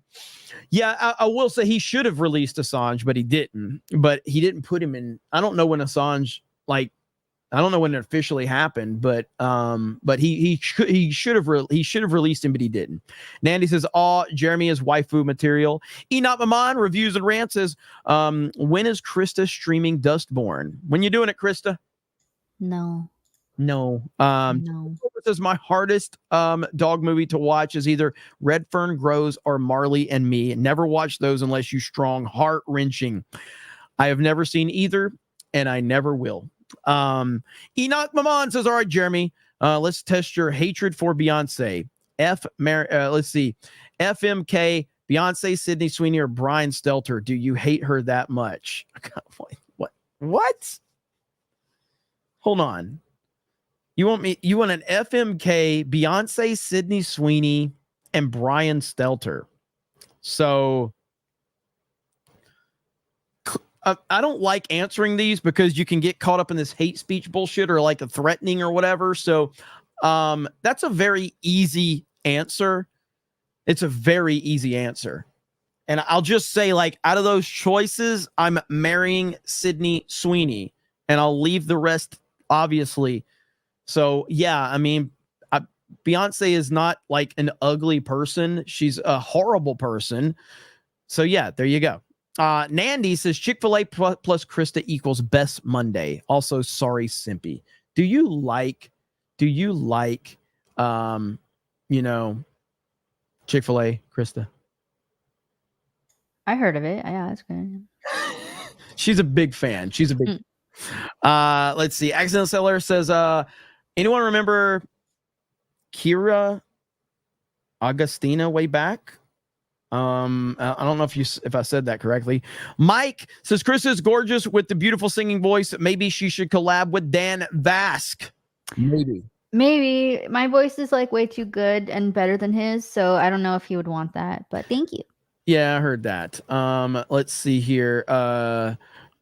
will say he should have released Assange, but he didn't. But he didn't put him in. I don't know when Assange, I don't know when it officially happened, but he should have released him, but he didn't. Nandy says, Jeremy is waifu material. Enoch Maman reviews and rants says, when is Krista streaming Dustborn? When you doing it, Krista? No. No. Says my hardest dog movie to watch is either Redfern Grows or Marley and Me. Never watch those unless you strong, heart-wrenching. I have never seen either, and I never will. Enoch Maman says, all right, Jeremy, let's test your hatred for Beyonce. Let's see. FMK, Beyonce, Sydney Sweeney, or Brian Stelter. Do you hate her that much? What? Hold on. You want an FMK, Beyonce, Sydney Sweeney, and Brian Stelter. So I don't like answering these because you can get caught up in this hate speech bullshit or like a threatening or whatever. So that's a very easy answer. It's a very easy answer. And I'll just say, like, out of those choices, I'm marrying Sydney Sweeney, and I'll leave the rest, obviously. So, yeah, I mean, Beyonce is not like an ugly person. She's a horrible person. So yeah, there you go. Nandy says Chick-fil-A plus Krista equals best Monday. Also, sorry, Simpy. Do you like, Chick-fil-A, Krista? I heard of it. Yeah, that's good. She's a big fan. Let's see. Accidental Seller says, anyone remember Kira Augustina way back? I don't know if I said that correctly. Mike says Chris is gorgeous with the beautiful singing voice. Maybe she should collab with Dan Vask. Maybe my voice is like way too good and better than his, so I don't know if he would want that. But thank you. Yeah, I heard that. Let's see here.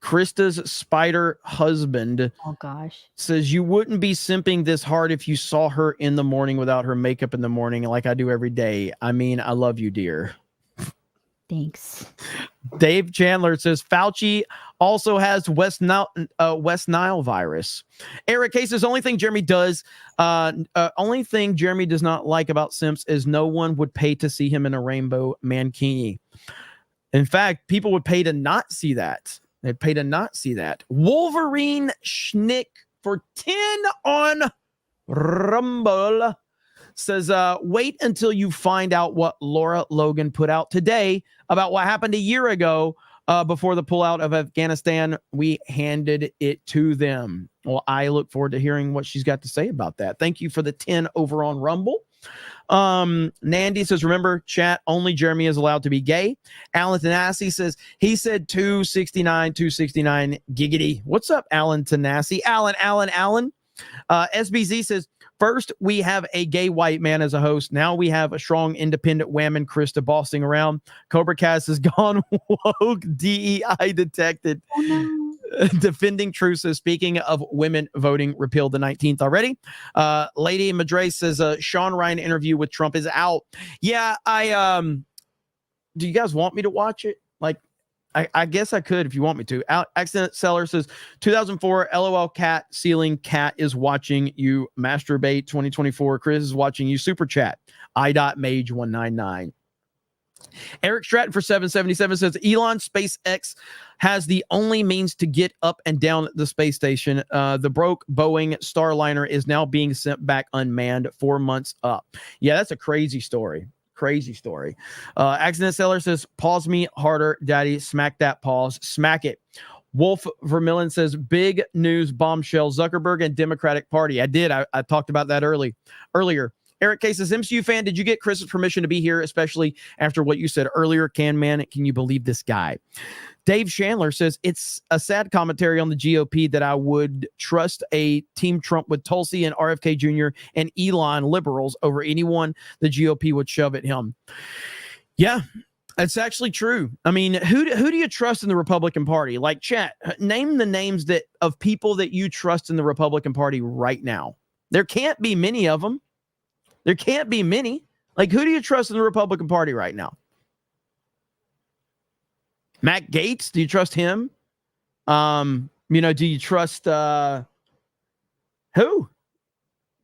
Krista's spider husband. Oh gosh. Says you wouldn't be simping this hard if you saw her in the morning without her makeup in the morning, like I do every day. I mean, I love you, dear. Thanks. Dave Chandler says Fauci also has West Nile virus. Eric Case says only thing Jeremy does not like about simps is no one would pay to see him in a rainbow mankini. In fact, people would pay to not see that. They'd pay to not see that. Wolverine Schnick for 10 on Rumble says, wait until you find out what Laura Logan put out today about what happened a year ago before the pullout of Afghanistan. We handed it to them. Well, I look forward to hearing what she's got to say about that. Thank you for the 10 over on Rumble. Nandy says, remember, chat, only Jeremy is allowed to be gay. Alan Tanassi says, he said 269 giggity. What's up, Alan Tanassi? Alan. SBZ says, first, we have a gay white man as a host. Now we have a strong, independent woman, Krista, bossing around. CobraCast has gone woke. DEI detected. Oh, no. Defending truth says, speaking of women voting repealed the 19th already. Lady Madre says, Sean Ryan interview with Trump is out. Yeah, do you guys want me to watch it? Like, I guess I could if you want me to. Accident Seller says 2004 LOL cat ceiling cat is watching you masturbate 2024. Chris is watching you super chat. I.Mage199. Eric Stratton for 777 says Elon SpaceX has the only means to get up and down the space station. The broke Boeing Starliner is now being sent back unmanned 4 months up. Yeah, that's a crazy story. Accident Seller says, pause me harder, daddy. Smack that pause. Smack it. Wolf Vermillion says, big news bombshell, Zuckerberg and Democratic Party. I did. I talked about that earlier. Eric Case says, MCU fan, did you get Chris's permission to be here, especially after what you said earlier? Can you believe this guy? Dave Chandler says, it's a sad commentary on the GOP that I would trust a Team Trump with Tulsi and RFK Jr. and Elon liberals over anyone the GOP would shove at him. Yeah, that's actually true. I mean, who do you trust in the Republican Party? Like, chat, name the names of people that you trust in the Republican Party right now. There can't be many of them. There can't be many. Like, who do you trust in the Republican Party right now? Matt Gaetz, do you trust him? Do you trust who?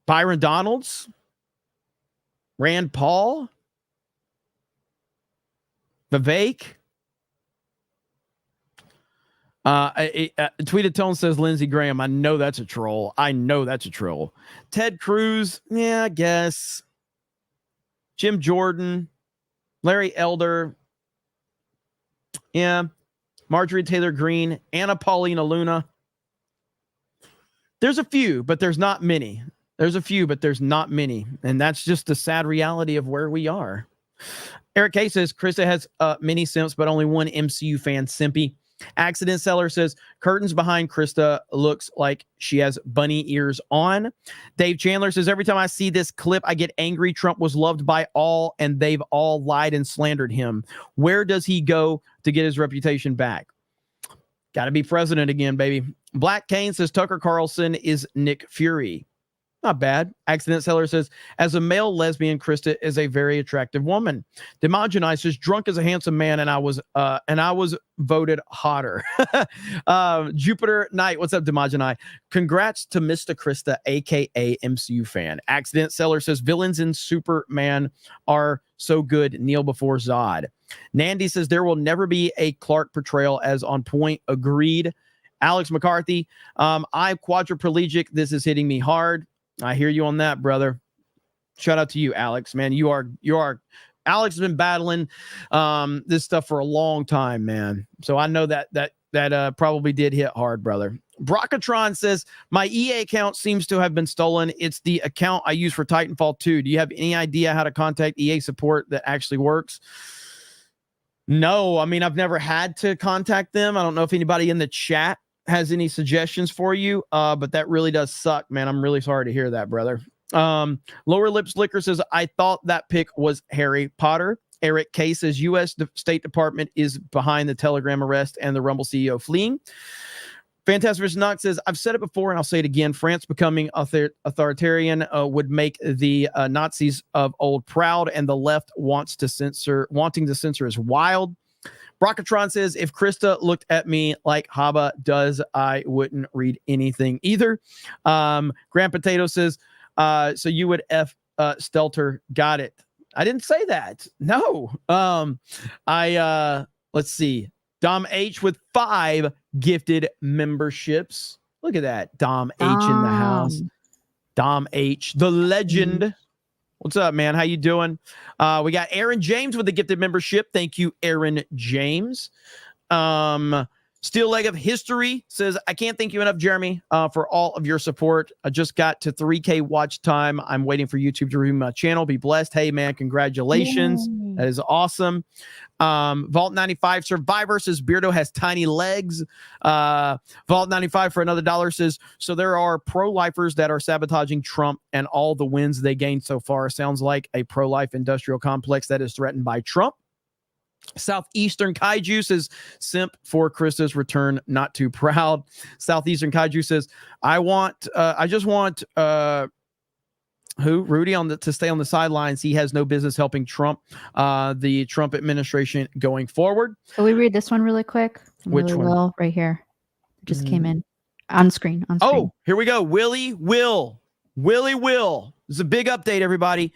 Byron Donalds? Rand Paul? Vivek? Tweeted Tone says Lindsey Graham. I know that's a troll. Ted Cruz, yeah, I guess. Jim Jordan, Larry Elder, yeah. Marjorie Taylor Greene, Anna Paulina Luna. There's a few, but there's not many. And that's just the sad reality of where we are. Eric K says Krista has many simps, but only one MCU fan, Simpy. Accident Seller says curtains behind Krista looks like she has bunny ears on. Dave Chandler says every time I see this clip, I get angry. Trump was loved by all and they've all lied and slandered him. Where does he go to get his reputation back? Got to be president again, baby. Black Kane says Tucker Carlson is Nick Fury. Not bad. Accident Seller says, as a male lesbian, Krista is a very attractive woman. Demogenai says, drunk as a handsome man, and I was voted hotter. Jupiter Knight, what's up, Demogenai? Congrats to Mr. Krista, aka MCU fan. Accident Seller says, villains in Superman are so good. Kneel before Zod. Nandy says, there will never be a Clark portrayal as on point. Agreed. Alex McCarthy, I'm quadriplegic. This is hitting me hard. I hear you on that, brother. Shout out to you, Alex. Man, you are. Alex has been battling this stuff for a long time, man. So I know that probably did hit hard, brother. Brockatron says, my EA account seems to have been stolen. It's the account I use for Titanfall 2. Do you have any idea how to contact EA support that actually works? No, I mean, I've never had to contact them. I don't know if anybody in the chat has any suggestions for you, but that really does suck, man. I'm really sorry to hear that, brother. Lower Lip Slicker says, I thought that pick was Harry Potter. Eric K says, U.S. State Department is behind the Telegram arrest and the Rumble CEO fleeing. Fantastic Knox says, I've said it before and I'll say it again. France becoming authoritarian would make the Nazis of old proud, and the left wanting to censor is wild. Brockatron says, if Krista looked at me like Haba does, I wouldn't read anything either. Grand Potato says, so you would F Stelter. Got it. I didn't say that. No. Let's see. Dom H with 5 gifted memberships. Look at that. Dom H in the house. Dom H, the legend. What's up, man? How you doing? We got Aaron James with the gifted membership. Thank you, Aaron James. Steel Leg of History says, I can't thank you enough, Jeremy, for all of your support. I just got to 3K watch time. I'm waiting for YouTube to review my channel. Be blessed. Hey, man, congratulations. Yay. That is awesome. Vault 95 Survivor says, Beardo has tiny legs. Vault 95 for another $1 says, so there are pro-lifers that are sabotaging Trump and all the wins they gained so far. Sounds like a pro-life industrial complex that is threatened by Trump. Southeastern Kaiju says, simp for Krista's return, not too proud. Southeastern Kaiju says, I just want Rudy to stay on the sidelines. He has no business helping Trump, the Trump administration going forward. Can we read this one really quick? Which one? Will, right here. It just came in on screen. Oh, here we go. Willie Will. This is a big update, everybody.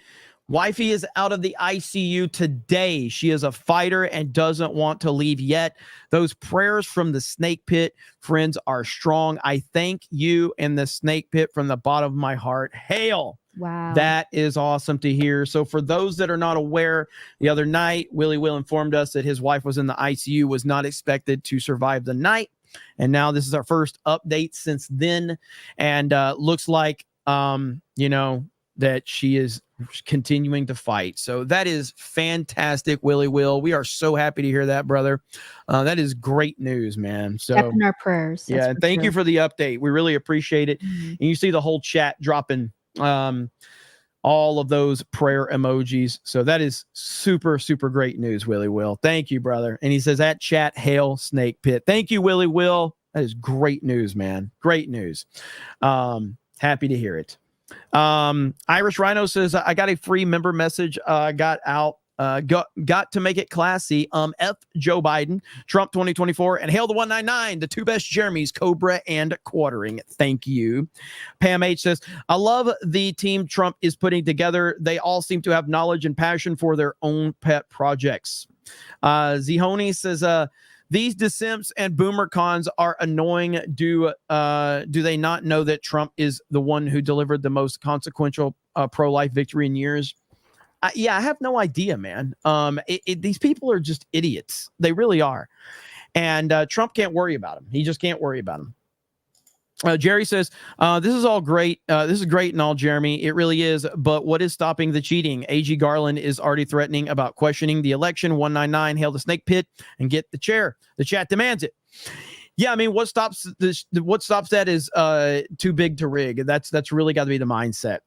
Wifey is out of the ICU today. She is a fighter and doesn't want to leave yet. Those prayers from the snake pit, friends, are strong. I thank you and the snake pit from the bottom of my heart. Hail. Wow. That is awesome to hear. So for those that are not aware, the other night, Willie Will informed us that his wife was in the ICU, was not expected to survive the night. And now this is our first update since then. And looks like, that she is continuing to fight. So that is fantastic, Willie Will. We are so happy to hear that, brother. That is great news, man. So in our prayers. Yeah, and thank you for the update. We really appreciate it. And you see the whole chat dropping all of those prayer emojis. So that is super, super great news, Willie Will. Thank you, brother. And he says, at chat, hail snake pit. Thank you, Willie Will. That is great news, man. Great news. Happy to hear it. Irish Rhino says, I got a free member message. Got to make it classy. F Joe Biden, Trump 2024, and hail the 199, the two best Jeremys, Cobra and Quartering. Thank you. Pam H says, I love the team Trump is putting together. They all seem to have knowledge and passion for their own pet projects. Zihoni says, these dissimps and boomer cons are annoying. Do they not know that Trump is the one who delivered the most consequential pro-life victory in years? I have no idea, man. These people are just idiots. They really are. And Trump can't worry about them. He just can't worry about them. Jerry says, this is all great. This is great and all, Jeremy. It really is. But what is stopping the cheating? AG Garland is already threatening about questioning the election. 199, hail the snake pit and get the chair. The chat demands it. Yeah, I mean, what stops that is too big to rig. That's really got to be the mindset.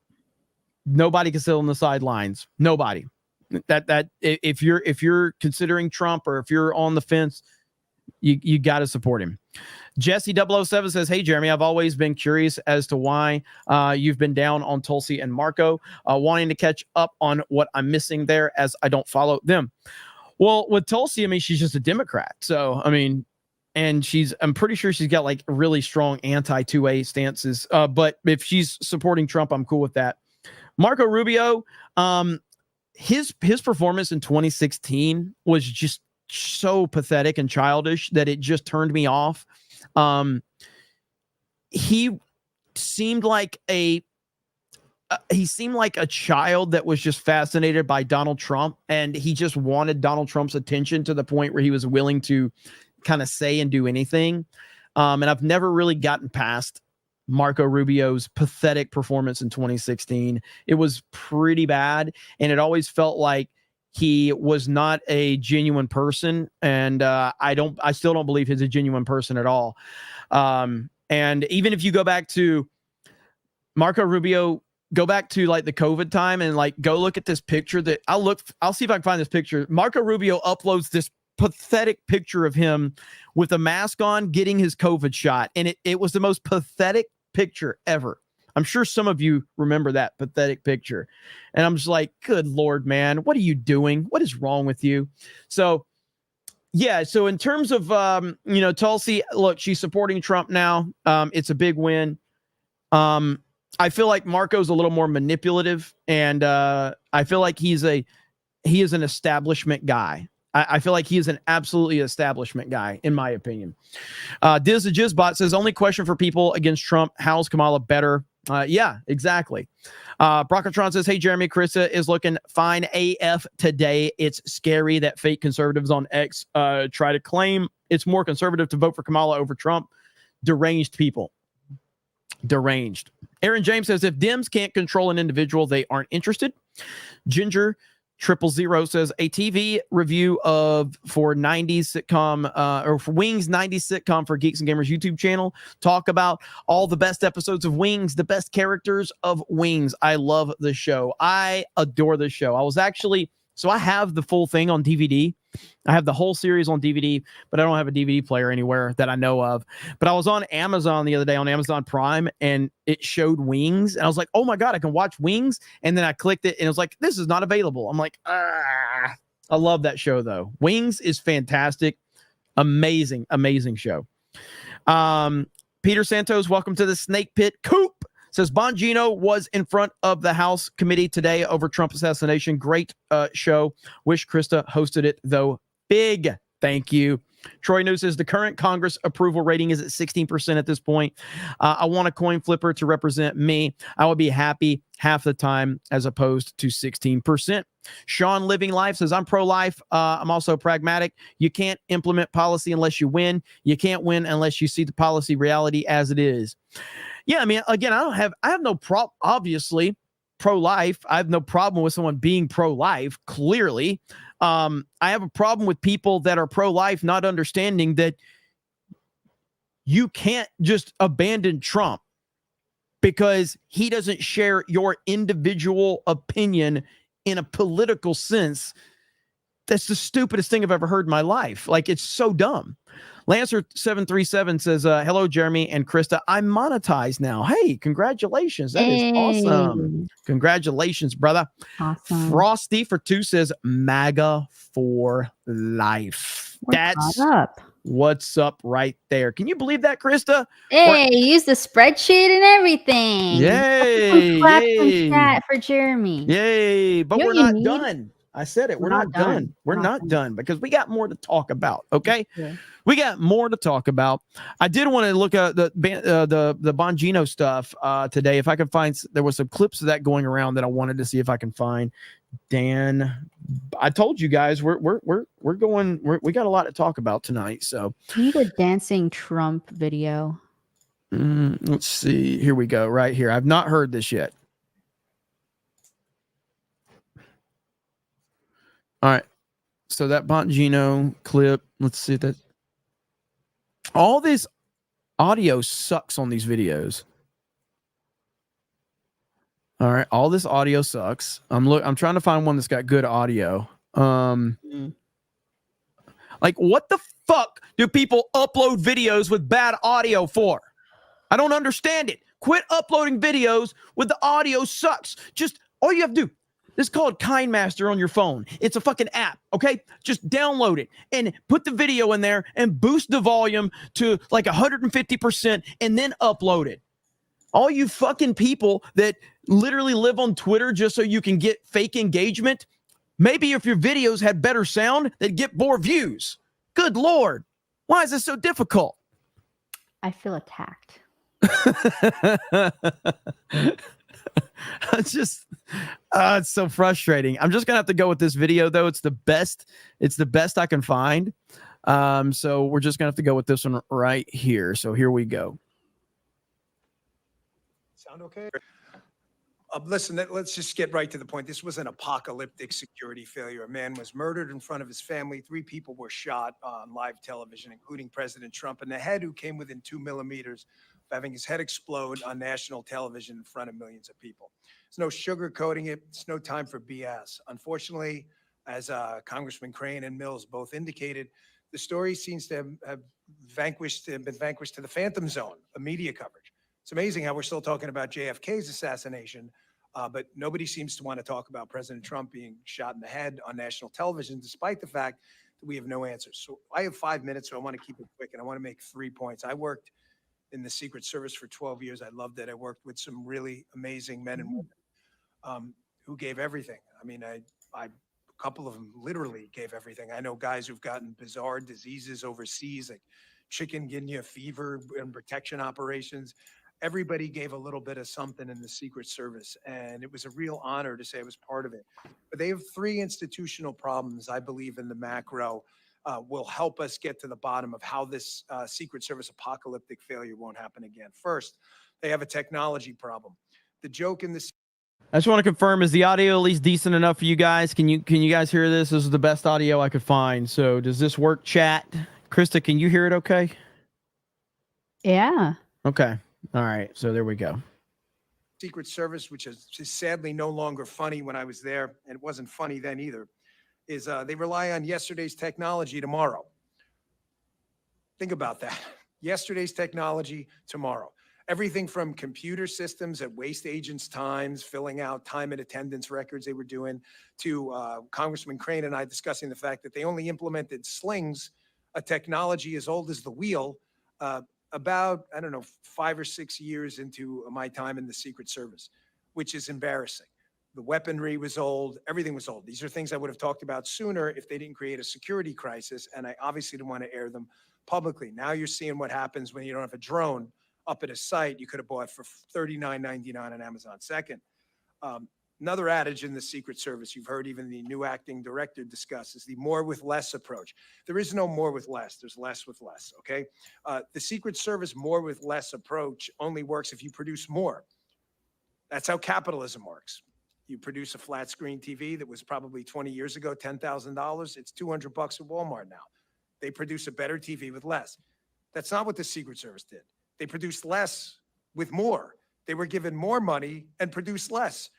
Nobody can sit on the sidelines. Nobody. That if you're considering Trump or if you're on the fence, you got to support him. Jesse 007 says, hey, Jeremy, I've always been curious as to why you've been down on Tulsi and Marco, wanting to catch up on what I'm missing there as I don't follow them. Well, with Tulsi, I mean, she's just a Democrat. So, I mean, and I'm pretty sure she's got like really strong anti-2A stances. But if she's supporting Trump, I'm cool with that. Marco Rubio, his performance in 2016 was just so pathetic and childish that it just turned me off. He seemed like a child that was just fascinated by Donald Trump, and he just wanted Donald Trump's attention to the point where he was willing to kind of say and do anything. And I've never really gotten past Marco Rubio's pathetic performance in 2016. It was pretty bad, and it always felt like he was not a genuine person, and I still don't believe he's a genuine person at all. And even if you go back to Marco Rubio, go back to like the COVID time and like go look at this picture that I'll see if I can find this picture. Marco Rubio uploads this pathetic picture of him with a mask on getting his COVID shot, and it was the most pathetic picture ever. I'm sure some of you remember that pathetic picture. And I'm just like, good Lord, man, what are you doing? What is wrong with you? So, yeah. So in terms of, Tulsi, look, she's supporting Trump now. It's a big win. I feel like Marco's a little more manipulative, and I feel like he is an establishment guy. I feel like he is an absolutely establishment guy, in my opinion. Diz the Jizzbot says, only question for people against Trump, how's Kamala better? Yeah, exactly. Brocatron says, hey, Jeremy, Krista is looking fine AF today. It's scary that fake conservatives on X try to claim it's more conservative to vote for Kamala over Trump. Deranged people. Deranged. Aaron James says, if Dems can't control an individual, they aren't interested. Ginger 000 says, a TV review for 90s sitcom or for Wings 90s sitcom for Geeks and Gamers YouTube channel. Talk about all the best episodes of Wings, the best characters of Wings. I love the show. I adore the show. I have the full thing on DVD. I have the whole series on DVD, but I don't have a DVD player anywhere that I know of. But I was on Amazon the other day on Amazon Prime, and it showed Wings. And I was like, oh my God, I can watch Wings. And then I clicked it, and it was like, this is not available. I'm like, I love that show, though. Wings is fantastic. Amazing, amazing show. Peter Santos, welcome to the Snake Pit. Coop says, Bongino was in front of the House committee today over Trump assassination. Great show. Wish Krista hosted it, though. Big thank you. Troy News says, the current Congress approval rating is at 16% at this point. I want a coin flipper to represent me. I would be happy half the time as opposed to 16%. Sean Living Life says, I'm pro-life. I'm also pragmatic. You can't implement policy unless you win. You can't win unless you see the policy reality as it is. Yeah, I mean, again, I have no problem, obviously, pro-life. I have no problem with someone being pro-life, clearly. I have a problem with people that are pro-life not understanding that you can't just abandon Trump because he doesn't share your individual opinion in a political sense. That's the stupidest thing I've ever heard in my life. Like, it's so dumb. Lancer737 says, hello, Jeremy and Krista. I'm monetized now. Hey, congratulations. That is awesome. Congratulations, brother. Awesome. Frosty for 2 says, MAGA for life. That's up. What's up right there. Can you believe that, Krista? Hey, use the spreadsheet and everything. Yay. Clap Yay. some chat for Jeremy. Yay. But we're not done. I said it. We're not done. We're not done because we got more to talk about. Okay. Yeah. We got more to talk about. I did want to look at the Bongino stuff today. If I could find, there was some clips of that going around that I wanted to see if I can find. Dan, I told you guys we got a lot to talk about tonight. So we need a dancing Trump video. Let's see. Here we go. Right here. I've not heard this yet. All right. So that Bongino clip, let's see that. All this audio sucks on these videos. All right. All this audio sucks. I'm trying to find one that's got good audio. Like, what the fuck do people upload videos with bad audio for? I don't understand it. Quit uploading videos with the audio sucks. Just all you have to do. This is called KindMaster on your phone. It's a fucking app, okay? Just download it and put the video in there and boost the volume to like 150% and then upload it. All you fucking people that literally live on Twitter just so you can get fake engagement, maybe if your videos had better sound, they'd get more views. Good Lord. Why is this so difficult? I feel attacked. It's just it's so frustrating. I'm just gonna have to go with this video though. It's the best I can find. So we're just gonna have to go with this one right here. So here we go. Sound okay? Listen, let's just get right to the point. This was an apocalyptic security failure. A man was murdered in front of his family. 3 people were shot on live television, including President Trump in the head, who came within 2 millimeters of having his head explode on national television in front of millions of people. There's no sugarcoating it. It's no time for BS. Unfortunately, as Congressman Crane and Mills both indicated, the story seems to have been vanquished to the phantom zone of media coverage. It's amazing how we're still talking about JFK's assassination, but nobody seems to want to talk about President Trump being shot in the head on national television, despite the fact that we have no answers. So I have 5 minutes, so I want to keep it quick, and I want to make 3 points. I worked in the Secret Service for 12 years. I loved it. I worked with some really amazing men and women who gave everything. I mean, a couple of them literally gave everything. I know guys who've gotten bizarre diseases overseas, like chikungunya fever and protection operations. Everybody gave a little bit of something in the Secret Service, and it was a real honor to say I was part of it. But they have 3 institutional problems, I believe, in the macro will help us get to the bottom of how this Secret Service apocalyptic failure won't happen again. First, they have a technology problem. The joke in this. I just want to confirm, is the audio at least decent enough for you guys? Can you guys hear this? This is the best audio I could find. So does this work, chat? Krista, can you hear it okay? Yeah. Okay. All right. So there we go. Secret Service, which is just sadly no longer funny when I was there, and it wasn't funny then either, is they rely on yesterday's technology tomorrow. Think about that. Yesterday's technology tomorrow. Everything from computer systems that waste agents' times, filling out time and attendance records they were doing, to Congressman Crane and I discussing the fact that they only implemented slings, a technology as old as the wheel, about, I don't know, 5 or 6 years into my time in the Secret Service, which is embarrassing. The weaponry was old. Everything was old. These are things I would have talked about sooner if they didn't create a security crisis, and I obviously didn't want to air them publicly. Now you're seeing what happens when you don't have a drone up at a site you could have bought for $39.99 on Amazon. Second, another adage in the Secret Service, you've heard even the new acting director discuss, is the more with less approach. There is no more with less. There's less with less, okay? The Secret Service more with less approach only works if you produce more. That's how capitalism works. You produce a flat screen TV that was probably 20 years ago, $10,000. It's $200 at Walmart now. They produce a better TV with less. That's not what the Secret Service did. They produced less with more. They were given more money and produced less.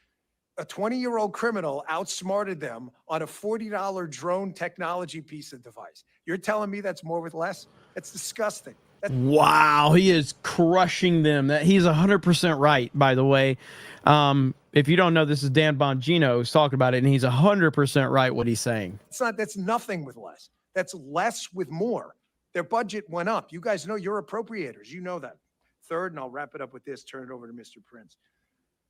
A 20-year-old criminal outsmarted them on a $40 drone technology piece of device. You're telling me that's more with less? That's disgusting. Wow, he is crushing them. That he's 100% right, by the way. If you don't know, this is Dan Bongino who's talking about it, and he's 100% right what he's saying. That's nothing with less. That's less with more. Their budget went up. You guys know you're appropriators. You know that. Third, and I'll wrap it up with this, turn it over to Mr. Prince.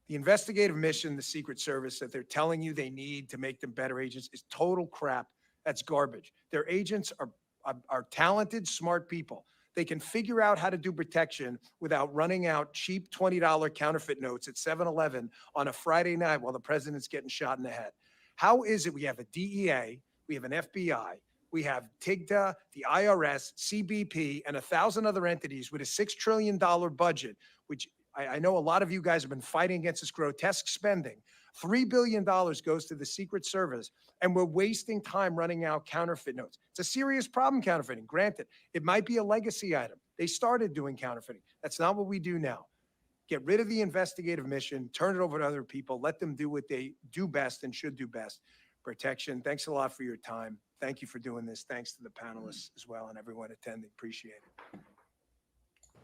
The investigative mission, the Secret Service, that they're telling you they need to make them better agents is total crap. That's garbage. Their agents are talented, smart people. They can figure out how to do protection without running out cheap $20 counterfeit notes at 7-Eleven on a Friday night while the president's getting shot in the head. How is it we have a DEA, we have an FBI, we have TIGTA, the IRS, CBP, and 1,000 other entities with a $6 trillion budget, which I know a lot of you guys have been fighting against this grotesque spending. $3 billion goes to the Secret Service, and we're wasting time running out counterfeit notes. It's a serious problem, counterfeiting. Granted, it might be a legacy item. They started doing counterfeiting. That's not what we do now. Get rid of the investigative mission, turn it over to other people, let them do what they do best and should do best. Protection. Thanks a lot for your time. thank you for doing this. Thanks to the panelists as well and everyone attending. Appreciate it.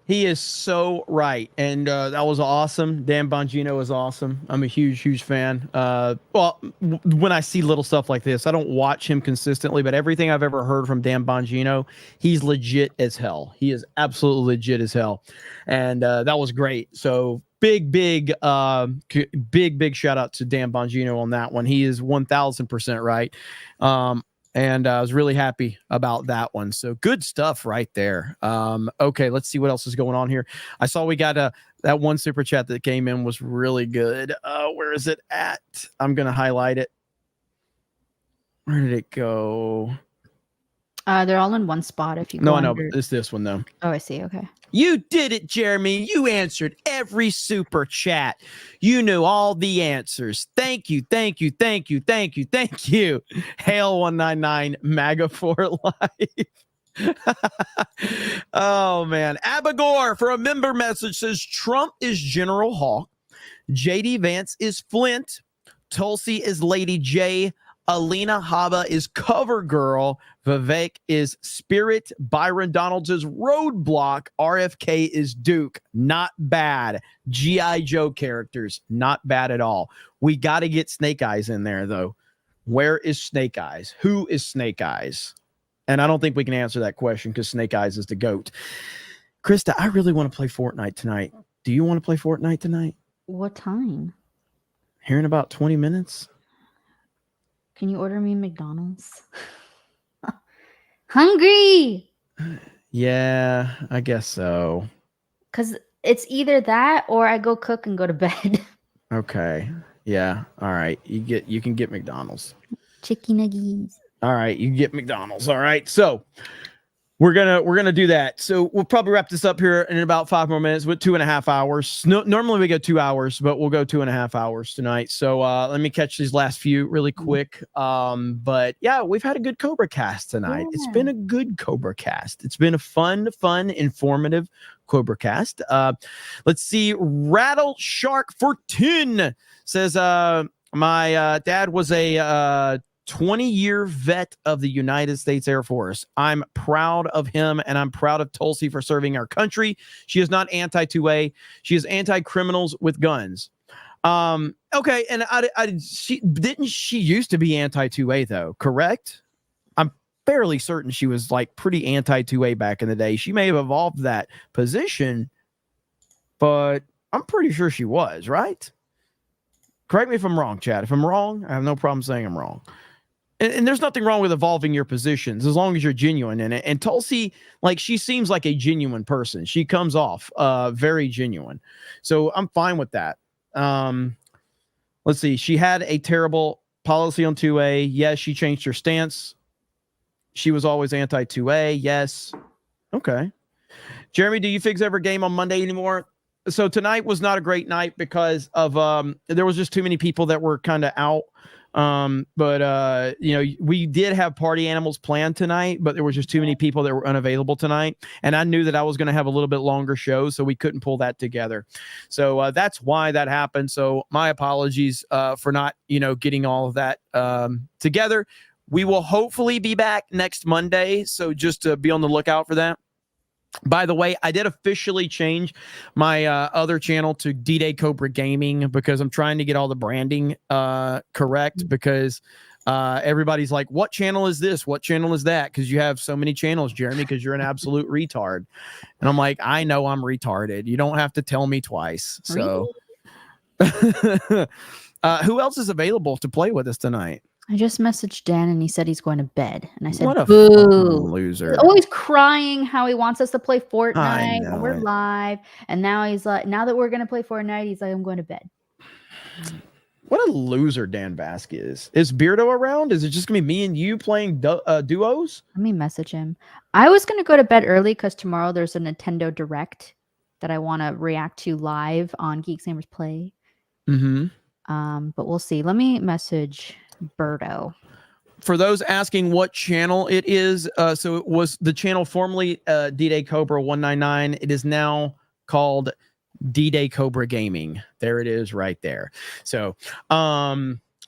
He is so right. And that was awesome. Dan Bongino is awesome. I'm a huge fan. When I see little stuff like this, I don't watch him consistently, but everything I've ever heard from Dan Bongino, he's legit as hell. He is absolutely legit as hell. And that was great. So big shout out to Dan Bongino on that one. He is 1000% right. And I was really happy about that one. So good stuff right there. Okay, let's see what else is going on here. I saw we got that one super chat that came in was really good. Where is it at? I'm going to highlight it. Where did it go? They're all in one spot. If you No, go I know, under... but it's this one though. Oh, I see. Okay. You did it, Jeremy. You answered every super chat. You knew all the answers. Thank you. Hail 199 MAGA for life. Oh, man. Abigor for a member message says Trump is General Hawk. JD Vance is Flint. Tulsi is Lady J. Alina Haba is Cover Girl. Vivek is Spirit. Byron Donalds is Roadblock. RFK is Duke. Not bad. G.I. Joe characters. Not bad at all. We got to get Snake Eyes in there, though. Where is Snake Eyes? Who is Snake Eyes? And I don't think we can answer that question because Snake Eyes is the GOAT. Krista, I really want to play Fortnite tonight. Do you want to play Fortnite tonight? What time? Here in about 20 minutes. Can you order me McDonald's? Hungry. Yeah, I guess so. Because it's either that or I go cook and go to bed. Okay. Yeah. All right. You can get McDonald's. Chicken nuggets. All right. You can get McDonald's. All right. So we're gonna do that. So we'll probably wrap this up here in about 5 more minutes with 2.5 hours. Normally we go 2 hours, but we'll go 2.5 hours tonight. So let me catch these last few really quick. But yeah, we've had a good CobraCast tonight. Yeah. It's been a good CobraCast. It's been a fun, informative CobraCast. Let's see. Rattle Shark for 10 says my dad was a 20-year vet of the United States Air Force. I'm proud of him, and I'm proud of Tulsi for serving our country. She is not anti-2A. She is anti-criminals with guns. Okay, and she used to be anti-2A, though, correct? I'm fairly certain she was, like, pretty anti-2A back in the day. She may have evolved that position, but I'm pretty sure she was, right? Correct me if I'm wrong, Chad. If I'm wrong, I have no problem saying I'm wrong. And there's nothing wrong with evolving your positions as long as you're genuine in it. And Tulsi, like, she seems like a genuine person. She comes off very genuine. So I'm fine with that. Let's see. She had a terrible policy on 2A. Yes, she changed her stance. She was always anti-2A. Yes. Okay. Jeremy, do you fix ever game on Monday anymore? So tonight was not a great night because of there was just too many people that were kind of out. But you know, we did have party animals planned tonight, but there was just too many people that were unavailable tonight. And I knew that I was going to have a little bit longer show, so we couldn't pull that together. So that's why that happened. So my apologies for not, you know, getting all of that together. We will hopefully be back next Monday. So just to be on the lookout for that. By the way, I did officially change my other channel to D-Day Cobra Gaming because I'm trying to get all the branding correct, because everybody's like, what channel is this? What channel is that? Because you have so many channels, Jeremy, because you're an absolute retard. And I'm like, I know I'm retarded. You don't have to tell me twice. So who else is available to play with us tonight? I just messaged Dan and he said he's going to bed. And I said, what a boo. Loser. He's always crying how he wants us to play Fortnite when we're live. And now he's like, now that we're going to play Fortnite, he's like, I'm going to bed. What a loser Dan Vasquez. Is Beardo around? Is it just going to be me and you playing duos? Let me message him. I was going to go to bed early because tomorrow there's a Nintendo Direct that I want to react to live on Geek Samers Play. Mm-hmm. But we'll see. Let me message Birdo. For those asking what channel it is, so it was the channel formerly D-Day Cobra 199. It is now called D-Day Cobra Gaming. There it is right there. So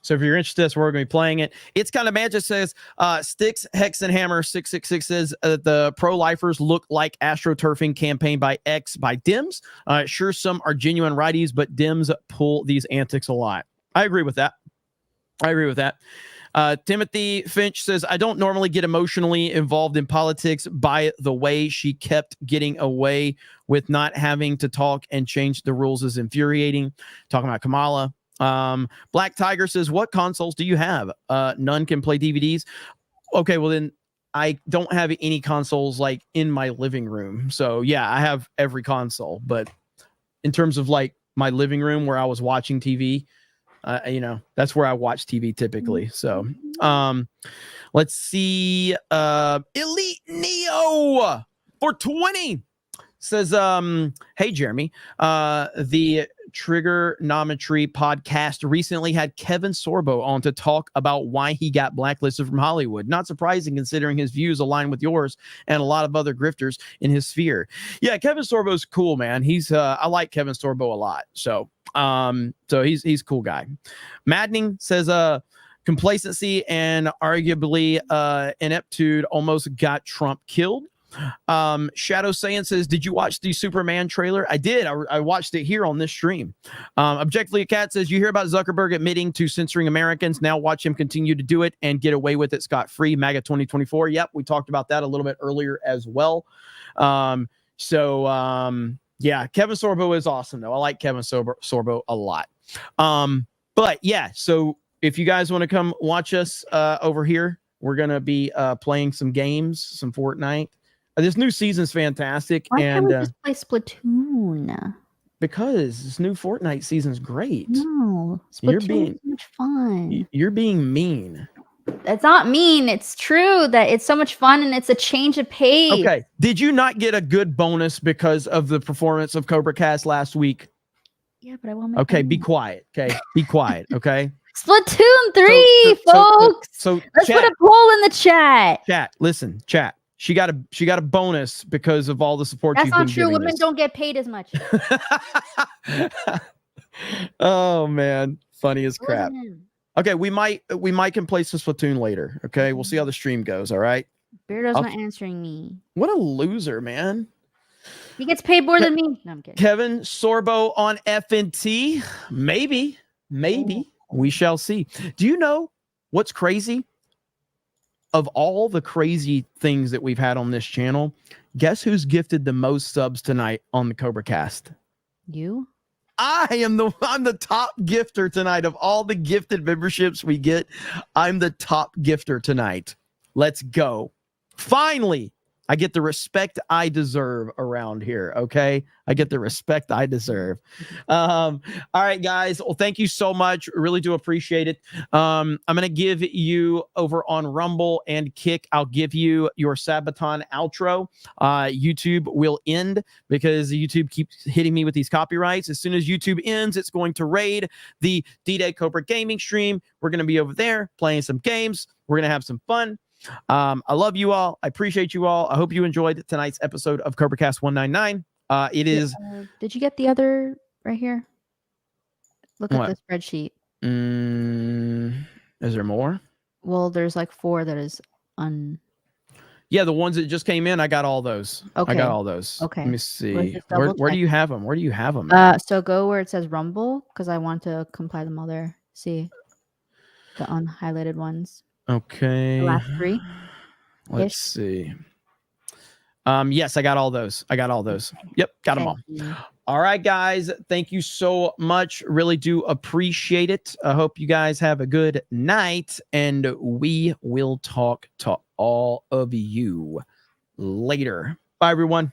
So if you're interested, that's where we're going to be playing it. It's Kind of Magic says, Sticks, Hex, and Hammer 666 says the pro-lifers look like astroturfing campaign by X by Dems. Sure, some are genuine righties, but Dems pull these antics a lot. I agree with that. Timothy Finch says, I don't normally get emotionally involved in politics. By the way, she kept getting away with not having to talk and change the rules is infuriating. Talking about Kamala. Black Tiger says, what consoles do you have? None can play DVDs. Okay, well then I don't have any consoles like in my living room. So yeah, I have every console, but in terms of like my living room where I was watching TV, that's where I watch TV typically. So, let's see. Elite Neo for 20 says, hey, Jeremy, the Trigonometry podcast recently had Kevin Sorbo on to talk about why he got blacklisted from Hollywood. Not surprising considering his views align with yours and a lot of other grifters in his sphere. Yeah, Kevin Sorbo's cool, man. He's I like Kevin Sorbo a lot. So he's a cool guy. Maddening says complacency and arguably ineptitude almost got Trump killed. Shadow Saiyan says, did you watch the Superman trailer? I did. I watched it here on this stream. Objectively a Cat says, you hear about Zuckerberg admitting to censoring Americans. Now watch him continue to do it and get away with it scot-free. MAGA 2024. Yep, we talked about that a little bit earlier as well. Yeah, Kevin Sorbo is awesome though. I like Kevin Sorbo a lot. But yeah, so if you guys want to come watch us over here, we're gonna be playing some games, some Fortnite. This new season's fantastic. Why can't we just play Splatoon? Because this new Fortnite season's great. No, Splatoon is so much fun. You're being mean. That's not mean. It's true that it's so much fun and it's a change of pace. Okay. Did you not get a good bonus because of the performance of CobraCast last week? Yeah, but I want my Okay, be quiet. Okay, be quiet. Okay. Splatoon 3, folks. So let's chat, put a poll in the chat. Chat, listen, chat. She got a bonus because of all the support. That's you've not been true. giving Women us. don't get paid as much. Oh man, funny as crap. Okay, we might can play some Splatoon later. Okay, we'll see how the stream goes. All right. Beardo's not answering me. What a loser, man. He gets paid more than me. No, I'm kidding. Kevin Sorbo on FNT. Maybe. We shall see. Do you know what's crazy? Of all the crazy things that we've had on this channel, guess who's gifted the most subs tonight on the CobraCast? You? I'm the top gifter tonight. Of all the gifted memberships we get, I'm the top gifter tonight. Let's go. Finally, I get the respect I deserve around here. Okay. I get the respect I deserve. All right, guys. Well, thank you so much. Really do appreciate it. I'm going to give you over on Rumble and Kick. I'll give you your Sabaton outro. YouTube will end because YouTube keeps hitting me with these copyrights. As soon as YouTube ends, it's going to raid the D-Day Cobra gaming stream. We're going to be over there playing some games. We're going to have some fun. I love you all. I appreciate you all. I hope you enjoyed tonight's episode of CobraCast 199. It is. Did you get the other right here? Look at the spreadsheet. Is there more? Well, there's like 4 that is Yeah, the ones that just came in, I got all those. Okay. I got all those. Okay. Let me see. Let's just Where double do you have them? Where do you have them? So go where it says Rumble because I want to compile them all there. See the unhighlighted ones. Okay. The last 3. Let's see. Yes, I got all those. Yep, got them all. All right, guys. Thank you so much. Really do appreciate it. I hope you guys have a good night, and we will talk to all of you later. Bye, everyone.